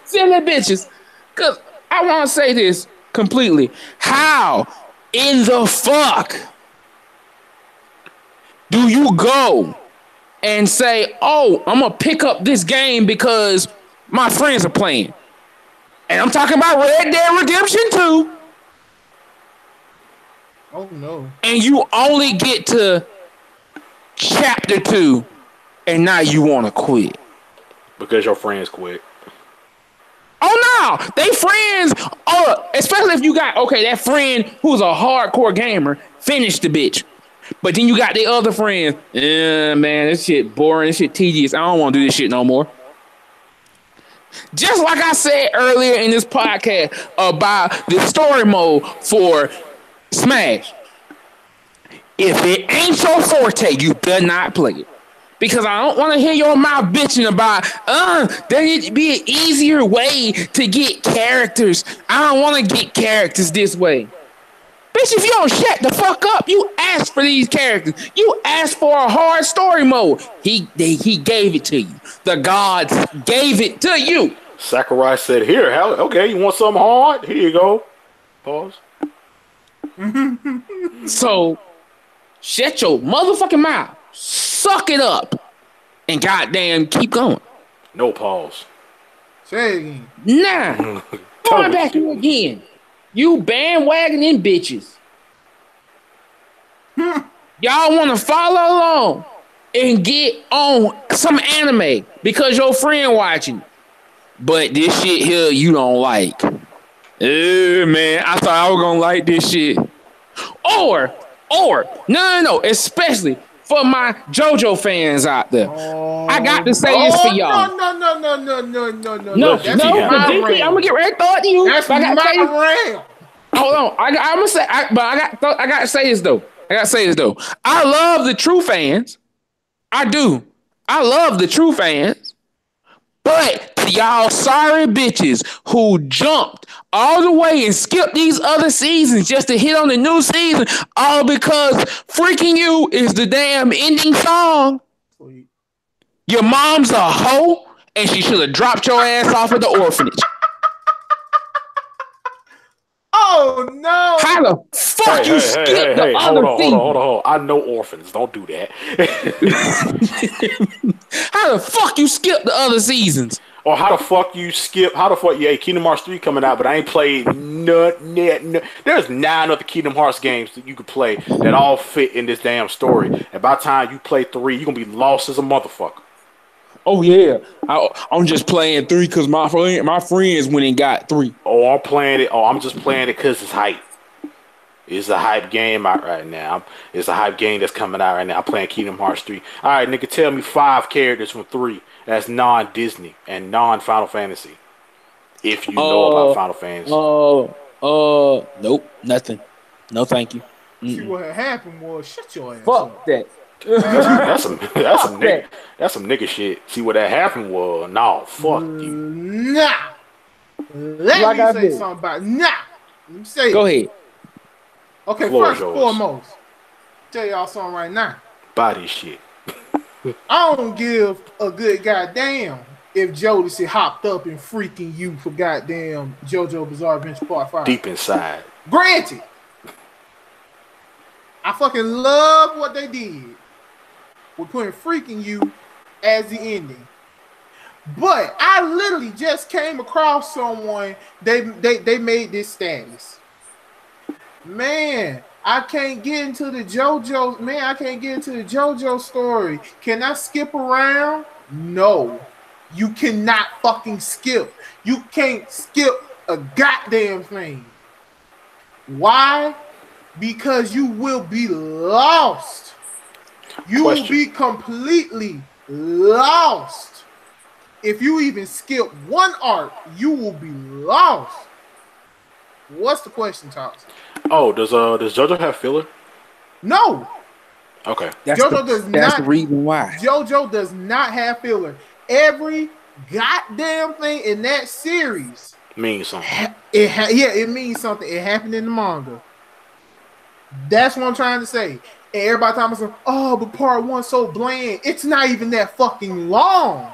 Silly bitches. Because I want to say this completely. How in the fuck do you go and say, oh, I'm going to pick up this game because my friends are playing? And I'm talking about Red Dead Redemption 2.
Oh, no.
And you only get to chapter 2, and now you want to quit.
Because your friends quit.
Oh, no. They friends. Oh, especially if you got, okay, that friend who's a hardcore gamer finished the bitch. But then you got the other friends. Yeah, man, this shit boring. This shit tedious. I don't want to do this shit no more. Just like I said earlier in this podcast about the story mode for Smash. If it ain't your forte, you better not play it. Because I don't want to hear your mouth bitching about, there needs to be an easier way to get characters. I don't want to get characters this way. Bitch, if you don't shut the fuck up, you asked for these characters. You asked for a hard story mode. He gave it to you. The gods gave it to you.
Sakurai said, here, okay, you want something hard? Here you go. Pause.
So, shut your motherfucking mouth. Suck it up. And goddamn, keep going.
No pause.
Say it again.
Nah. Going back to again. You bandwagoning bitches. Y'all want to follow along and get on some anime because your friend watching. But this shit here you don't like. Man, I thought I was gonna like this shit. Or, no, especially for my JoJo fans out there. I got to say this for y'all.
No.
No, I'm gonna get ready to throw it to you.
That's my round.
Hold on, I got to say this though. I love the true fans. I do. I love the true fans. But to y'all sorry bitches who jumped all the way and skipped these other seasons just to hit on the new season, all because Freaking You is the damn ending song. Sweet. Your mom's a hoe and she should have dropped your ass off at the orphanage.
Oh no!
How the fuck you skip the other season?
Hold on. I know orphans. Don't do that.
How the fuck you skip the other seasons?
Or how the fuck Kingdom Hearts 3 coming out, but I ain't played none. There's 9 other Kingdom Hearts games that you could play that all fit in this damn story. And by the time you play 3, you're gonna be lost as a motherfucker.
Oh yeah, I'm just playing 3 because my friends went and got 3.
Oh, I'm just playing it because it's hype. It's a hype game out right now. It's a hype game that's coming out right now. I'm playing Kingdom Hearts 3. All right, nigga, tell me 5 characters from 3 that's non-Disney and non-Final Fantasy. If you know about Final Fantasy.
Nope, nothing. No, thank you.
See what had happened was shut your ass
Fuck
up.
that.
That's some nigga shit. See what that happened was fuck you.
Nah. Let me say something about Let me say
Go ahead.
Okay, first and foremost, Tell y'all something right now.
Body shit.
I don't give a good goddamn if Jodeci hopped up and freaking you for goddamn JoJo Bizarre Adventure Part 5.
Deep inside.
Granted, I fucking love what they did with putting freaking you as the ending. But I literally just came across someone, they made this status. Man, I can't get into the JoJo story. Can I skip around? No. You cannot fucking skip. You can't skip a goddamn thing. Why? Because you will be lost. You will be completely lost. If you even skip one arc, you will be lost. What's the question, Thompson?
Oh, does JoJo have filler?
No.
Okay.
That's the reason why.
JoJo does not have filler. Every goddamn thing in that series
means something.
It means something. It happened in the manga. That's what I'm trying to say. And everybody talking about, oh, but part 1 so bland. It's not even that fucking long.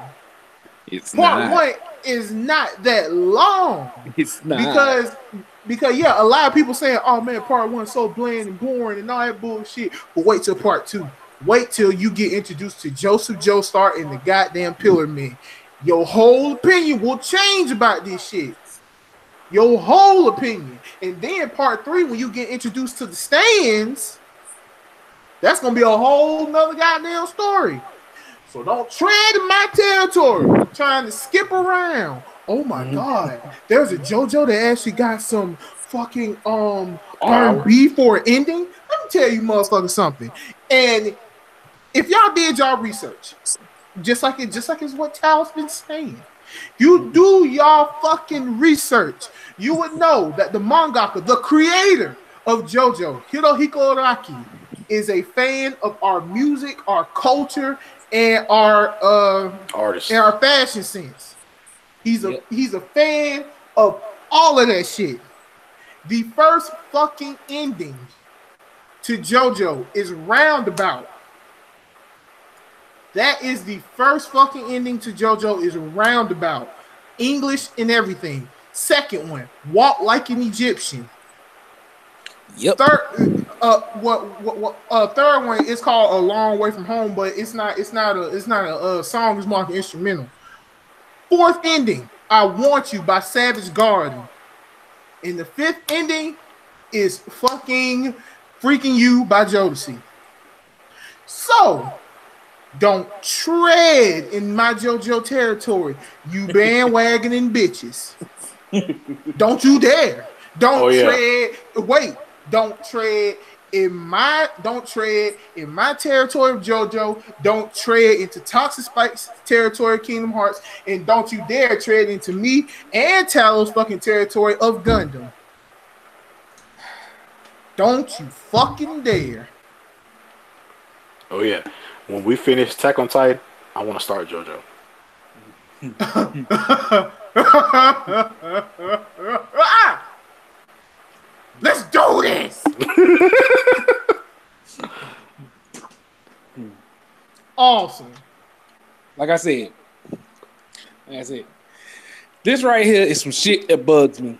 Part 1 is not that long.
It's not.
Because yeah, a lot of people saying, oh man, part 1 so bland and boring and all that bullshit. But wait till part 2. Wait till you get introduced to Joseph Joestar and the goddamn Pillar Men. Your whole opinion will change about this shit. Your whole opinion. And then part 3, when you get introduced to the stands, that's gonna be a whole nother goddamn story. So don't tread in my territory. I'm trying to skip around. Oh my god, there's a JoJo that actually got some fucking R&B for an ending. Let me tell you motherfuckers something. And if y'all did y'all research, just like it's what Tal's been saying, you do y'all fucking research, you would know that the mangaka, the creator of JoJo, Hirohiko Araki, is a fan of our music, our culture, and our
artists
and our fashion sense. He's a fan of all of that shit. The first fucking ending to JoJo is Roundabout. That is the first fucking ending to JoJo is Roundabout. English and everything. Second one, Walk Like an Egyptian.
Yep.
Third one is called A Long Way From Home, but it's not a song, it's more like an instrumental. Fourth ending, I Want You by Savage Garden. And the fifth ending is fucking Freaking You by Jodeci. So, don't tread in my JoJo territory, you bandwagoning bitches. Don't you dare. Don't tread in my territory of JoJo. Don't tread into Toxic Spike's territory of Kingdom Hearts, and don't you dare tread into me and Talos' fucking territory of Gundam. Don't you fucking dare.
Oh yeah. When we finish Attack on Titan, I want to start JoJo.
Let's do this. Awesome.
Like I said, this right here is some shit that bugs me.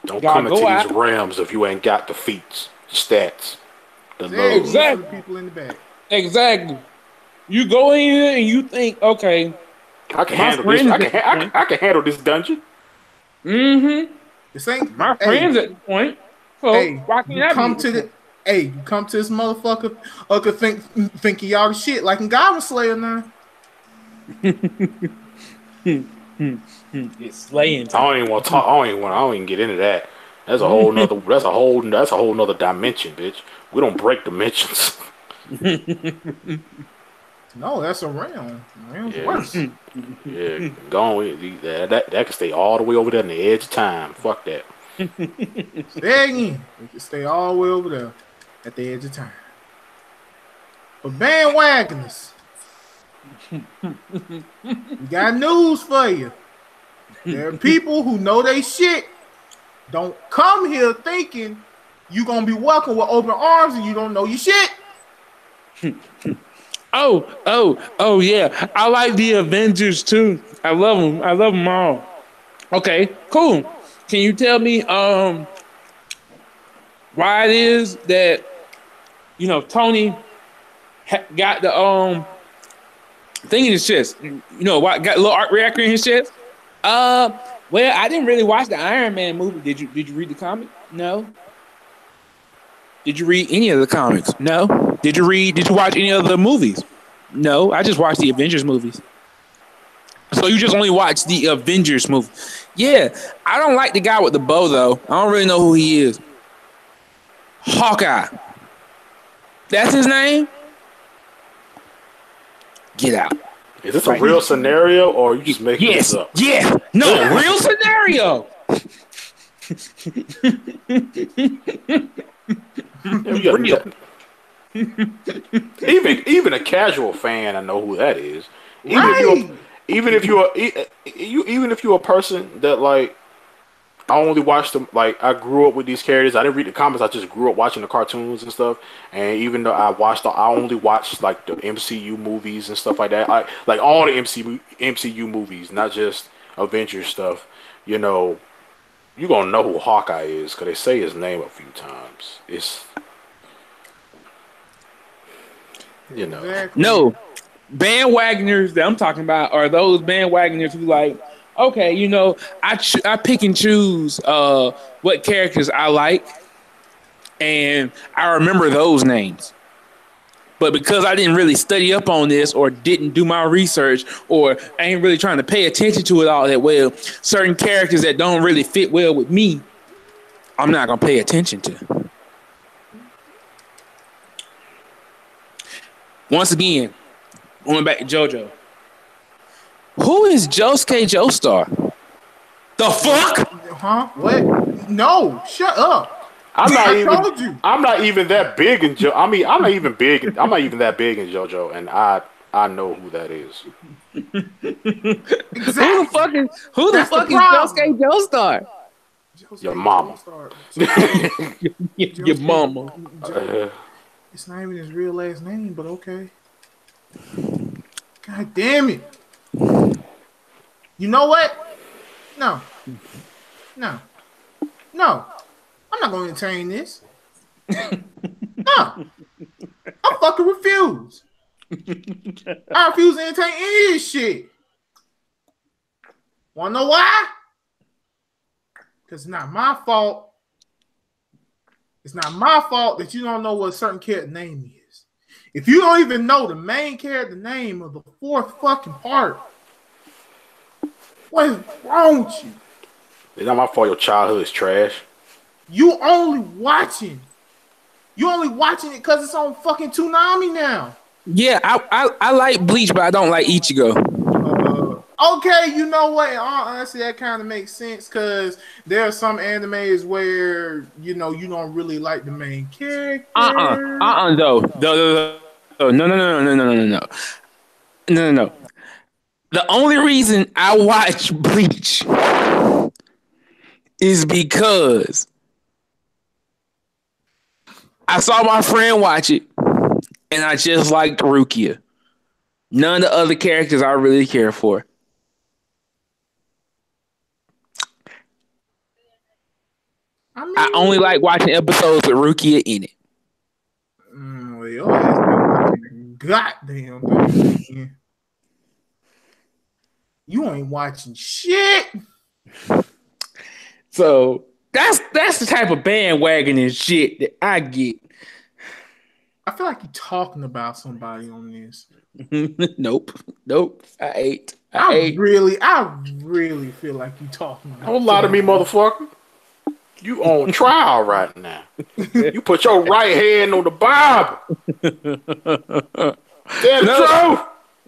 Don't come into these realms if you ain't got the feats, stats, the love.
Exactly.
People in the back.
Exactly. You go in here and you think, okay,
I can handle this. I can handle this dungeon.
Mm-hmm.
This ain't
my friends at the point. So why can't I
come to the? Hey, you come to this motherfucker. Thinking y'all the shit like in Goblin Slayer now.
It's slaying time.
I don't even want to talk. I don't even get into that. That's a whole nother. That's a whole nother dimension, bitch. We don't break dimensions.
No, that's a realm. Realm's worse.
Yeah, go on. That can stay all the way over there on the edge of time. Fuck that.
Stay again. We can stay all the way over there at the edge of time. But bandwagoners, we got news for you. There are people who know they shit. Don't come here thinking you gonna be welcome with open arms and you don't know your shit.
Oh yeah. I like the Avengers too. I love them. I love them all. Okay, cool. Can you tell me why it is that Tony got the thing in his chest? Why got a little art reactor in his chest? Well, I didn't really watch the Iron Man movie. Did you read the comic? No. Did you read any of the comics? No. Did you watch any of the movies? No. I just watched the Avengers movies. So you just only watched the Avengers movie. Yeah. I don't like the guy with the bow though. I don't really know who he is. Hawkeye. That's his name? Get out.
Is this a real scenario or are you just making this up?
Yes. No, real scenario.
Even a casual fan, I know who that is. Even if you're a person that like, I only watched them. Like I grew up with these characters. I didn't read the comics. I just grew up watching the cartoons and stuff. And even though I only watched like the MCU movies and stuff like that. Like all the MCU movies, not just Avengers stuff. You know, you're gonna know who Hawkeye is because they say his name a few times. It's
No, bandwagoners that I'm talking about are those bandwagoners who like, okay, I pick and choose what characters I like, and I remember those names. But because I didn't really study up on this or didn't do my research or I ain't really trying to pay attention to it all that well, certain characters that don't really fit well with me, I'm not going to pay attention to. Once again, going back to JoJo. Who is Josuke Joestar? The fuck?
Huh? What? No, shut up.
I'm not even that big in I'm not even that big in JoJo, and I know who that is.
Exactly.
Who the fuck is Josuke Joestar?
Your mama.
Your mama.
It's not even his real last name, but okay. God damn it. You know what? No. I'm not going to entertain this. No. I fucking refuse. I refuse to entertain any of this shit. Want to know why? Because it's not my fault. It's not my fault that you don't know what a certain character name is. If you don't even know the main character name of the fourth fucking part, what is wrong with you?
It's not my fault your childhood is trash.
You only watching it because it's on fucking Toonami now.
Yeah, I like Bleach, but I don't like Ichigo.
Okay, you know what? Honestly, that kind of makes sense because there are some animes where you don't really like the main character.
No. The only reason I watch Bleach is because I saw my friend watch it, and I just liked Rukia. None of the other characters I really care for. I only like watching episodes with Rukia in it.
Goddamn, baby. You ain't watching shit.
So that's the type of bandwagon and shit that I get.
I feel like you're talking about somebody on this.
Nope. I really feel like you're talking about.
Don't lie to me, motherfucker. You on trial right now. You put your right hand on the Bible. That's the truth.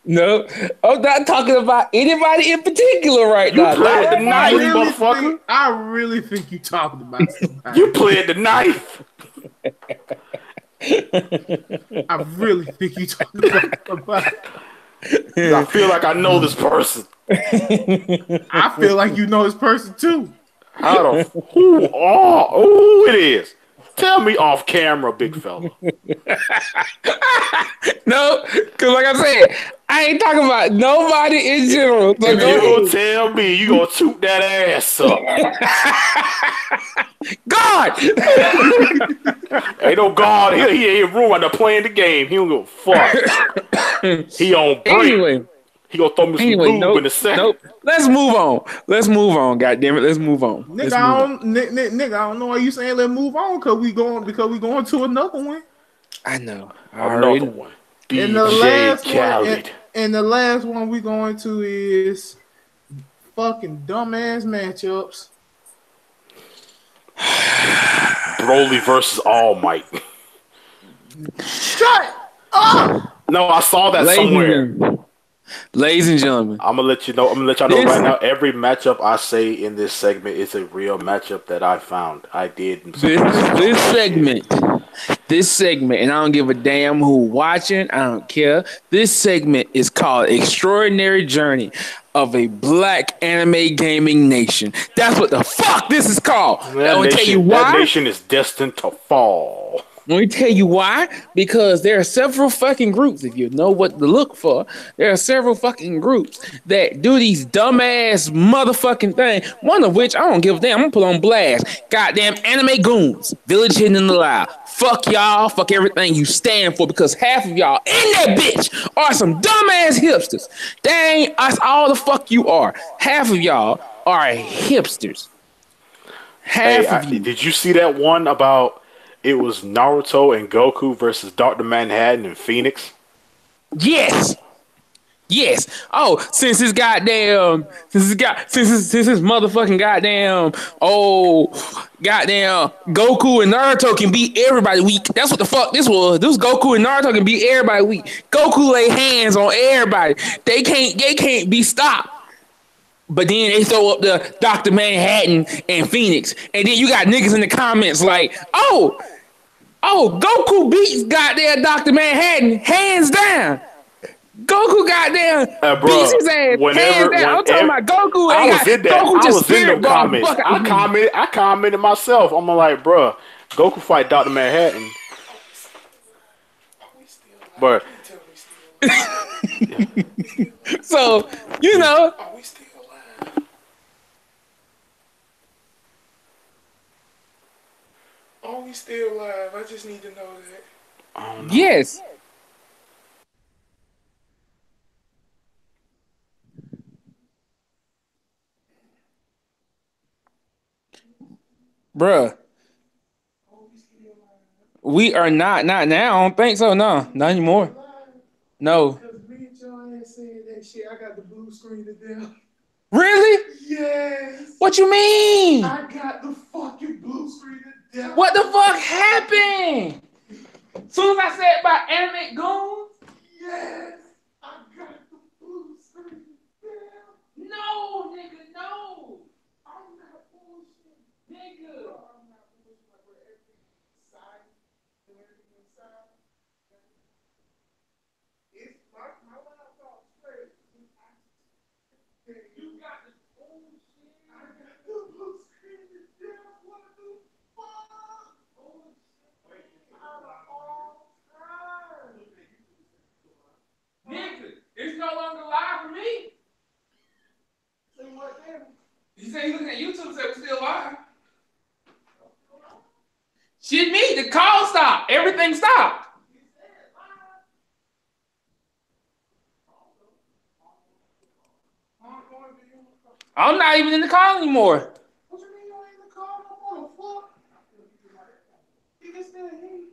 No, I'm not talking about anybody in particular right now.
You played the knife, motherfucker.
I really think you talking about somebody.
You played the knife.
I really think you talking about somebody.
I feel like I know this person.
I feel like you know this person too.
Who it is? Tell me off camera, big fella.
No, because like I said, I ain't talking about nobody in general. So
If
go
you
ahead.
tell me you gonna toot that ass up,
God!
ain't no God. He ain't ruined the playing the game. He don't give a fuck. He on break.
Anyway,
He gonna throw me some lube in a second.
nope. Let's move on. Let's move on. God damn it. Let's move on.
Nigga, I don't know why you saying let's move on because we going to another one.
I know.
Another one.
And the
DJ
last
Khaled.
one, and the last one we going to is fucking dumbass matchups.
Broly versus All Might.
Shut up!
No, I saw that somewhere.
Ladies and gentlemen,
I'm gonna let you know. I'm gonna let y'all know right now. Every matchup I say in this segment is a real matchup that I found. I did
this segment, and I don't give a damn who watching. I don't care. This segment is called "Extraordinary Journey of a Black Anime Gaming Nation." That's what the fuck this is called. Let me tell you why.
That nation is destined to fall.
Let me tell you why. Because there are several fucking groups, if you know what to look for, there are several fucking groups that do these dumbass motherfucking things. One of which, I don't give a damn, I'm gonna put on blast. Goddamn anime goons. Village Hidden in the Loud. Fuck y'all. Fuck everything you stand for, because half of y'all in that bitch are some dumbass hipsters. That ain't us all the fuck you are. Half of y'all are hipsters. Half of you.
Did you see that one about... It was Naruto and Goku versus Dr. Manhattan and Phoenix?
Yes. Oh, since his motherfucking goddamn Goku and Naruto can beat everybody weak. That's what the fuck this was. This Goku and Naruto can beat everybody weak. Goku lay hands on everybody. They can't be stopped. But then they throw up the Dr. Manhattan and Phoenix. And then you got niggas in the comments like, oh, Goku beats goddamn Dr. Manhattan hands down. Goku goddamn beats his ass hands down. I'm talking about Goku.
I was in that.
Goku
I
just
was in the comments.
comments.
I commented myself. I'm like, bruh, Goku fight Dr. Manhattan. But
So, you know.
Are we still alive? Are we still alive? I just need to know that.
I don't know.
Yes. Bruh. We are not now. I don't think so. No, not anymore. No.
Because me and John had said that shit. I got the blue screen to death.
Really?
Yes.
What you mean?
I got the fucking blue screen to death.
What the fuck happened? Soon as I said about anime goons?
Yes. I got the blue screen to death.
No, nigga, no.
I'm not bullshit.
Nigga.
I'm not bullshit. Like where everything inside and everything inside. It's my laptop straight.
You got the bullshit.
I got the blue screen to death. What the fuck? Bullshit. Out of all time.
Nigga, it's no longer live for me.
Say what then?
He said he's looking at YouTube, said we're still live. Shit me, the call stopped. Everything stopped. I'm not even in the call anymore.
What you mean you ain't in the car no more? Fuck. You can still hear me.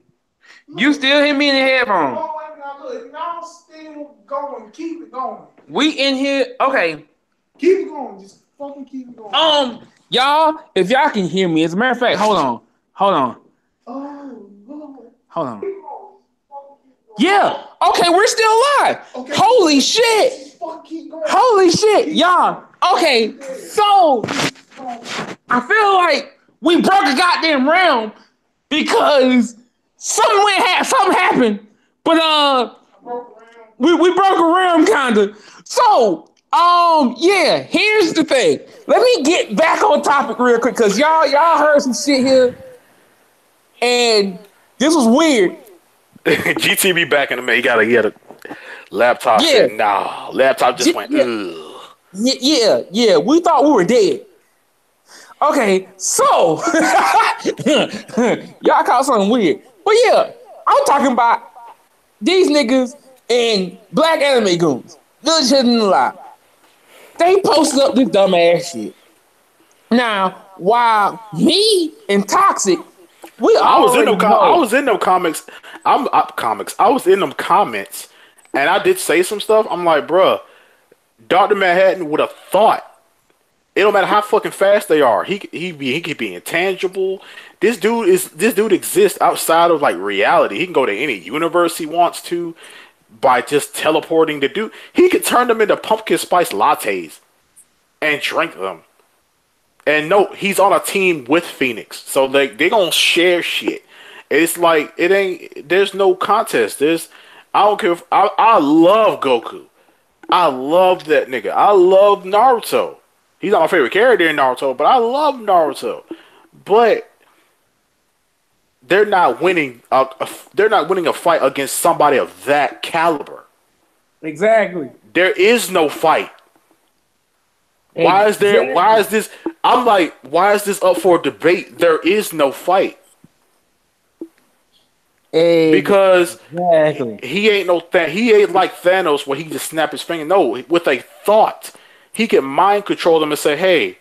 You still hear me in the headphones.
Oh, wait, now look. Y'all still going. Keep it going.
We in here. Okay.
Keep it going. Just fucking keep it going.
Y'all, if y'all can hear me, as a matter of fact, hold on.
Oh,
Hold on. Yeah. Okay, we're still live.
Okay.
Holy shit.
Keep going.
Holy shit, y'all. Okay, so I feel like we broke a goddamn realm because something happened, but we broke a realm kinda. So yeah, here's the thing. Let me get back on topic real quick, cause y'all heard some shit here, And this was weird.
GTB back in the man. He had a laptop.
Yeah.
Said, nah. Laptop just went, ugh.
Yeah. We thought we were dead. Okay, so y'all caught something weird. But yeah, I'm talking about these niggas and black anime goons. Good shit in the lie. They posted up this dumbass shit. Now, while me and Toxic, I was in them
comics. I was in them comments, and I did say some stuff. I'm like, bruh, Dr. Manhattan would have thought. It don't matter how fucking fast they are. He could be intangible. This dude exists outside of like reality. He can go to any universe he wants to by just teleporting the dude. He could turn them into pumpkin spice lattes and drink them. And no, he's on a team with Phoenix, so they gonna share shit. It's like it ain't. There's no contest. I don't care. I love Goku. I love that nigga. I love Naruto. He's not my favorite character in Naruto, but I love Naruto. But they're not winning. They're not winning a fight against somebody of that caliber.
Exactly.
There is no fight. Why is this? I'm like, why is this up for debate? There is no fight. Because he ain't like Thanos where he just snap his finger. No, with a thought. He can mind control them and say, "Hey,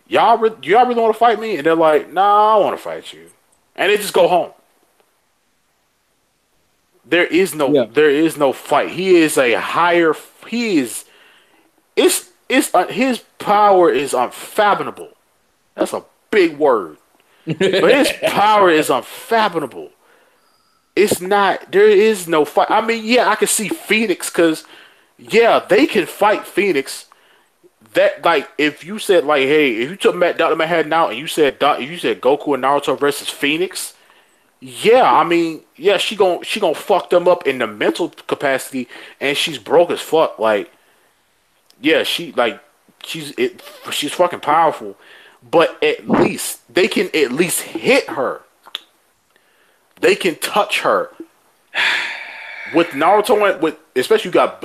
y'all really want to fight me?" And they're like, "Nah, I want to fight you," and they just go home. There is no fight. He is a higher. His power is unfathomable. That's a big word, but his power is unfathomable. It's not. There is no fight. I mean, yeah, I can see Phoenix because, yeah, they can fight Phoenix. That like if you said like, hey, if you took Dr. Manhattan out and you said Goku and Naruto versus Phoenix, yeah, I mean, yeah, she gon' fuck them up in the mental capacity, and she's broke as fuck. Like, yeah, she's fucking powerful, but at least they can at least hit her. They can touch her. With Naruto, with especially you got